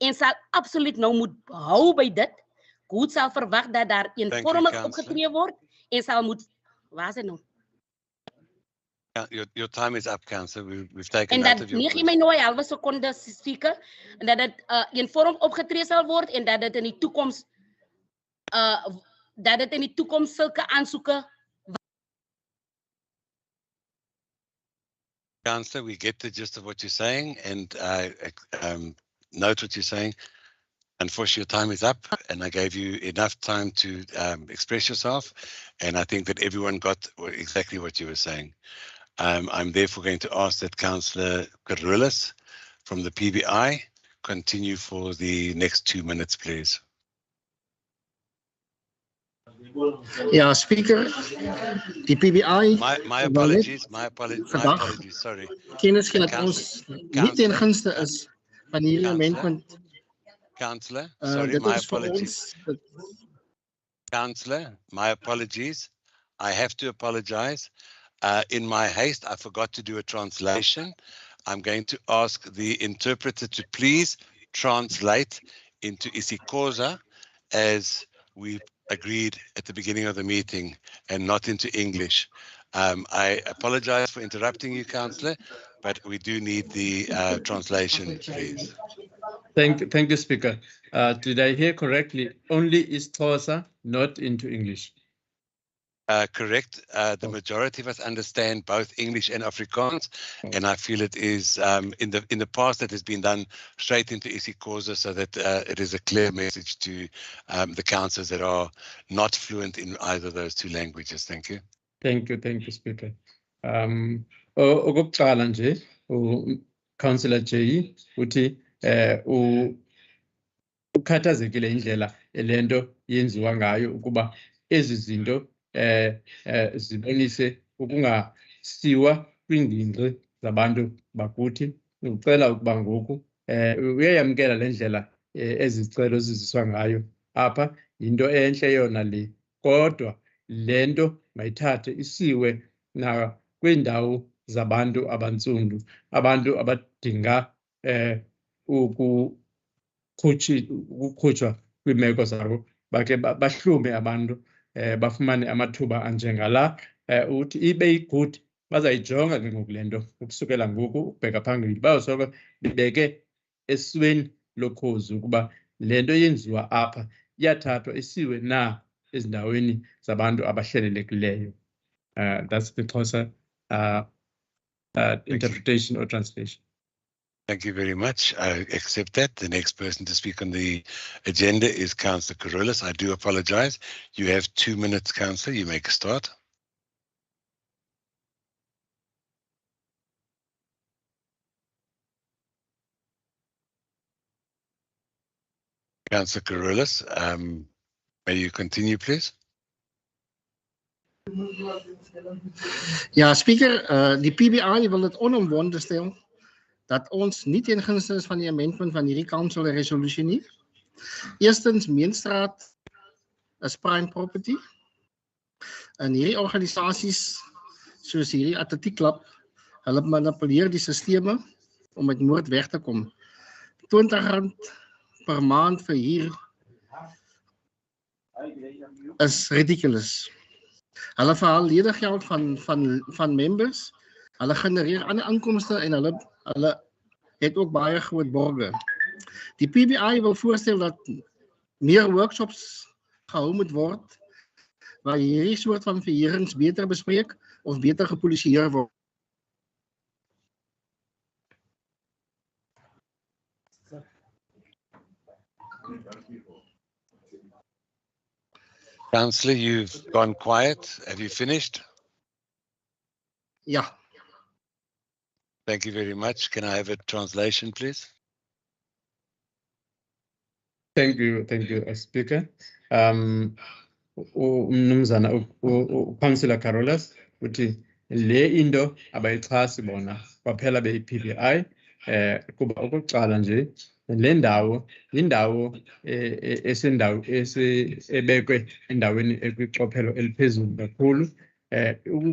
Speaker 1: en sal absoluut nou moet hou by dit. Goed sal verwag dat daar eenvormig opgetree word en sal moet, waar is dit nou?
Speaker 2: Your time is up, Councillor. We've taken
Speaker 1: En
Speaker 2: note
Speaker 1: dat
Speaker 2: of your
Speaker 1: 9 nou 11 sekondes, speaker, en dat dit eenvormig opgetree sal word en dat dit in die toekoms sulke aansoeke.
Speaker 2: Councillor, we get the gist of what you're saying and note what you're saying. Unfortunately, your time is up and I gave you enough time to express yourself. And I think that everyone got exactly what you were saying. I'm therefore going to ask that Councillor Carolus from the PBI continue for the next 2 minutes, please.
Speaker 14: Yeah, Speaker, the PBI.
Speaker 2: My apologies, sorry.
Speaker 14: Kennis gee dat ons nie ten gunste is van hierdie amendment.
Speaker 2: Councillor, sorry, my apologies. Councillor, my apologies. I have to apologize. In my haste, I forgot to do a translation. I'm going to ask the interpreter to please translate into isiXhosa as we agreed at the beginning of the meeting and not into English. I apologize for interrupting you, Councillor, but we do need the translation, please.
Speaker 5: Thank you, Speaker. Did I hear correctly? Only isiXhosa, not into English.
Speaker 2: Correct. The majority of us understand both English and Afrikaans, and I feel it is in the past that has been done straight into isiXhosa so that it is a clear message to the councillors that are not fluent in either of those two languages. Thank you.
Speaker 5: Thank you, Speaker. Okokuqala nje, Councillor J uthi ukhathazekile indlela lento yenziwa ngayo ukuba ezi zinto zibonise ukungasiwa kwingingqi zabantu bakuthi. Ucela ukuba ngoku uyayamkela le ndlela ezicelo ziziswa ngayo apha, yinto entle yona le, kodwa le nto mayithathe isiwe na kwiindawo zabantu abantsundu, abantu abadinga ukukhutshwa kwiimeko zabo, bakhe bahlume abantu bafumane amathuba anjengala. Uthi ibe good bazayijonga ke ngoku le nto ukusukela ngoku ukubheka phambili, bayosoko bebeke esweni lokhozi ukuba le nto yenziwa apha iyathathwa isiwe na ezindaweni zabantu abahlelelekileyo. That's the Xhosa interpretation or translation.
Speaker 2: Thank you very much. I accept that. The next person to speak on the agenda is Councillor Carolus. I do apologize. You have 2 minutes, Councillor. You make a start. Councillor Carolus, may you continue, please?
Speaker 14: Ja, Speaker, die PBI wil dit onomwonden stel dat ons nie teen gunste is van die amendment van hierdie council resolusie nie. Eerstens, Meenstraat is prime property. En hierdie organisasies soos hierdie atletiekklub, hulle manipuleer die sisteme om met moord weg te kom. R20 per maand vir hier is ridiculous. Hulle verhaal ledig geld van members. Hulle genereer ander inkomste en hulle het ook baie groot borge. Die PBI wil voorstel dat meer workshops gehou moet word waar hierdie soort van verheerings beter bespreek of beter gepolisieer word.
Speaker 2: Councillor, you've gone quiet. Have you finished?
Speaker 14: Yeah.
Speaker 2: Thank you very much. Can I have a translation, please?
Speaker 5: Thank you, Speaker. Umnumzana uCouncillor Carolus uthi le into abayixhasi bona kwaphela be-PBI kuba okokuqala nje le ndawo yindawo ebekwe endaweni ekwicophelo eliphezulu kakhulu.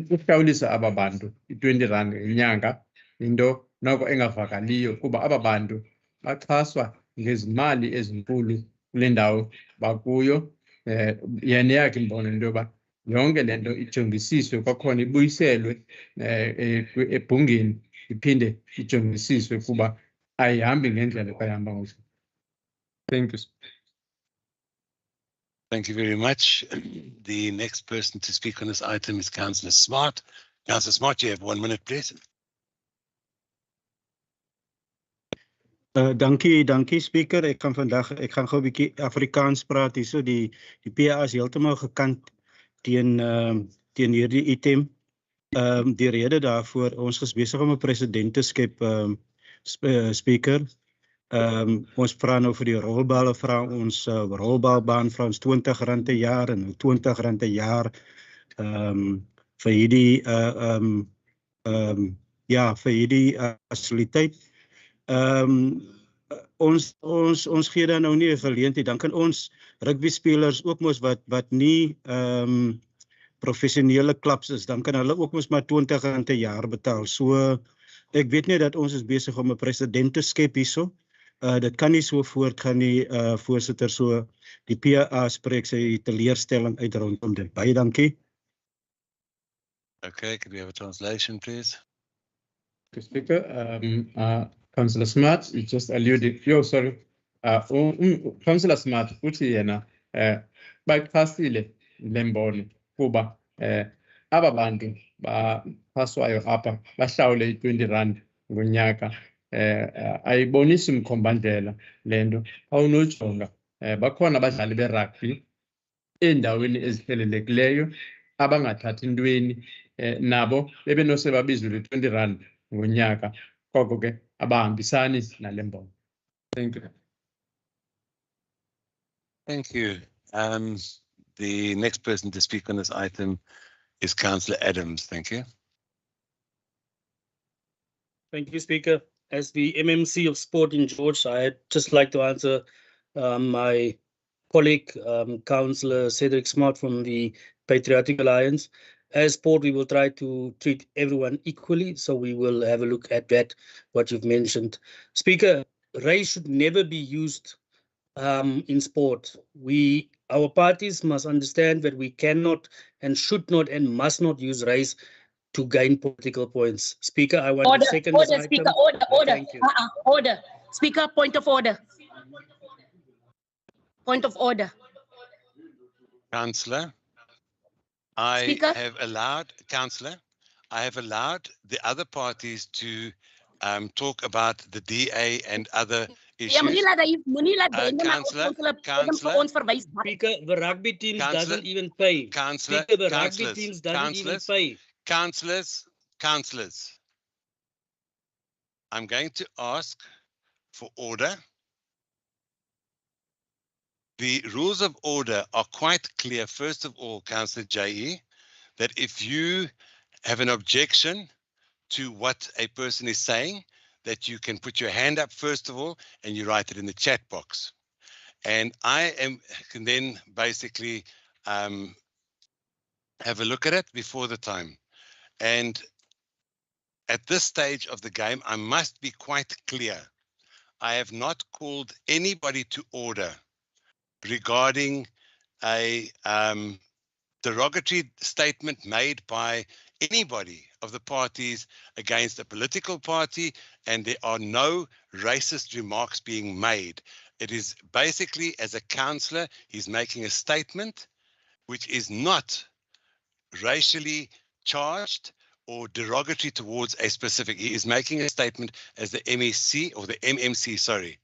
Speaker 5: Ukuhlawulisa aba bantu i-R20 ngenyanga into noko engavakaliyo kuba aba bantu baxhaswa ngezimali ezinkulu kule ndawo bakuyo. Yena yakhe imbono into yoba yonke le nto ijongisiswe kwakhona ibuyiselwe ebhungeni iphinde ijongisiswe kuba ayihambi ngendlela ekayihamba ngayo. Thank you.
Speaker 2: Thank you very much. The next person to speak on this item is Councillor Smart. Councillor Smart, you have 1 minute, please.
Speaker 4: Dankie Speaker. Ek gaan gou 'n bietjie Afrikaans praat hierso. Die PA is heeltemal gekant teen hierdie item. Die rede daarvoor, ons is besig om 'n president te skep, Speaker. Ons vra nou vir die rolballe, vra ons rolbalbaan vra ons R20 'n jaar en R20 'n jaar vir hierdie vir hierdie fasiliteit. Ons gee dan nou nie 'n geleentheid, dan kan ons rugby spelers ook mos wat nie professionele klubs is, dan kan hulle ook mos maar R20 'n jaar betaal. So ek weet nie dat ons is besig om 'n president te skep hierso. Dit kan nie so voortgaan nie, voorsitter, so die PA spreek sy teleurstelling uit rondom dit. Baie dankie.
Speaker 2: Okay, could we have a translation, please?
Speaker 5: Speaker, Councillor Smart, you just alluded. Sorry. Councillor Smart, uthi yena bayixhasile le mbono kuba aba bantu baphaswayo apha bahlawule i-R20 ngonyaka. Ayibonisi mkhombandlela le nto. Awunojonga bakhona abadlali berugby endaweni ezihlelelekileyo abangathathi ntweni, nabo bebenose babizwe le-R20 ngonyaka. Koko ke abahambisani nale mbono. Thank you.
Speaker 2: Thank you. The next person to speak on this item is Councillor Adams. Thank you.
Speaker 6: Thank you, Speaker. As the MMC of Sport in George, I'd just like to answer my colleague, Councillor Cedric Smart from the Patriotic Alliance. As sport, we will try to treat everyone equally, so we will have a look at that, what you've mentioned. Speaker, race should never be used in sport. Our parties must understand that we cannot and should not and must not use race to gain political points. Speaker, I want to second this item.
Speaker 1: Speaker, order. Speaker, point of order. Point of order.
Speaker 2: Councillor, I have allowed the other parties to talk about the DA and other issues.
Speaker 6: Speaker, the rugby teams doesn't even pay. Speaker, the rugby teams doesn't even pay.
Speaker 2: Councillors, I'm going to ask for order. The rules of order are quite clear. First of all, Councillor J.E., that if you have an objection to what a person is saying, that you can put your hand up first of all, and you write it in the chat box. And I can then basically have a look at it before the time. And at this stage of the game, I must be quite clear. I have not called anybody to order regarding a derogatory statement made by anybody of the parties against a political party, and there are no racist remarks being made. It is basically, as a councillor, he's making a statement which is not racially charged or derogatory towards a specific. He is making a statement as the MEC or the MMC, sorry.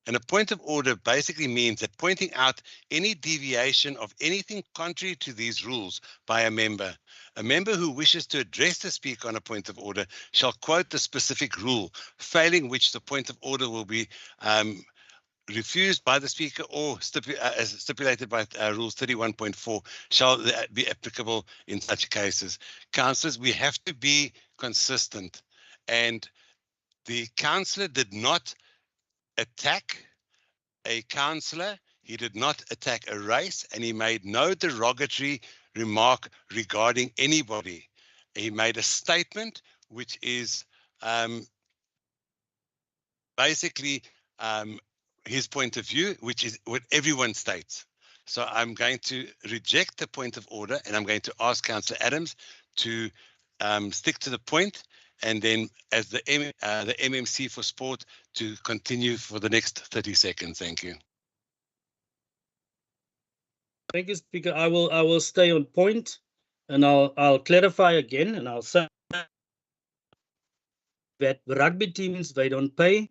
Speaker 2: And a point of order basically means that pointing out any deviation of anything contrary to these rules by a member who wishes to address the speaker on a point of order shall quote the specific rule, failing which the point of order will be refused by the speaker or as stipulated by rules 31.4 shall be applicable in such cases. Councillors, we have to be consistent, and the councillor did not attack a councillor, he did not attack a race, and he made no derogatory remark regarding anybody. He made a statement which is basically his point of view, which is what everyone states. So I'm going to reject the point of order, and I'm going to ask Councillor Adams to stick to the point, and then as the MMC for sport to continue for the next 30 seconds. Thank you.
Speaker 6: Thank you, Speaker. I will stay on point, and I'll clarify again, and I'll say that rugby teams, they don't pay.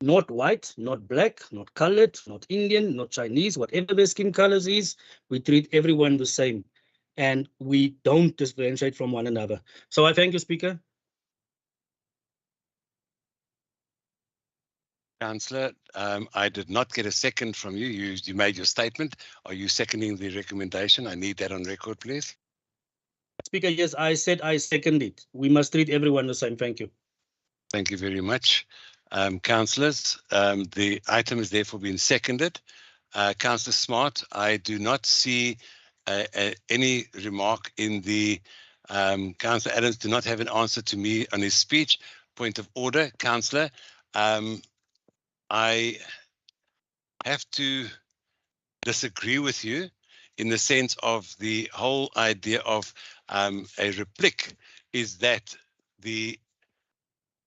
Speaker 6: Not white, not black, not colored, not Indian, not Chinese, whatever their skin colors is, we treat everyone the same, and we don't differentiate from one another. So I thank you, Speaker.
Speaker 2: Councillor, I did not get a second from you. You made your statement. Are you seconding the recommendation? I need that on record, please.
Speaker 6: Speaker, yes, I said I second it. We must treat everyone the same. Thank you.
Speaker 2: Thank you very much. Councillors, the item is therefore been seconded. Councillor Smart, I do not see any remark in the Councillor Adams do not have an answer to me on his speech. Point of order, Councillor. I have to disagree with you in the sense of the whole idea of a replique is that the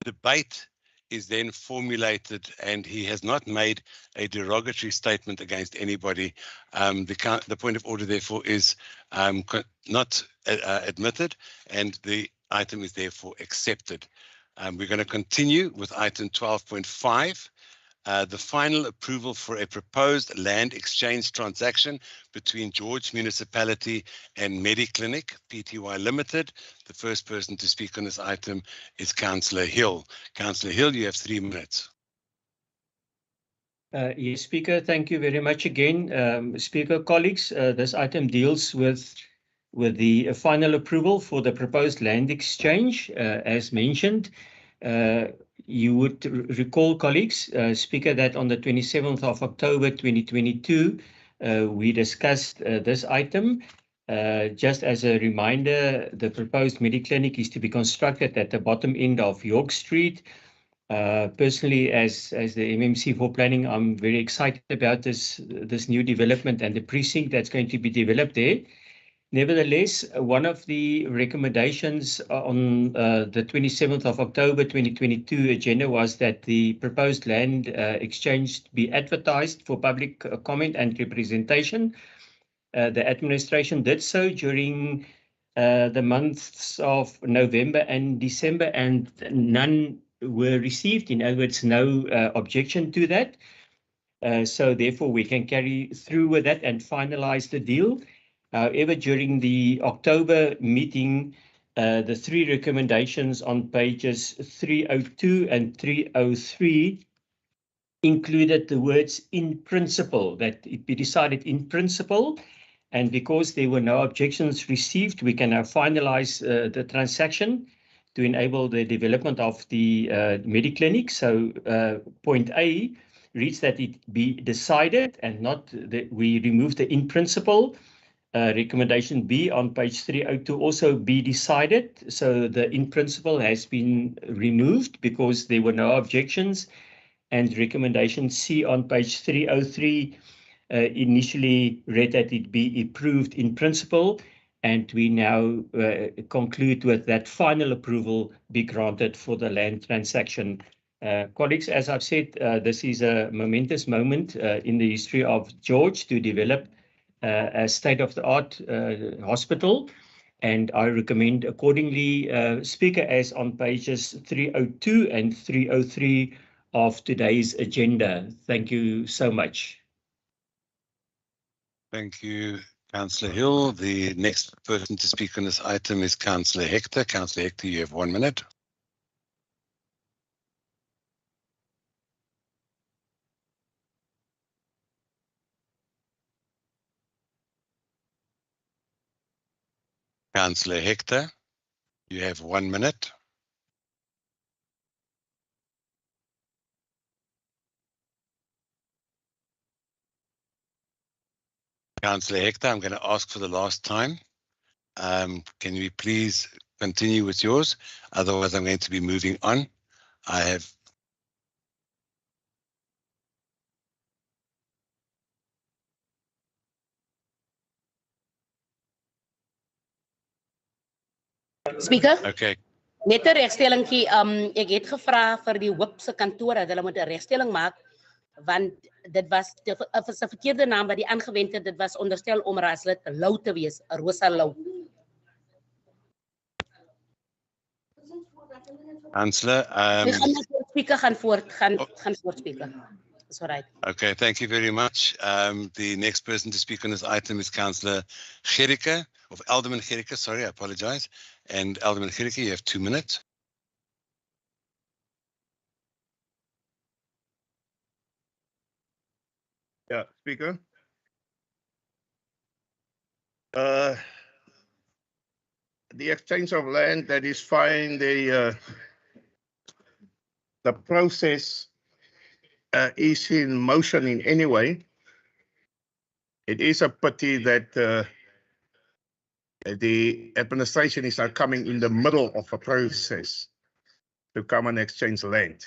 Speaker 2: debate is then formulated, and he has not made a derogatory statement against anybody. The point of order, therefore, is not admitted, and the item is therefore accepted. We're going to continue with item 12.5. The final approval for a proposed land exchange transaction between George Municipality and Mediclinic Pty Limited. The first person to speak on this item is Councillor Hill. Councillor Hill, you have 3 minutes.
Speaker 13: Yes, Speaker, thank you very much again. Speaker, colleagues, this item deals with the final approval for the proposed land exchange, as mentioned. You would recall, colleagues, Speaker, that on the 27th of October 2022, we discussed this item. Just as a reminder, the proposed Mediclinic is to be constructed at the bottom end of York Street. Personally, as the MMC for planning, I'm very excited about this new development and the precinct that's going to be developed there. Nevertheless, one of the recommendations on the 27th of October 2022 agenda was that the proposed land exchange be advertised for public comment and representation. The administration did so during the months of November and December, and none were received. In other words, no objection to that. So therefore, we can carry through with that and finalize the deal. However, during the October meeting, the 3 recommendations on pages 302 and 303 included the words "in principle," that it be decided in principle And because there were no objections received, we can now finalize the transaction to enable the development of the Mediclinic. So point A reads that it be decided and not that we remove the in principle. Recommendation B on page 302 also be decided. So the in principle has been removed because there were no objections. And recommendation C on page 303 initially read that it be approved in principle. And we now conclude with that final approval be granted for the land transaction. Colleagues, as I've said, this is a momentous moment in the history of George to develop a state-of-the-art hospital. And I recommend accordingly, Speaker, as on pages 302 and 303 of today's agenda. Thank you so much.
Speaker 2: Thank you, Councillor Hill. The next person to speak on this item is Councillor Hector. Councillor Hector, you have 1 minute. Councillor Hector, you have 1 minute. Councillor Hector, I'm going to ask for the last time. Can we please continue with yours? Otherwise, I'm going to be moving on. I have.
Speaker 1: Speaker?
Speaker 2: Okay.
Speaker 1: Net 'n regstellingkie, ek het gevra vir die hoof se kantoor dat hulle moet 'n regstelling maak, want dit was 'n verkeerde naam wat die aangewend het. Dit was onderstel om raadslid Lou te wees, Rosa Lou.
Speaker 2: Councillor,
Speaker 1: Speaker gaan voort, gaan voort, Speaker. That's all right.
Speaker 2: Okay, thank you very much. The next person to speak on this item is Councillor Gericke, of Alderman Gericke, sorry, I apologize. And Alderman Gericke, you have 2 minutes.
Speaker 17: Yeah, Speaker. The exchange of land, that is fine. The process is in motion in any way. It is a pity that the administration is now coming in the middle of a process to come and exchange land.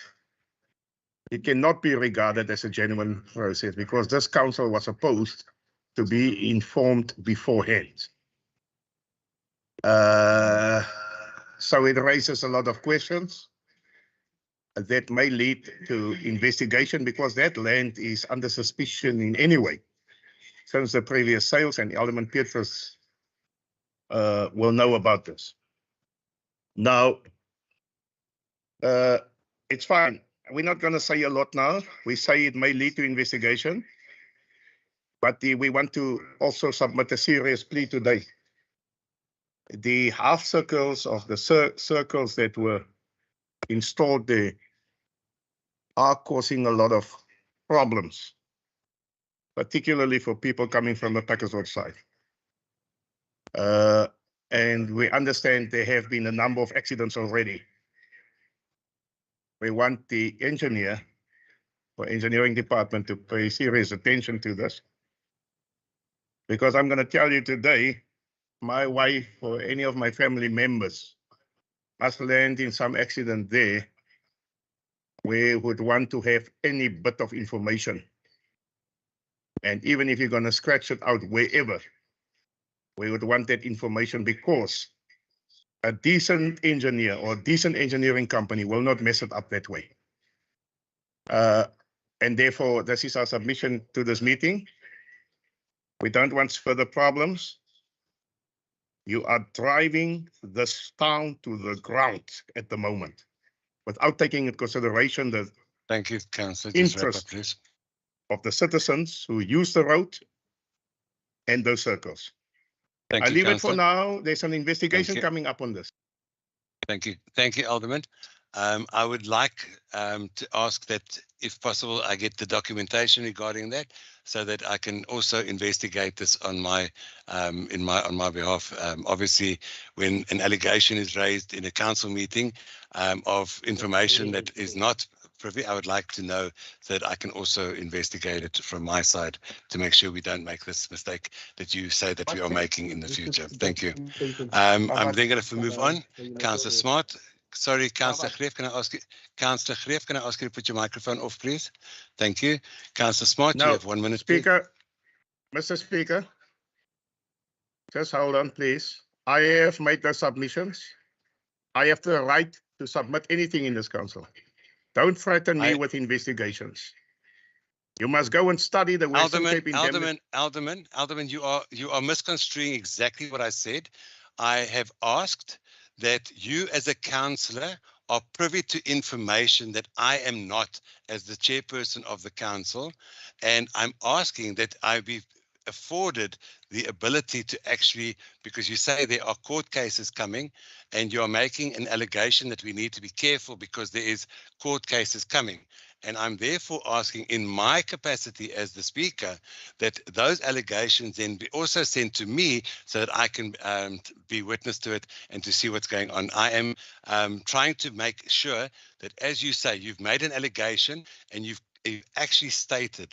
Speaker 17: It cannot be regarded as a genuine process because this council was supposed to be informed beforehand. So it raises a lot of questions that may lead to investigation because that land is under suspicion in any way since the previous sales, and Alderman Petrus will know about this. Now, it's fine. We're not going to say a lot now. We say it may lead to investigation, but we want to also submit a serious plea today. The half circles of the circles that were installed there are causing a lot of problems, particularly for people coming from the Packersburg side. And we understand there have been a number of accidents already. We want the engineer or engineering department to pay serious attention to this. Because I'm going to tell you today, my wife or any of my family members must land in some accident there, we would want to have any bit of information. And even if you're going to scratch it out wherever, we would want that information because a decent engineer or decent engineering company will not mess it up that way. And therefore, this is our submission to this meeting. We don't want further problems. You are driving this town to the ground at the moment without taking into consideration the
Speaker 2: Thank you, Councillor.
Speaker 17: interest of the citizens who use the road and those circles.
Speaker 2: Thank
Speaker 17: I
Speaker 2: you,
Speaker 17: leave it for
Speaker 2: Councillor.
Speaker 17: now. There's an investigation
Speaker 2: you.
Speaker 17: coming up on this.
Speaker 2: Thank you, Alderman. I would like to ask that, if possible, I get the documentation regarding that, so that I can also investigate this on my on my behalf. Obviously, when an allegation is raised in a council meeting of information that is not privy, I would like to know so that I can also investigate it from my side to make sure we don't make this mistake that you say that we are making in the future. Thank you. I'm then going to move on. Councillor Smart. Sorry, Councillor Greef, can I ask you, Councillor Greef, can I ask you to put your microphone off, please? Thank you. Councillor Smart, you have 1 minute.
Speaker 17: Speaker, Mr. Speaker, just hold on, please. I have made the submissions. I have the right to submit anything in this council. Don't threaten me with investigations. You must go and study the Western Cape Indemnity.
Speaker 2: Alderman, you are misconstruing exactly what I said. I have asked that you as a councillor are privy to information that I am not as the chairperson of the council, and I'm asking that I be afforded the ability to actually, because you say there are court cases coming and you are making an allegation that we need to be careful because there is court cases coming. And I'm therefore asking, in my capacity as the speaker, that those allegations then be also sent to me so that I can be witness to it and to see what's going on. I am trying to make sure that, as you say, you've made an allegation and you've actually stated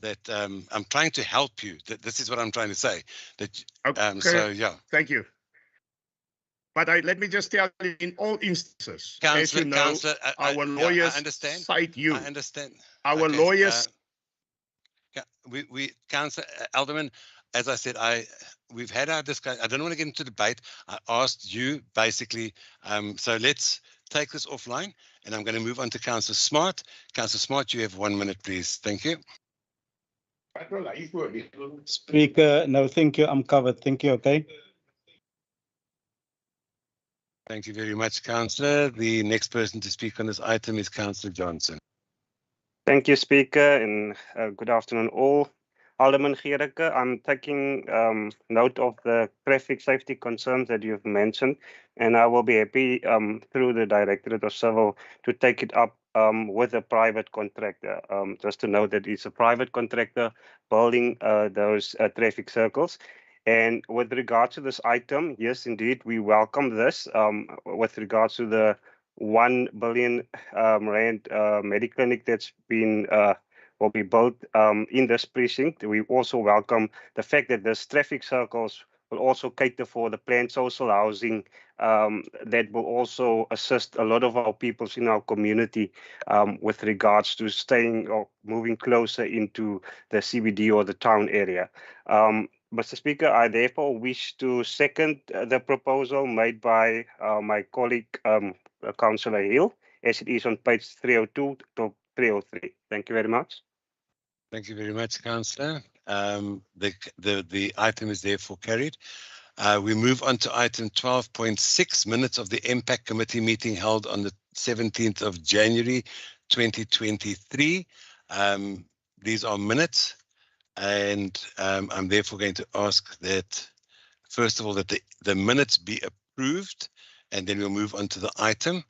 Speaker 2: that I'm trying to help you. That this is what I'm trying to say. That
Speaker 17: okay.
Speaker 2: So yeah.
Speaker 17: Thank you. But let me just tell you, in all instances, as you know,
Speaker 2: Councillor,
Speaker 17: our lawyers cite you.
Speaker 2: I understand.
Speaker 17: Our lawyers.
Speaker 2: Councillor Alderman, as I said, we've had our discussion. I don't want to get into debate. I asked you basically. So let's take this offline, and I'm going to move on to Councillor Smart. Councillor Smart, you have 1 minute, please. Thank you.
Speaker 6: Speaker, no, thank you. I'm covered. Thank you. Okay.
Speaker 2: Thank you very much, Councillor. The next person to speak on this item is Councillor Johnson.
Speaker 15: Thank you, Speaker, and good afternoon all. Alderman Gericke, I'm taking note of the traffic safety concerns that you've mentioned, and I will be happy through the Directorate of Civil to take it up with a private contractor. Just to note that it's a private contractor building those traffic circles. And with regard to this item, yes, indeed, we welcome this. With regards to the 1 billion rand Mediclinic that's been will be built in this precinct, we also welcome the fact that this traffic circles will also cater for the planned social housing that will also assist a lot of our peoples in our community with regards to staying or moving closer into the CBD or the town area. Mr. Speaker, I therefore wish to second the proposal made by my colleague, Councillor Hill, as it is on page 302 to 303. Thank you very much.
Speaker 2: Thank you very much, Councillor. The item is therefore carried. We move on to item 12.6, minutes of the MPAC committee meeting held on the 17th of January 2023. These are minutes. And I'm therefore going to ask that, first of all, that the minutes be approved, and then we'll move on to the item.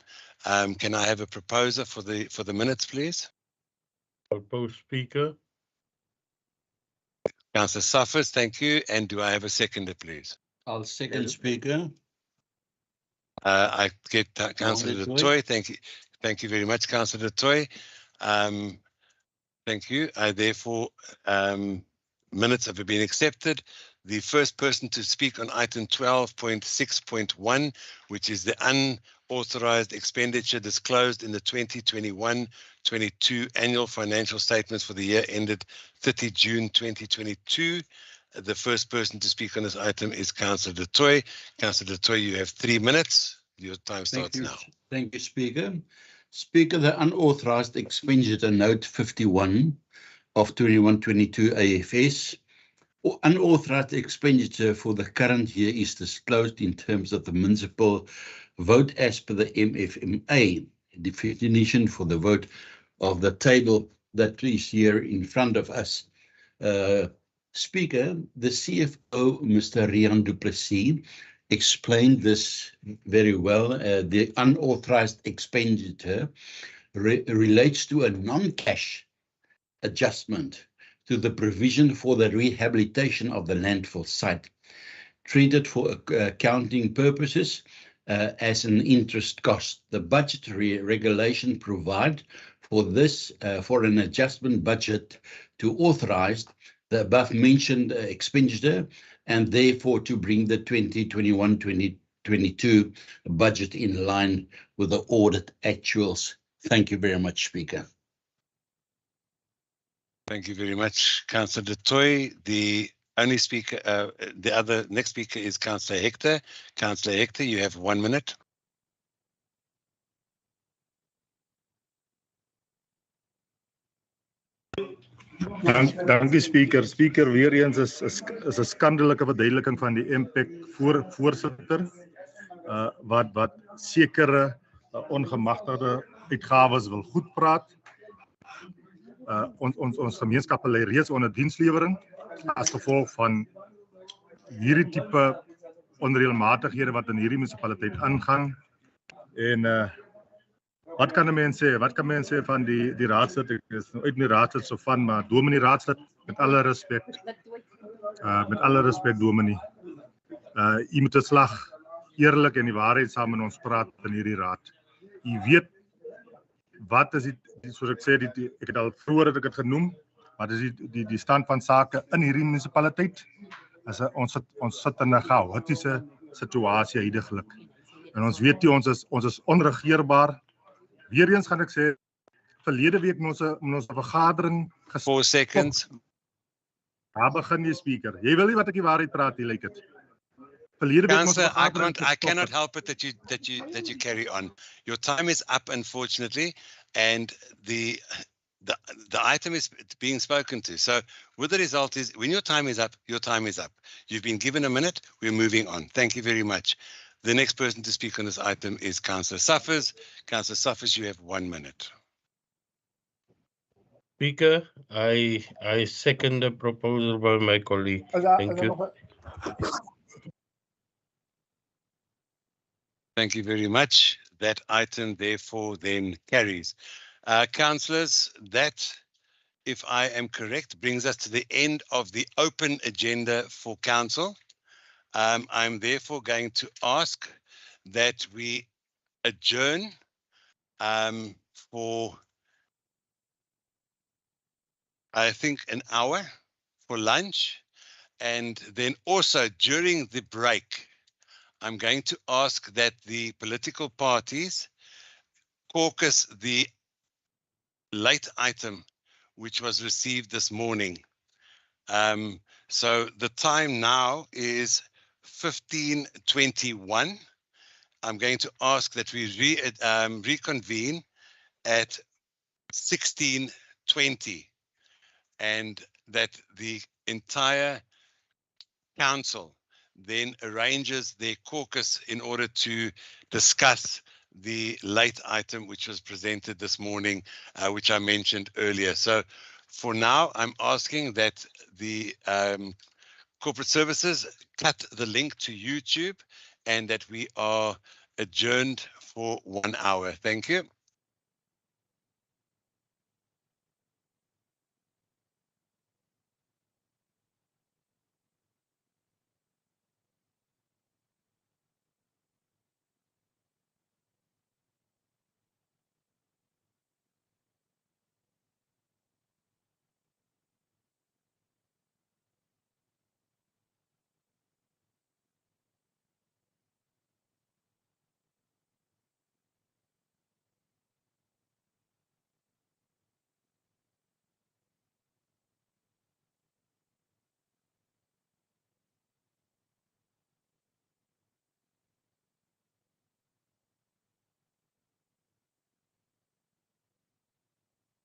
Speaker 2: Can I have a proposer for the minutes, please?
Speaker 18: Propose, Speaker.
Speaker 2: Councillor Suffers, thank you. And do I have a seconder, please?
Speaker 18: I'll second, Speaker.
Speaker 2: I get Councillor Du Toit. Thank you. Thank you very much, Councillor Du Toit. Thank you. I therefore, minutes have been accepted. The first person to speak on item 12.6.1, which is the unauthorized expenditure disclosed in the 2021-22 annual financial statements for the year ended 30 June 2022. The first person to speak on this item is Councillor Du Toit. Councillor Du Toit, you have 3 minutes. Your time starts now.
Speaker 18: Thank you, Speaker. Speaker, the unauthorized expenditure note 51 of 21-22 AFS. Unauthorized expenditure for the current year is disclosed in terms of the municipal vote as per the MFMA definition for the vote of the table that is here in front of us. Speaker, the CFO, Mr. Rian du Plessis, explained this very well. The unauthorized expenditure relates to a non-cash adjustment to the provision for the rehabilitation of the landfill site, treated for accounting purposes as an interest cost. The budgetary regulation provide for this, for an adjustment budget to authorize the above mentioned expenditure, and therefore to bring the 2021-2022 budget in line with the audit actuals. Thank you very much, Speaker.
Speaker 2: Thank you very much, Councillor Du Toit. The only speaker, the other next speaker is Councillor Hector. Councillor Hector, you have 1 minute.
Speaker 9: Dankie Speaker. Speaker, weer eens is 'n skandaleuke verduideliking van die impact voorsitter wat sekere ongemagtigde uitgawes wil goedpraat. Ons gemeenskappe lê reeds onder dienslewering as gevolg van hierdie tipe onreëlmatighede wat in hierdie munisipaliteit aangaan. En wat kan 'n mens sê? Wat kan mens sê van die raadslid? Ek is nou uit die raadslid so van, maar dominee raadslid, met alle respek. Met alle respek, dominee. U moet 'n slag eerlik en die waarheid saam met ons praat in hierdie raad. U weet wat is soos ek sê, ek het al vroeër het ek dit genoem, wat is die stand van sake in hierdie munisipaliteit? Ons sit in 'n chaotiese situasie huidiglik. En ons weet jy, ons is onregeerbaar. Weereens gaan ek sê, verlede week ons vergadering
Speaker 2: 4 seconds.
Speaker 9: Daar begin jy, Speaker. Jy wil nie wat ek die waarheid praat, jy lyk dit.
Speaker 2: Councillor, I cannot help it that you carry on. Your time is up, unfortunately, and the item is being spoken to. So, what the result is, when your time is up, your time is up. You've been given a minute. We're moving on. Thank you very much. The next person to speak on this item is Councillor Suffers. Councillor Suffers, you have 1 minute.
Speaker 7: Speaker, I second the proposal by my colleague. Thank you.
Speaker 2: Thank you very much. That item therefore then carries. Councillors, that, if I am correct, brings us to the end of the open agenda for council. I'm therefore going to ask that we adjourn for, I think, an hour for lunch. And then also during the break, I'm going to ask that the political parties caucus the late item which was received this morning. So the time now is 15:21. I'm going to ask that we reconvene at 16:20 and that the entire council then arranges their caucus in order to discuss the late item which was presented this morning, which I mentioned earlier. So for now, I'm asking that the corporate services cut the link to YouTube and that we are adjourned for 1 hour. Thank you.